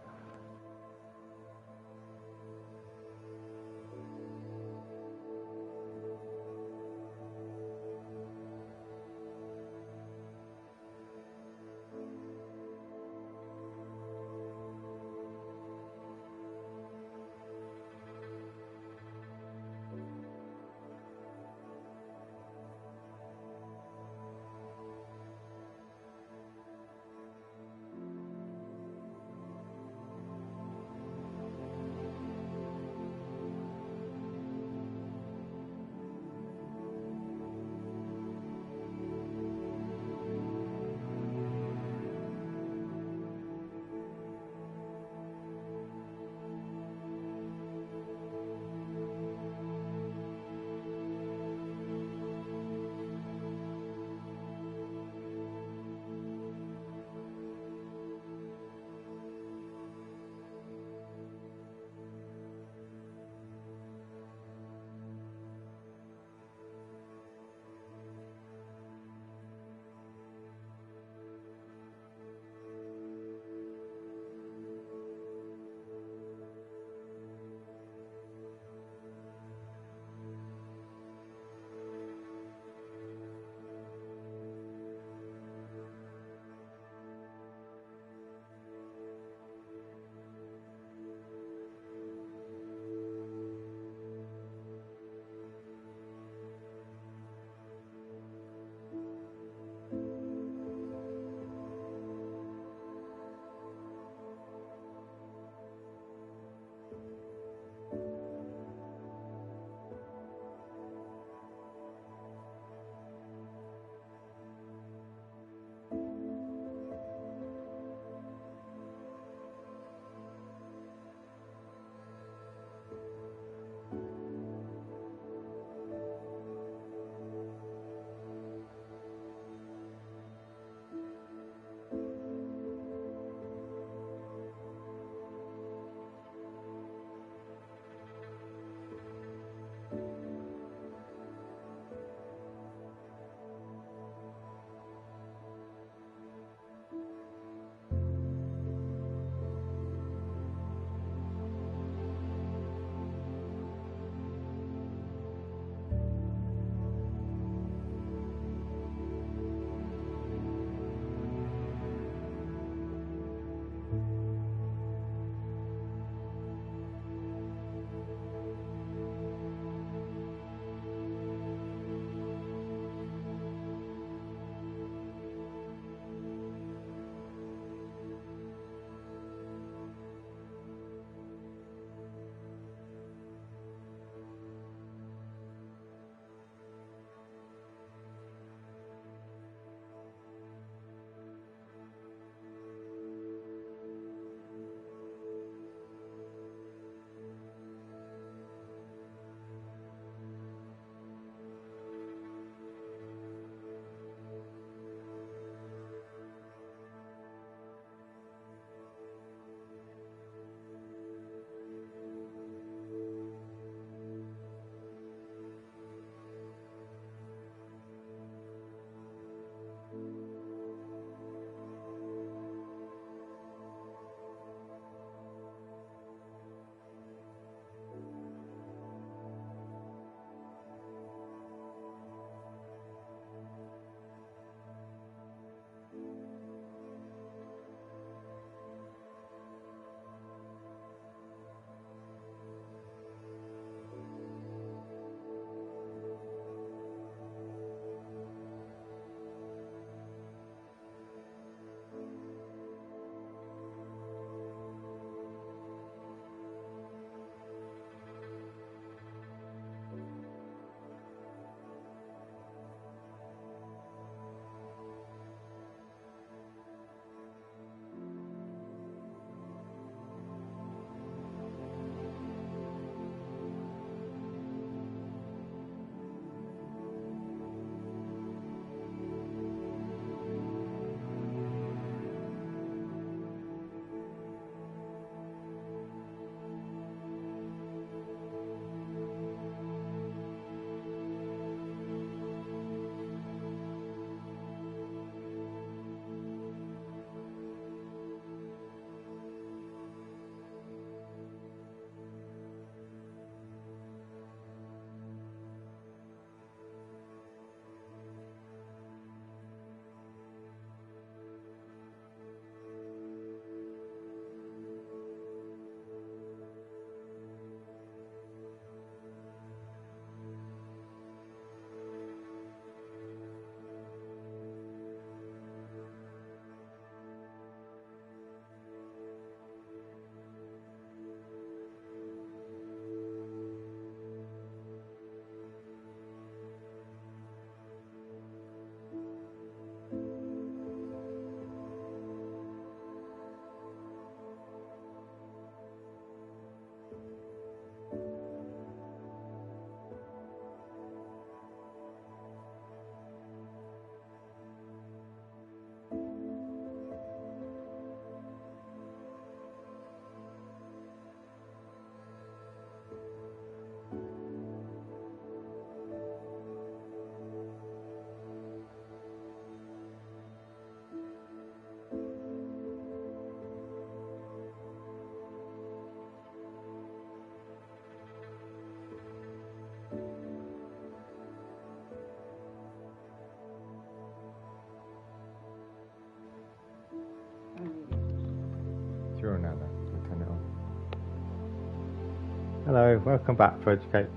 Hello, welcome back, Fudge Cake.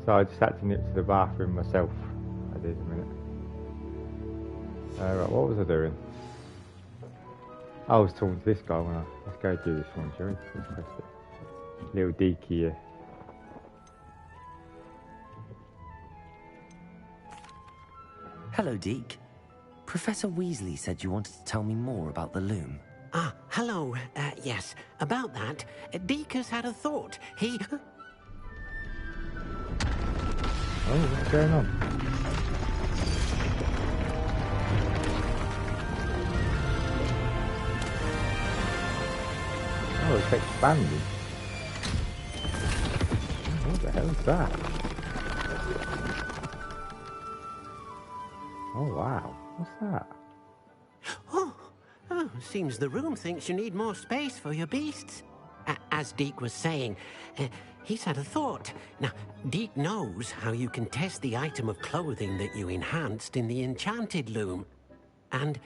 So I just had to nip to the bathroom myself. I did a minute. Right, what was I doing? I was talking to this guy when let's go do this one, shall we? Let's press it. Little Deaky here. Hello, Deke. Professor Weasley said you wanted to tell me more about the loom. Ah, hello. Yes, about that, Deke has had a thought. He... Oh, what's going on? Oh, it's expanding. What the hell is that? Oh, wow. What's that? Oh, seems the room thinks you need more space for your beasts. As Deke was saying, he's had a thought. Now, Deke knows how you can test the item of clothing that you enhanced in the enchanted loom. And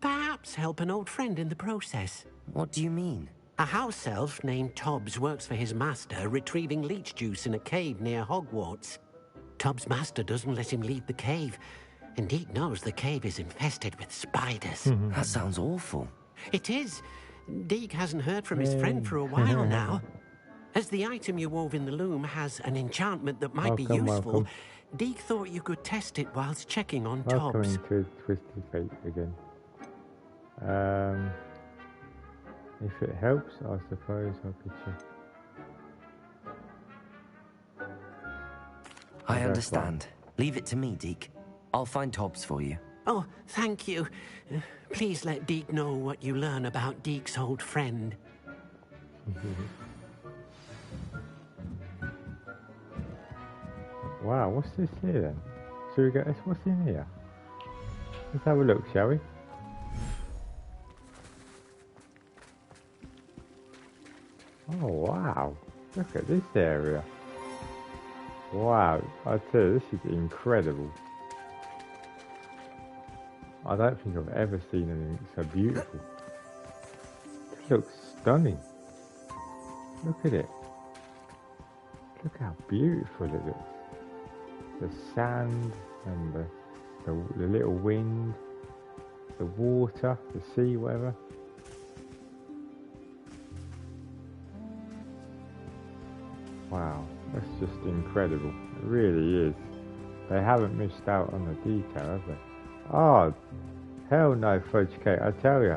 perhaps help an old friend in the process. What do you mean? A house elf named Tobbs works for his master, retrieving leech juice in a cave near Hogwarts. Tobbs' master doesn't let him leave the cave, and Deke knows the cave is infested with spiders. That sounds awful. It is. Deke hasn't heard from his friend for a while now. As the item you wove in the loom has an enchantment that might be useful, Deke thought you could test it whilst checking on Tobbs. Welcome to Twisted Fate again. If it helps, I suppose I could check. I understand. Leave it to me, Deke. I'll find Tobbs for you. Oh, thank you. Please let Deke know what you learn about Deke's old friend. Wow, what's this here then? Should we go? What's in here? Let's have a look, shall we? Oh wow, look at this area. Wow, I tell you, this is incredible. I don't think I've ever seen anything so beautiful. It looks stunning. Look at it. Look how beautiful it looks. The sand and the little wind, the water, the sea, whatever. Wow, that's just incredible. It really is. They haven't missed out on the detail, have they? Oh, hell no, Fudge Cake, I tell you.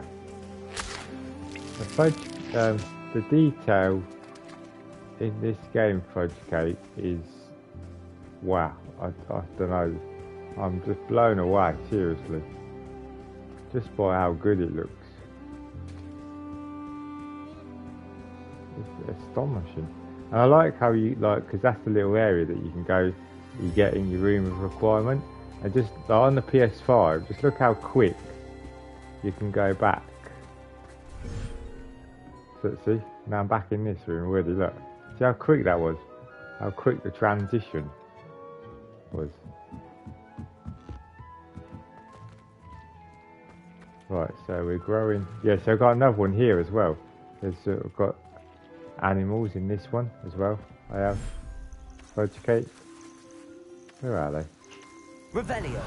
The detail in this game, Fudge Cake, is wow. I don't know. I'm just blown away, seriously. Just by how good it looks. It's astonishing. And I like how you, because that's the little area that you can go, you get in your room of requirement. And just, on the PS5, just look how quick you can go back. So, see, now I'm back in this room already, look. See how quick that was? How quick the transition was. Right, so we're growing. Yeah, so I've got another one here as well. There's I've got animals in this one as well. I have Fudge Cake. Where are they? Revelio.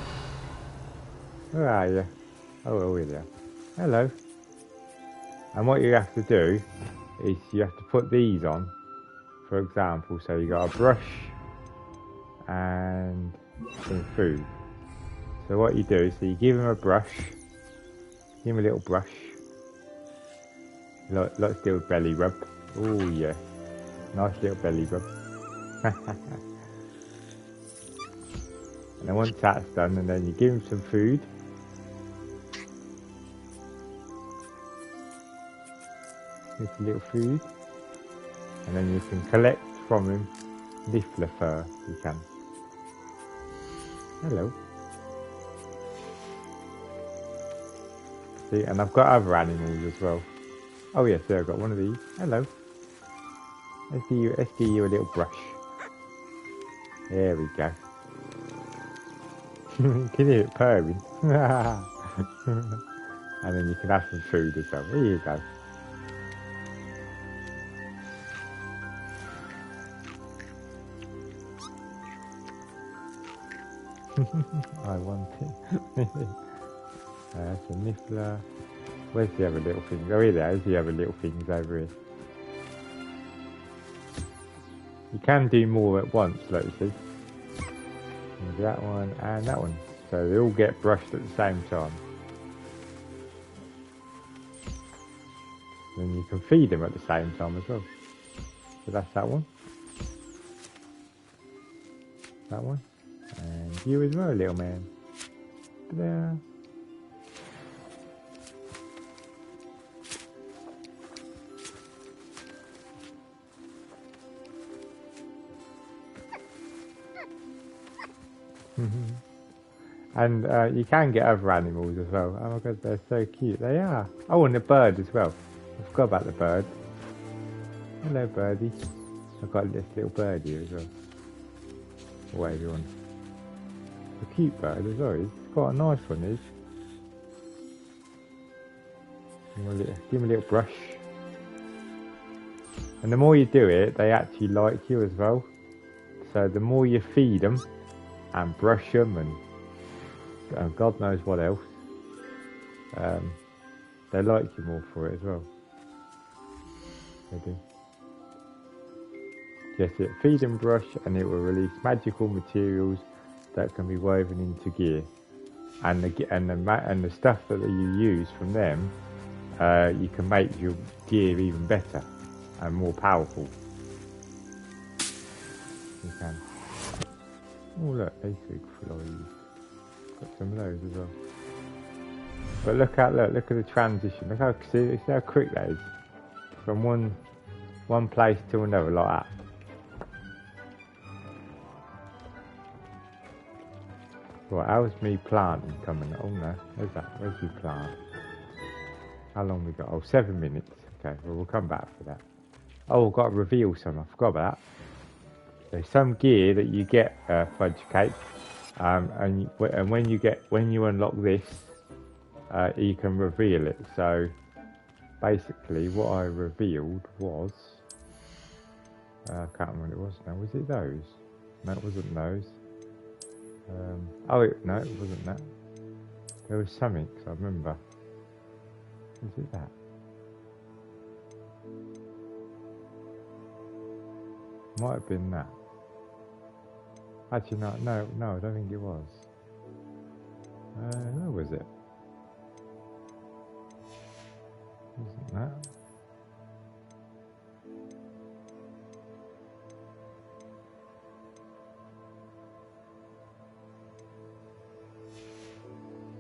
Where are you? Oh, here they are. Hello. And what you have to do is you have to put these on, for example. So you got a brush and some food. So what you do is you give him a brush, give him a little brush. Let's do a belly rub. Oh yeah, nice little belly rub. And then once that's done, and then you give him some food. Just a little food. And then you can collect from him Niffler fur, you can. Hello. See, and I've got other animals as well. Oh yes, there I've got one of these. Hello. Let's give you a little brush. There we go. Can you hear it purring? And then you can have some food as well. Here you go. I want it. That's a niffler. Where's the other little things? Oh, here there is the other little things over here. You can do more at once, like you see. There's that one and that one. So they all get brushed at the same time. Then you can feed them at the same time as well. So that's that one. That one. And you as well, little man. Ta-da. And you can get other animals as well. Oh my god, they're so cute. They are. Oh, and the bird as well. I forgot about the bird. Hello, birdie. I've got this little bird here as well. Or whatever you want. A cute bird as well. He's quite a nice one, is. Give him a little brush. And the more you do it, they actually like you as well. So the more you feed them and brush them and God knows what else, they like you more for it as well. They do. Yes, feed and brush, and it will release magical materials that can be woven into gear, and the stuff that you use from them, you can make your gear even better and more powerful. You can. Oh look, these big flies. Got some of those as well. But look at the transition. Look how see how quick that is from one place to another like that. Right, how's me planting coming? Oh no, where's that? Where's your plant? How long we got? Oh, 7 minutes. Okay, well we'll come back for that. Oh, I've got to reveal some. I forgot about that. There's some gear that you get, Fudge Cake, and when you unlock this, you can reveal it. So basically, what I revealed was, I can't remember what it was now. Was it those? No, it wasn't those. No, it wasn't that. There was something, I remember. Was it that? Might have been that. Actually, no, I don't think it was. Where was it? Wasn't that?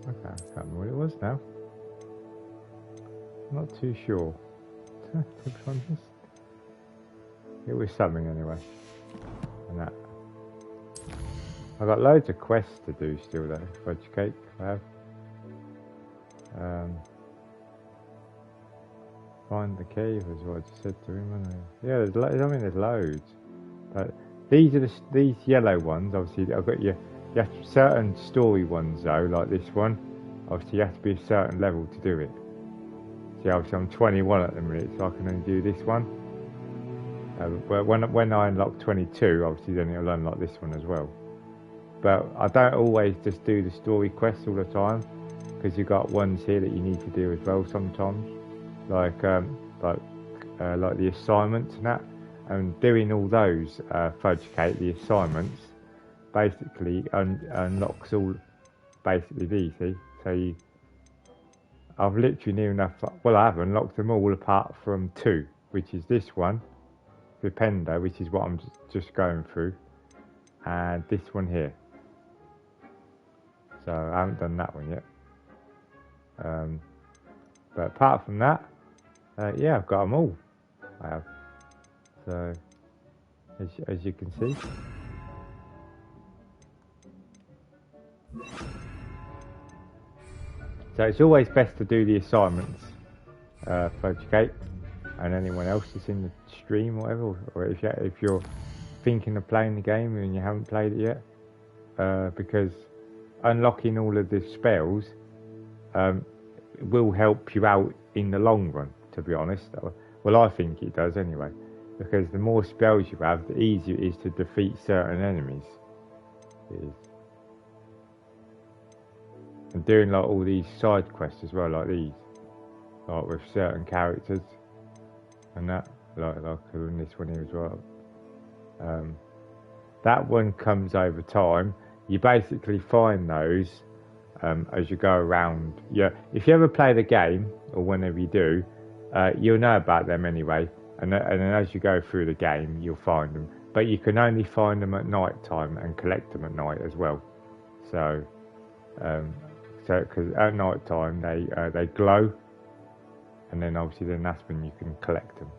Okay, I can't remember what it was now. Not too sure, to be honest. It was something anyway. And that. I've got loads of quests to do still though, Fudge Cake I have. Find the cave is what I just said to him, wasn't I? Yeah, there's loads. But these are these yellow ones, obviously I've got you have certain story ones though, like this one. Obviously you have to be a certain level to do it. See, obviously I'm 21 at the minute, so I can only do this one. But when I unlock 22, obviously then it'll unlock this one as well. But I don't always just do the story quests all the time, because you've got ones here that you need to do as well sometimes, like the assignments and that. And doing all those Fudge Cake, the assignments, basically unlocks all basically these. See, so I've literally near enough. Well, I have unlocked them all apart from 2, which is this one, Vipendo, which is what I'm just going through, and this one here. So I haven't done that one yet. But apart from that, yeah, I've got them all. I have. So as you can see. So it's always best to do the assignments, Fudge Cake, and anyone else that's in the stream or whatever, or if you're thinking of playing the game and you haven't played it yet, because unlocking all of the spells will help you out in the long run, to be honest. Well, I think it does anyway, because the more spells you have, the easier it is to defeat certain enemies. It is. and doing like all these side quests as well, like these, like with certain characters and that, like in this one here as well. That one comes over time. You basically find those as you go around. Yeah, if you ever play the game, or whenever you do, you'll know about them anyway. And then as you go through the game, you'll find them. But you can only find them at night time and collect them at night as well. So, because at night time they glow, and then obviously then that's when you can collect them.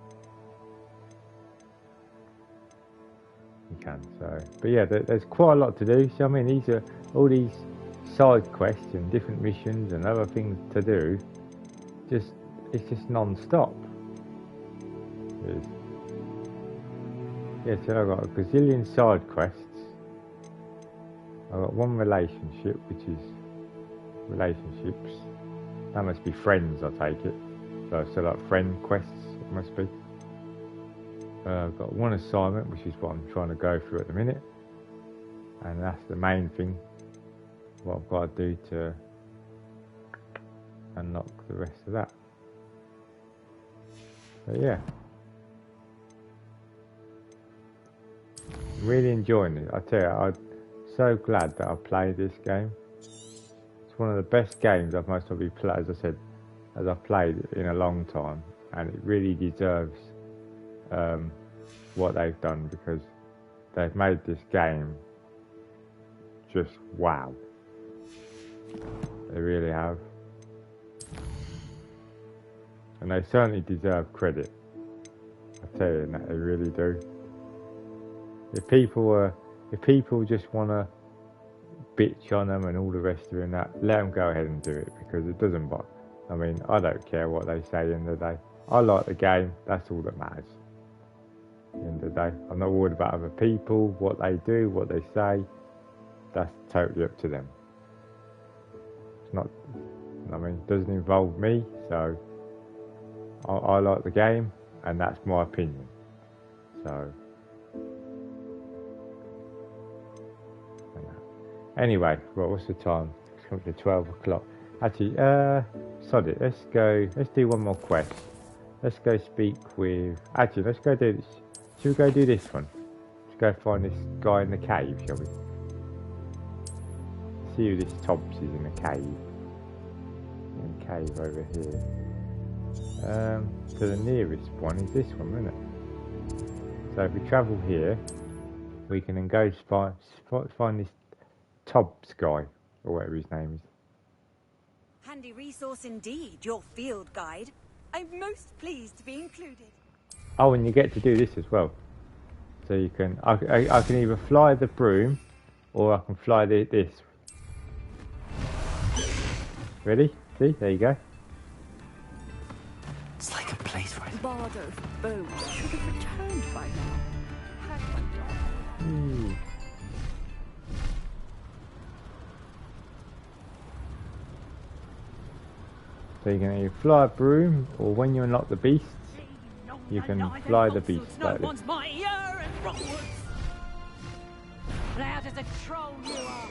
You can. So, but yeah, there's quite a lot to do. So I mean, these are all these side quests and different missions and other things to do. It's just non-stop. Yeah, so I've got a gazillion side quests. I've got one relationship, which is relationships. That must be friends, I take it. So like friend quests, it must be. I've got one assignment, which is what I'm trying to go through at the minute. And that's the main thing, what I've got to do to unlock the rest of that. But yeah. Really enjoying it. I tell you, I'm so glad that I played this game. It's one of the best games I've most probably played, as I said, as I've played in a long time, and it really deserves what they've done, because they've made this game just wow. They really have, and they certainly deserve credit. I tell you, they really do. If people just want to bitch on them and all the rest of it and that, let them go ahead and do it, because it doesn't bother. I mean, I don't care what they say at the end of the day. I like the game, that's all that matters. At the end of the day, I'm not worried about other people, what they do, what they say. That's totally up to them. It's not, I mean, it doesn't involve me, so I like the game, and that's my opinion. So. Anyway, well, what's the time? It's coming to 12 o'clock. Actually, sod it. Let's do one more quest. Let's go speak with... Actually, let's go do this. Should we go do this one? Let's go find this guy in the cave, shall we? See who this Tobbs is in the cave. In the cave over here. So the nearest one is this one, isn't it? So if we travel here, we can then go find this Tobbs guy, or whatever his name is. Handy resource indeed, your field guide. I'm most pleased to be included. Oh, and you get to do this as well. So you can, I can either fly the broom, or I can fly this. Ready? See, there you go. It's like a place where Bardo's boat should have returned by now. Had my dog. So you can either fly a broom, or when you unlock the beasts, you can fly the beasts like this. Loud as a troll you are.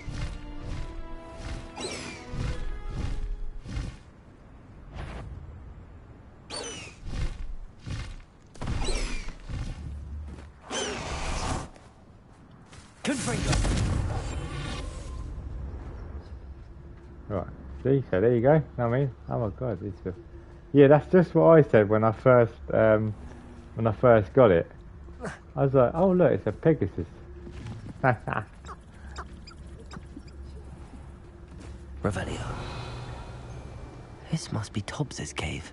Right, see, so there you go. I mean, oh my god, yeah, that's just what I said when I first got it. I was like, oh look, it's a Pegasus. Revelio. This must be Tobbs's cave.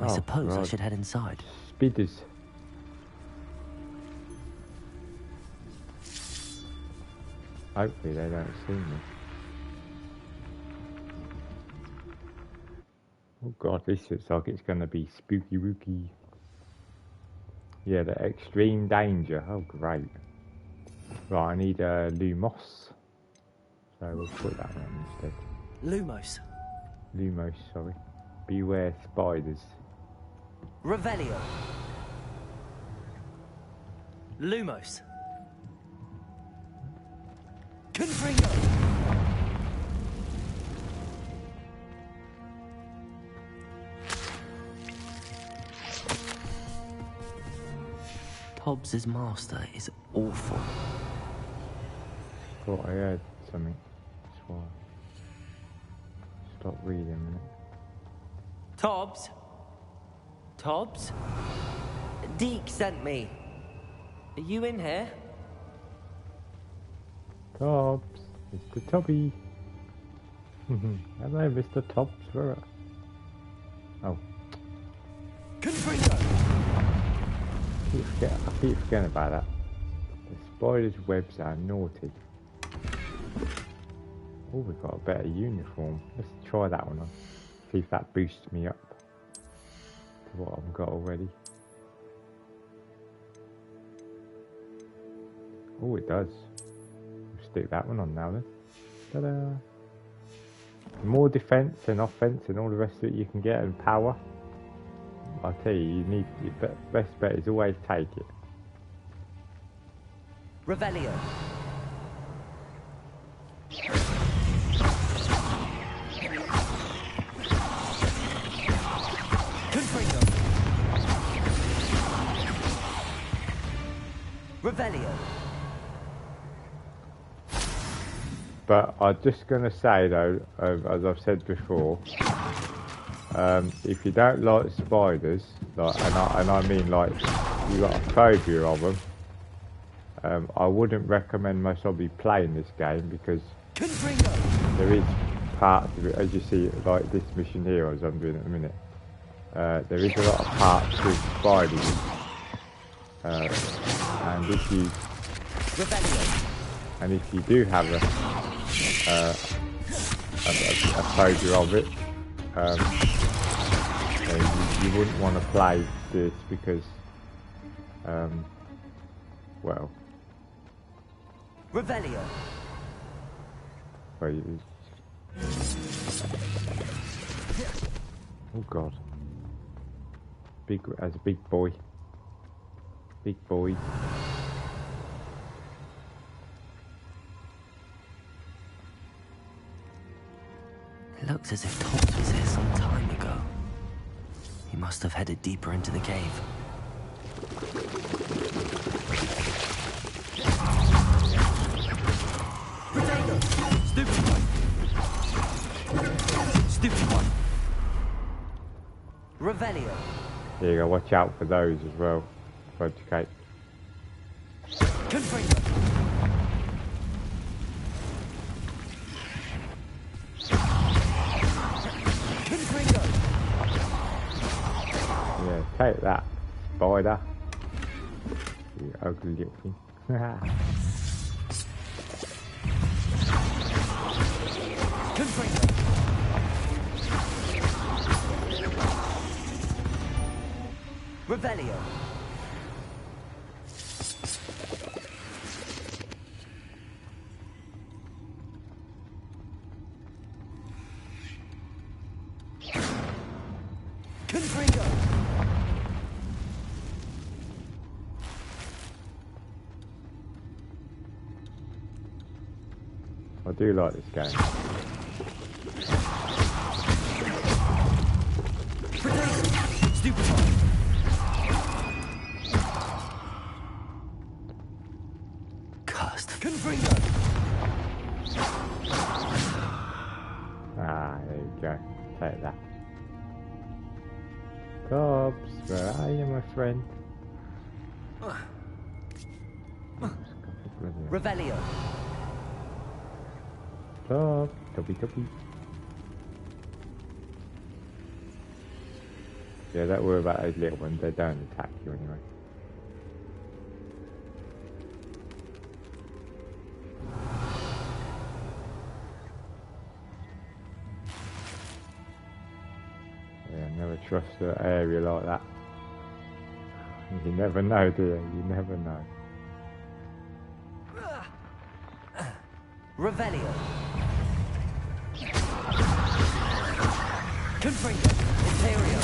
I suppose I should head inside. Speeders. Hopefully they don't see me. Oh god, this looks like it's going to be spooky wooky. Yeah, the extreme danger. Oh great. Right, I need Lumos. So we'll put that one instead. Lumos. Lumos, sorry. Beware spiders. Revelio. Lumos. Confringo. Hobbs's master is awful. Thought I heard something. That's why. Stop reading a minute. Tobbs? Tobbs? Deke sent me. Are you in here? Tobbs, Mr. Tubby. Hello, Mr. Tobbs. Where are... Oh. Confringo! I keep forgetting about that. The spider's webs are naughty. Oh, we've got a better uniform. Let's try that one on. See if that boosts me up to what I've got already. Oh, it does. We'll stick that one on now then. Ta-da! More defense and offense and all the rest of it you can get, and power. I tell you, you need your best bet is always take it. Revelio. Confringo. Revelio. But I'm just going to say though, as I've said before, if you don't like spiders, like, and I mean like you got a phobia of them, I wouldn't recommend most of you playing this game because there is parts of it, as you see, like this mission here as I'm doing at the minute. There is a lot of parts with spiders, and if you do have a phobia of it, you wouldn't want to play this because, well, Revelio. Well, oh God, as a big boy. It looks as if Tobbs was here some time ago. He must have headed deeper into the cave. Stupid one. Revelio. There you go, watch out for those as well. Fudge cake. Confringo. Yeah, take that, spider. You ugly little thing. Revelio. Confringo. I do like this game. Stupid one. Cursed. Confringo. Ah, there you go. Take that. Cobbs, where are you, my friend? Revelio. Cobbs, tubby. Yeah, don't worry about those little ones. They don't attack you anyway. Yeah, never trust an area like that. You never know, do you? You never know. Revelio. Confringo. Imperial.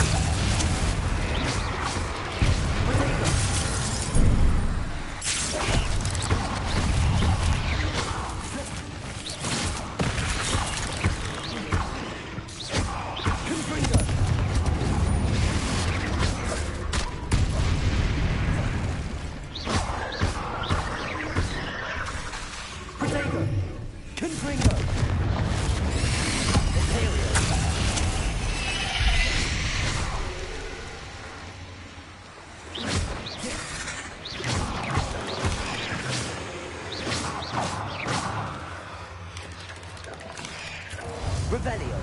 Revelio.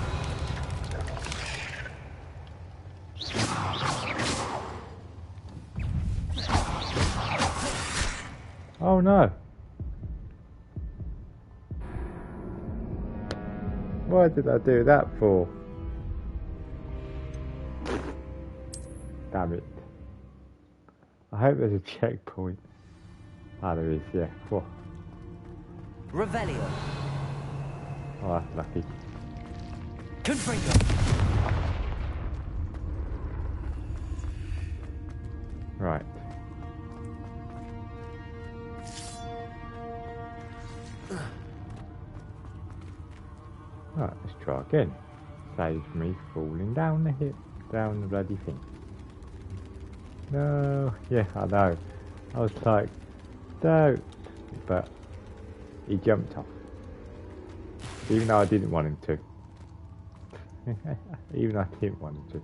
Oh no. Why did I do that for? Damn it. I hope there's a checkpoint. Ah, there is, yeah. Whoa. Revelio. Oh, that's lucky. Confringo. Right. Right, let's try again. Saves me falling down the hip, down the bloody thing. No, yeah, I know. I was like, don't, but he jumped off. Even though I didn't want him to. Even though I didn't want him to.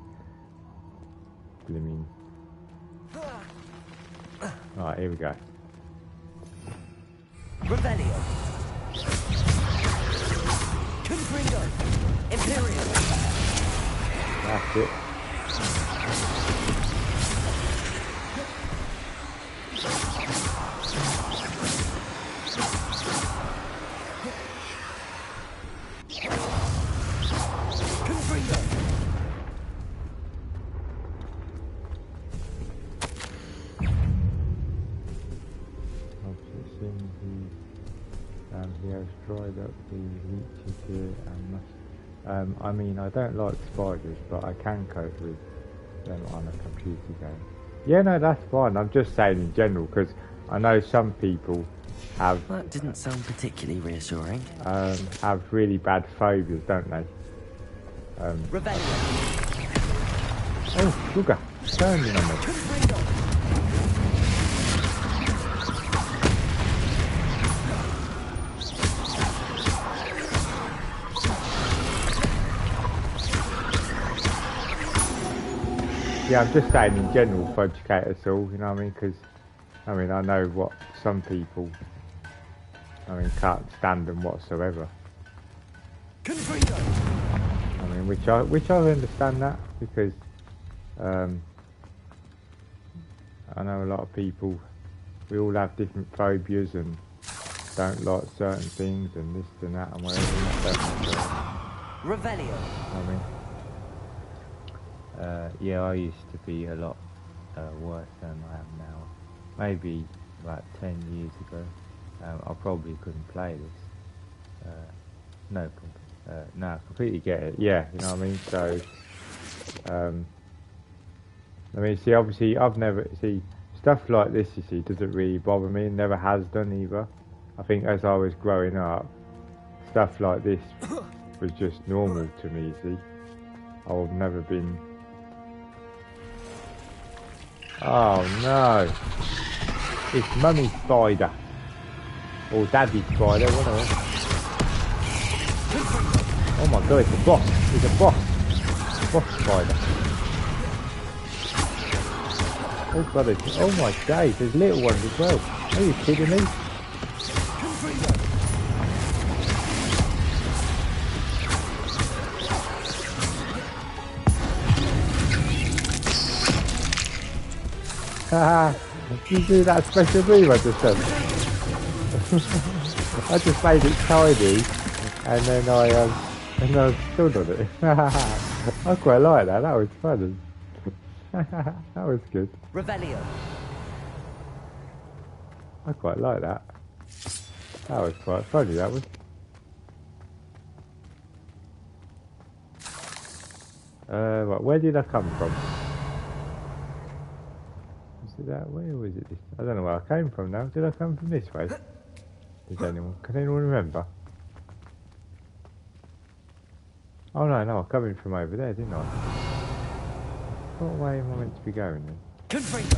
Blimmin'. Right, here we go. Revelio. Confringo. Imperial. That's it. He has dried up the leeches here and must. I mean, I don't like spiders, but I can cope with them on a computer game. Yeah, no, that's fine. I'm just saying in general because I know some people have. That didn't sound particularly reassuring. Have really bad phobias, don't they? Oh, sugar, turning on me. Yeah, I'm just saying in general for educate us all, you know what I mean? Because, I mean, I know what some people, I mean, can't stand them whatsoever. I mean, which I understand that because I know a lot of people, we all have different phobias and don't like certain things and this and that and whatever. Revelio. I mean. Yeah, I used to be a lot worse than I am now. Maybe about 10 years ago. I probably couldn't play this. No, completely get it. Yeah, you know what I mean? So, I mean, see, obviously, I've never, see, stuff like this, you see, doesn't really bother me, never has done either. I think as I was growing up, stuff like this was just normal to me, you see. I've never been... Oh no! It's Mummy Spider. Or Daddy Spider, whatever. Oh my god, it's a boss. It's a boss. Boss Spider. Oh god, oh my days, there's little ones as well. Are you kidding me? Haha, you see that special move I just done? I just made it tiny and then I stood on it. I quite like that, that was funny. That was good. Revelio. I quite like that. That was quite funny, that was. Right, where did I come from? Was it that way or was it this? I don't know where I came from now. Did I come from this way? Can anyone remember? Oh no, I'm coming from over there, didn't I? What way am I meant to be going then? Confringo.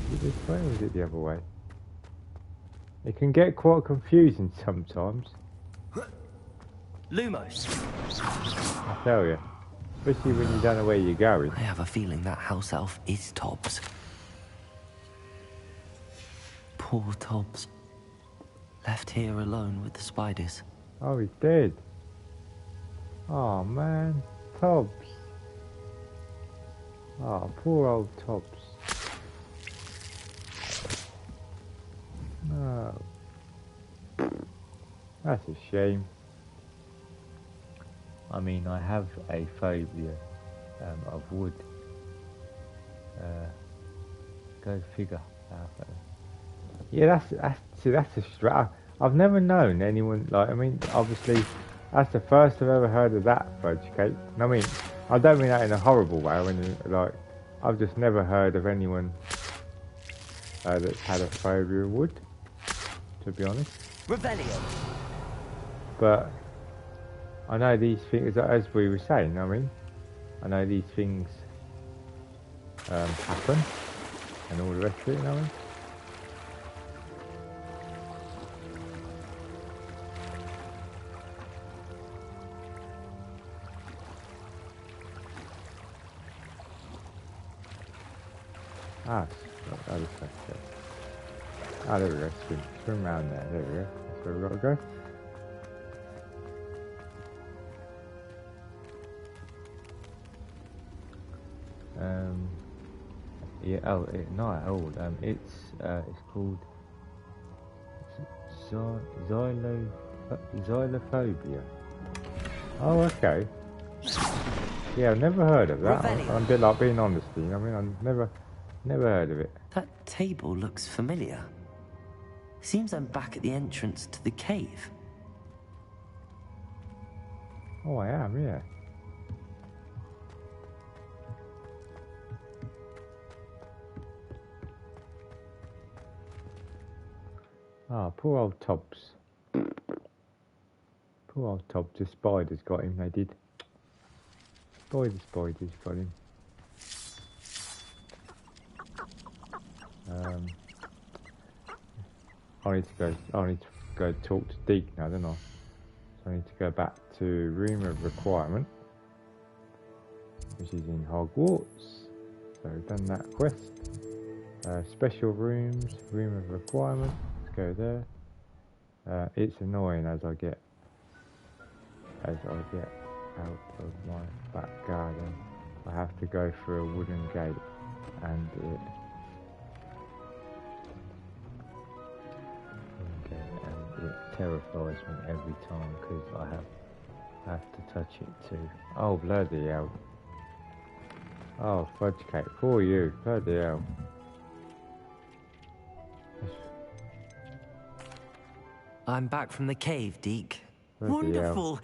Is it this way or is it the other way? It can get quite confusing sometimes. Lumos. I tell you. Especially when you don't know where you're going. I have a feeling that house elf is Tobbs. Poor Tobbs. Left here alone with the spiders. Oh, he's dead. Oh man, Tobbs. Oh, poor old Tobbs. No. That's a shame. I mean, I have a phobia of wood. Go figure. Yeah, that's a strap. I've never known anyone like. I mean, obviously, that's the first I've ever heard of that fudge cake. I mean, I don't mean that in a horrible way. I mean, like, I've just never heard of anyone that's had a phobia of wood. To be honest. Revelio. But I know these things, as we were saying. I mean, I know these things happen and all the rest of it. You know what I mean? Ah, that was okay. Ah, there we go. Swim around there. There we go. That's where we got to go. Yeah. Oh, not old. It's called xylophobia. Oh, okay. Yeah, I've never heard of that. I'm a bit like being honest. You know what I mean? I've never heard of it. That table looks familiar. Seems I'm back at the entrance to the cave. Oh, I am, yeah. Ah, poor old Tobbs. Poor old Tobbs. The spiders got him, they did. Spiders got him. I need to go talk to Deke now, don't I? So I need to go back to Room of Requirement, which is in Hogwarts. So we've done that quest. Special rooms, Room of Requirement. Let's go there. It's annoying as I get out of my back garden. I have to go through a wooden gate, and it terrifies me every time because I have to touch it too. Oh, bloody hell. Oh, fudge cake, for you, bloody hell. I'm back from the cave, Deke. Wonderful.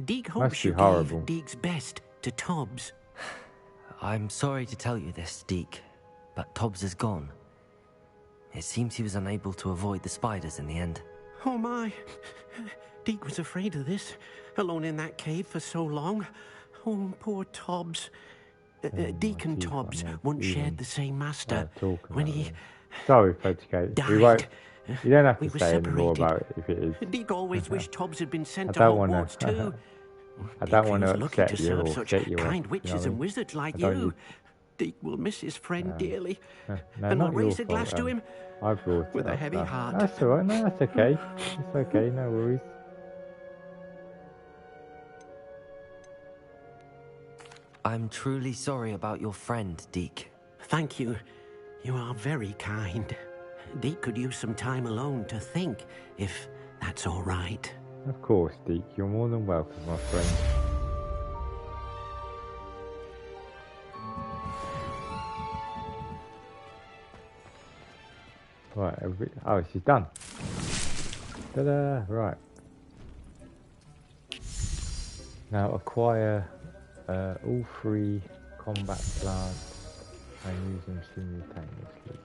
Deke hopes you gave Deke's best to Tobbs. I'm sorry to tell you this, Deke, but Tobbs is gone. It seems he was unable to avoid the spiders in the end. Oh my. Deke was afraid of this, alone in that cave for so long. Oh, poor Tobbs. Deke and Tobbs once shared the same master. When he Sorry, Fudge Cake. died. You don't have to We were say any more separated. about it if it is. Deke always wished Tobbs had been sent to I don't Hogwarts wanna- too. I don't want to He was lucky upset to you serve or such set you kind off, witches you know what I and mean? wizards like I don't you. need- Deke will miss his friend dearly. No, And not will raise your a glass fault, to him I brought with it a up, heavy no. heart. That's alright, no, that's okay. It's okay, no worries. I'm truly sorry about your friend, Deke. Thank you. You are very kind. Deke could use some time alone to think, if that's all right. Of course, Deke, you're more than welcome, my friend. Right, oh, she's done. Ta-da, right. Now acquire all 3 combat plants and use them simultaneously.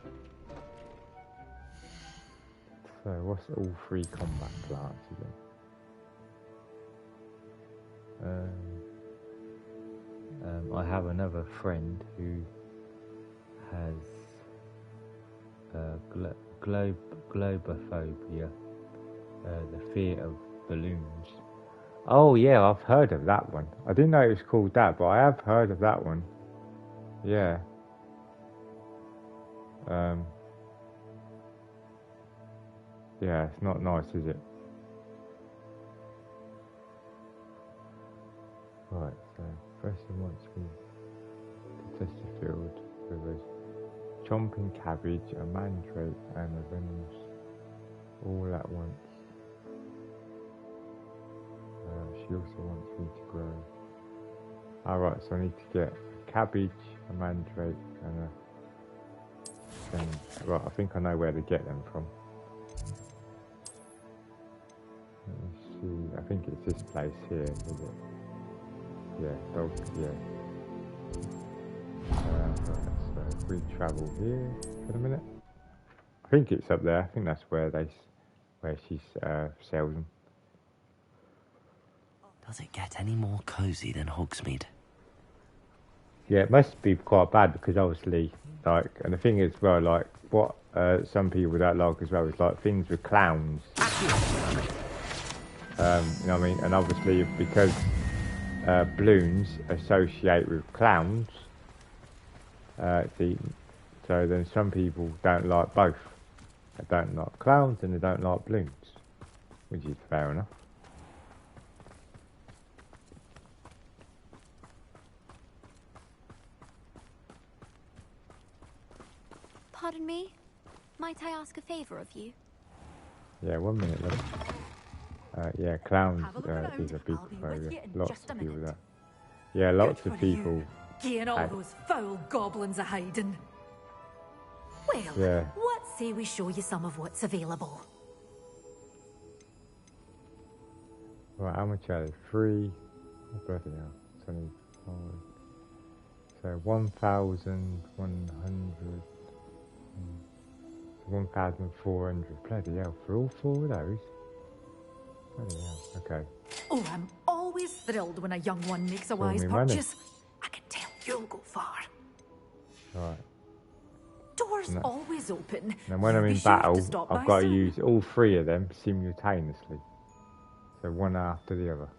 So what's all 3 combat plants again? I have another friend who has globophobia, the fear of balloons. Oh yeah, I've heard of that one. I didn't know it was called that, but I have heard of that one. Yeah. Yeah, it's not nice, is it? Right, so Professor wants me to test the field with a chomping cabbage, a mandrake, and a venomous all at once. She also wants me to grow. Alright, so I need to get a cabbage, a mandrake, and right, I think I know where to get them from. Let me see, I think it's this place here, is it? Yeah, dog, yeah. Right, so if we travel here for a minute. I think it's up there, I think that's where she sells them. Does it get any more cosy than Hogsmeade? Yeah, it must be quite bad because obviously, like, and the thing is, well, like, what some people don't like as well is like things with clowns. You know what I mean? And obviously, because balloons associate with clowns, so then some people don't like both. They don't like clowns and they don't like balloons, which is fair enough. Pardon me? Might I ask a favour of you? Yeah, 1 minute, look. Yeah, clowns is a big phobia. Lots of people that. Yeah, lots of people. Getting all those foul goblins are hiding. Well, yeah. let's say we show you some of what's available. Right, how much are they? 3. Oh, bloody hell. 25. So 1,100. 1,400. Bloody hell, for all 4 of those? Bloody hell, okay. Oh, I'm always thrilled when a young one makes a wise purchase. I can tell you'll go far. Right. Doors always open. And when I'm in battle, I've got to use all 3 of them simultaneously. So one after the other.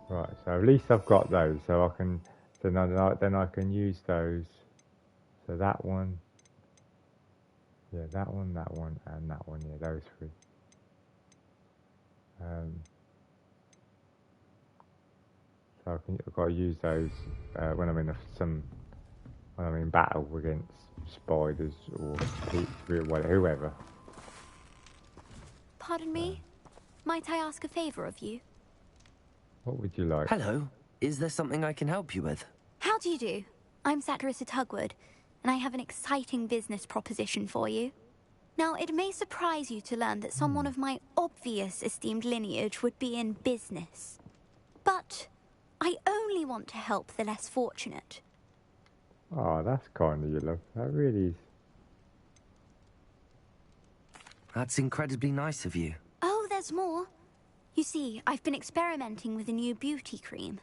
Right, so at least I've got those, so I can then I can use those. So that one, yeah, that one, and that one, yeah, those 3. So I've got to use those when I'm in when I'm in battle against spiders or whoever. Pardon me? Might I ask a favour of you? What would you like? Hello. Is there something I can help you with? How do you do? I'm Satirus at Hogwarts, and I have an exciting business proposition for you. Now, it may surprise you to learn that someone of my obvious esteemed lineage would be in business. But I only want to help the less fortunate. Oh, that's kind of you, love. That really is. That's incredibly nice of you. Oh, there's more. You see, I've been experimenting with a new beauty cream.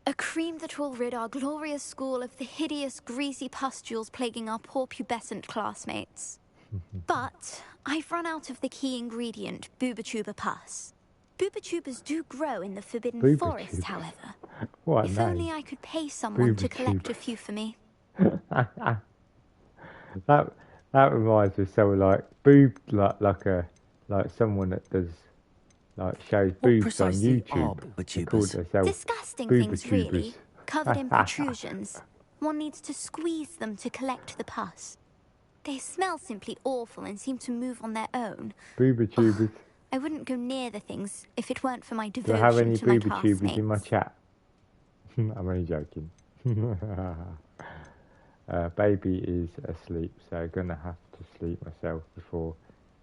A cream that will rid our glorious school of the hideous, greasy pustules plaguing our poor pubescent classmates. But I've run out of the key ingredient, Booba-Tuba pus. Booba-Tubas do grow in the Forbidden Forest, however. What a if name. only I could pay someone to collect a few for me. that reminds me of someone like like someone that does shows boobs on YouTube. Disgusting things, really, covered in protrusions. One needs to squeeze them to collect the pus. They smell simply awful and seem to move on their own. Booba-tubers. I wouldn't go near the things if it weren't for my Do I have devotion any to my booba-tubers classmates. in my chat? I'm only joking. Baby is asleep, so gonna have to sleep myself before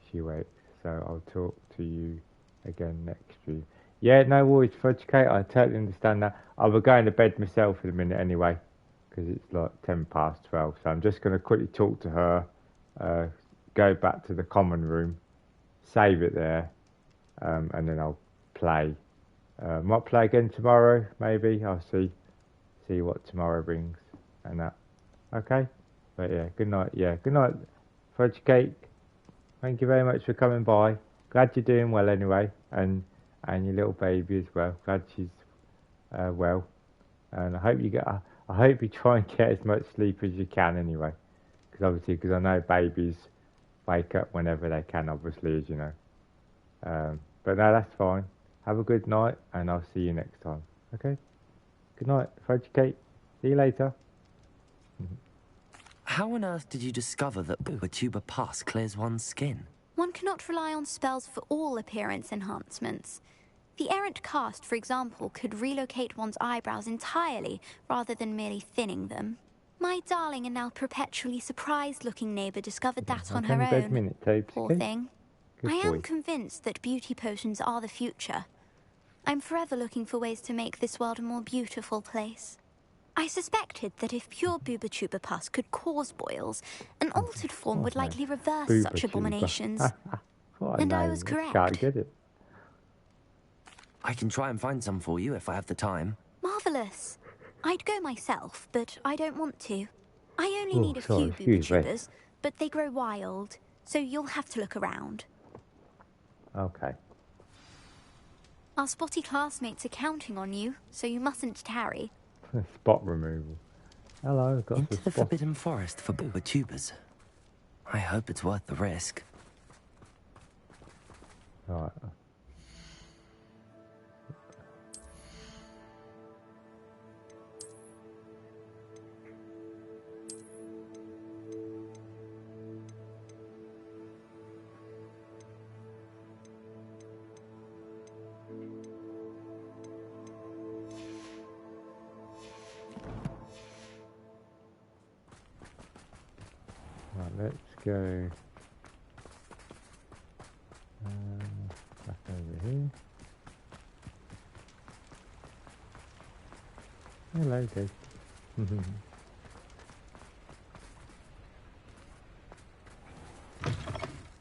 she wakes. So I'll talk to you again next stream. Yeah, no worries, Fudge Kate. I totally understand that. I will go to bed myself in a minute anyway, because it's like 12:10. So I'm just gonna quickly talk to her, go back to the common room, save it there, and then I'll play. Might play again tomorrow, maybe. I'll see what tomorrow brings and that. Okay, but yeah, good night. Yeah, good night, Fudge Cake. Thank you very much for coming by. Glad you're doing well anyway, and your little baby as well. Glad she's well, and I hope you try and get as much sleep as you can anyway, because I know babies wake up whenever they can, obviously, as you know. But no, that's fine. Have a good night, and I'll see you next time. Okay. Good night, Fudge Kate. See you later. How on earth did you discover that Tuba Pus clears one's skin? One cannot rely on spells for all appearance enhancements. The errant cast, for example, could relocate one's eyebrows entirely rather than merely thinning them. My darling and now perpetually surprised-looking neighbour discovered that on her own. Poor thing. I am convinced that beauty potions are the future. I'm forever looking for ways to make this world a more beautiful place. I suspected that if pure Booba Pus could cause boils, an altered form would likely reverse such abominations. And I was correct. Can't get it. I can try and find some for you if I have the time. Marvellous. I'd go myself, but I don't want to. I only need a few Booba but they grow wild, so you'll have to look around. Okay. Our spotty classmates are counting on you, so you mustn't tarry. Spot removal. Hello, got into the Forbidden Forest for Booba Tubers. I hope it's worth the risk. Right. Let's go back over here. Hello, Dave.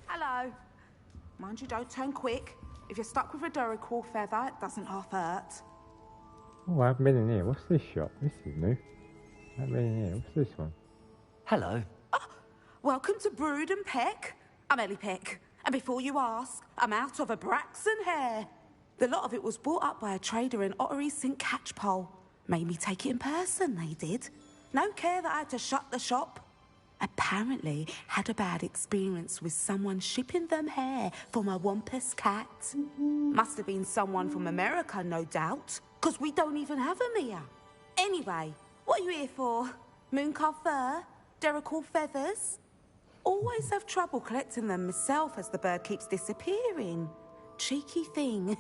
Hello. Mind you, don't turn quick. If you're stuck with a Duracell feather, it doesn't half hurt. Oh, I haven't been in here. What's this shop? This is new. I haven't been in here. What's this one? Hello. Welcome to Brood and Peck. I'm Ellie Peck. And before you ask, I'm out of a Braxton hair. The lot of it was bought up by a trader in Ottery St. Catchpole. Made me take it in person, they did. No care that I had to shut the shop. Apparently had a bad experience with someone shipping them hair for my Wampus cat. Must have been someone from America, no doubt, because we don't even have them here. Anyway, what are you here for? Mooncar fur? Duracell feathers? Always have trouble collecting them myself as the bird keeps disappearing. Cheeky thing.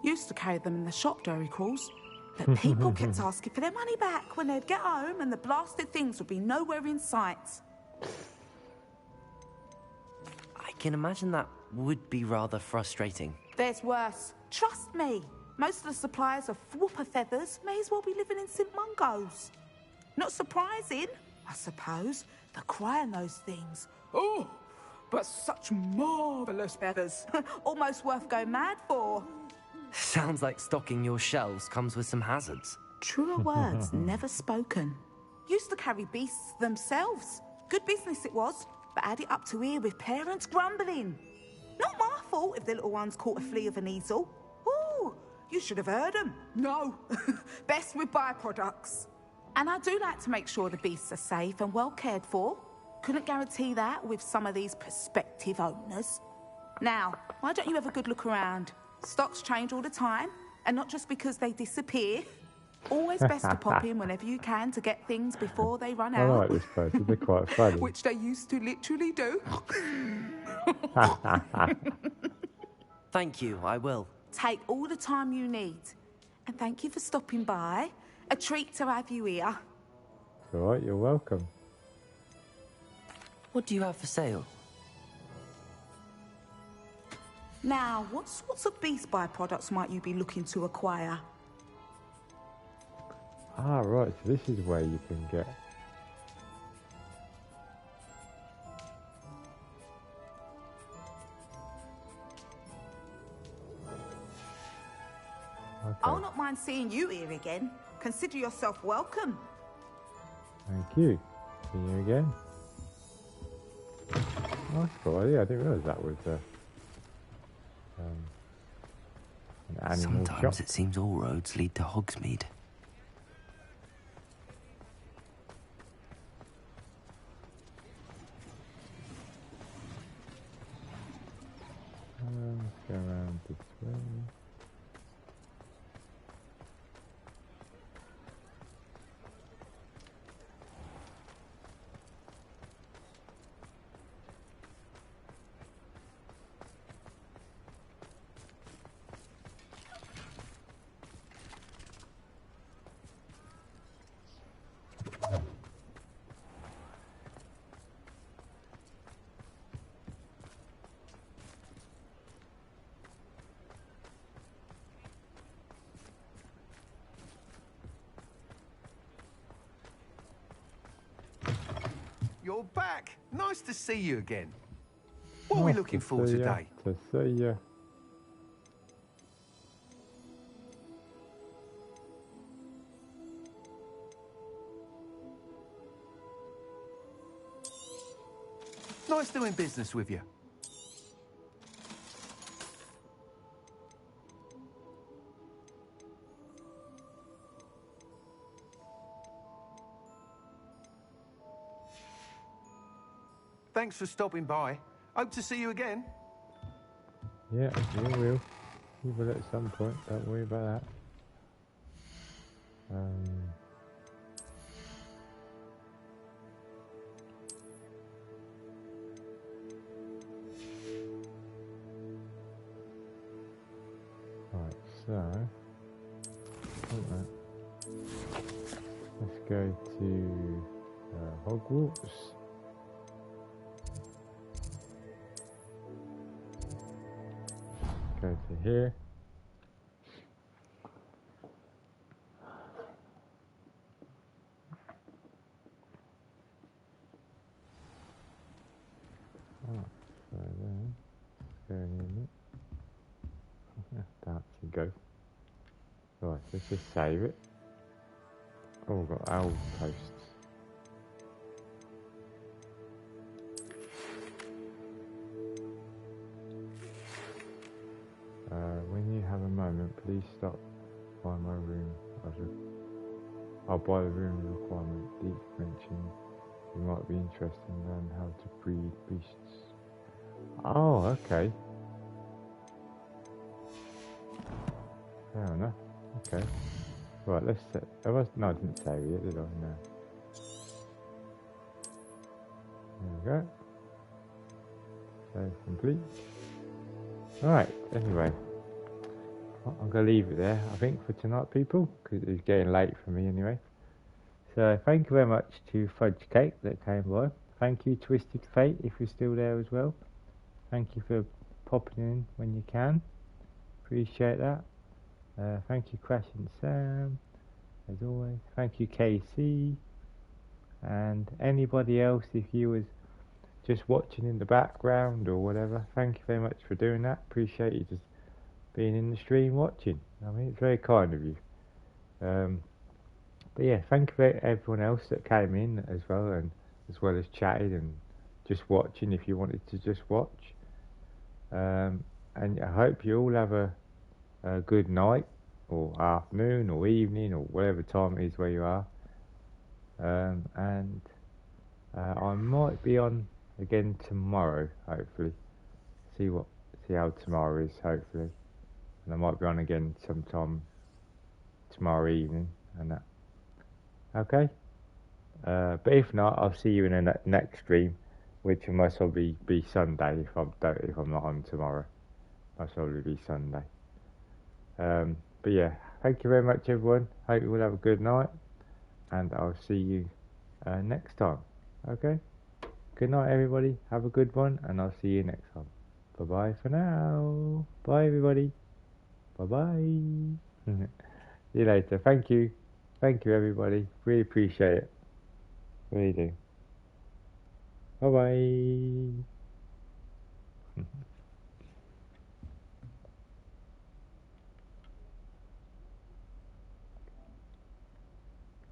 Used to carry them in the shop, Duracalls. But people kept asking for their money back when they'd get home and the blasted things would be nowhere in sight. I can imagine that would be rather frustrating. There's worse. Trust me. Most of the suppliers of whooper feathers may as well be living in St. Mungo's. Not surprising, I suppose. The cry on those things. Oh, but such marvellous feathers. Almost worth going mad for. Sounds like stocking your shelves comes with some hazards. Truer words never spoken. Used to carry beasts themselves. Good business it was, but add it up to here with parents grumbling. Not my fault if the little ones caught a flea of an easel. Ooh, you should have heard them. No, best with byproducts. And I do like to make sure the beasts are safe and well cared for. Couldn't guarantee that with some of these prospective owners. Now, why don't you have a good look around? Stocks change all the time, and not just because they disappear. Always best to pop in whenever you can to get things before they run out. I like this person, they're quite funny. Which they used to literally do. Thank you, I will. Take all the time you need. And thank you for stopping by. A treat to have you here. It's alright, you're welcome. What do you have for sale? Now, what sorts of beast byproducts might you be looking to acquire? Ah, right, so this is where you can get... Okay. I'll not mind seeing you here again. Consider yourself welcome. Thank you. See you again. Nice boy, yeah, I didn't realise that was an animal shop. Sometimes it seems all roads lead to Hogsmeade. Let's go around this way. you're back. Nice to see you again. What are we looking for today? To see ya. Nice doing business with you. Thanks for stopping by. Hope to see you again. Yeah, you will. You will at some point. Don't worry about that. Right, so let's go to Hogwarts. Go to here. So then, go in it. That's a go. Right, let's just save it. Oh, we've got owl posts. When you have a moment, please stop by my room. I'll buy the room requirement. Deep mentioned you might be interested in learning how to breed beasts. Oh, okay. Fair enough. Okay. Right, let's set. No, I didn't save it, did I? No. There we go. Save complete. Alright, anyway. I'm going to leave it there, I think, for tonight, people, because it's getting late for me anyway. So, thank you very much to Fudge Cake that came by. Thank you, Twisted Fate, if you're still there as well. Thank you for popping in when you can. Appreciate that. Thank you, Crash and Sam, as always. Thank you, KC. And anybody else, if you was just watching in the background or whatever, thank you very much for doing that. Appreciate you just being in the stream watching. I mean, it's very kind of you. But yeah, thank you for everyone else that came in as well, and as well as chatted and just watching if you wanted to just watch. And I hope you all have a good night or afternoon or evening or whatever time it is where you are. And I might be on again tomorrow, hopefully. See how tomorrow is, hopefully. And I might be on again sometime tomorrow evening and that. Okay? But if not, I'll see you in the next stream, which will most probably be Sunday if I'm not on tomorrow. Most probably be Sunday. But yeah, thank you very much, everyone. Hope you will have a good night, and I'll see you next time. Okay? Good night, everybody. Have a good one, and I'll see you next time. Bye-bye for now. Bye, everybody. Bye-bye. See you later. Thank you. Thank you, everybody. Really appreciate it. Really do. Bye-bye.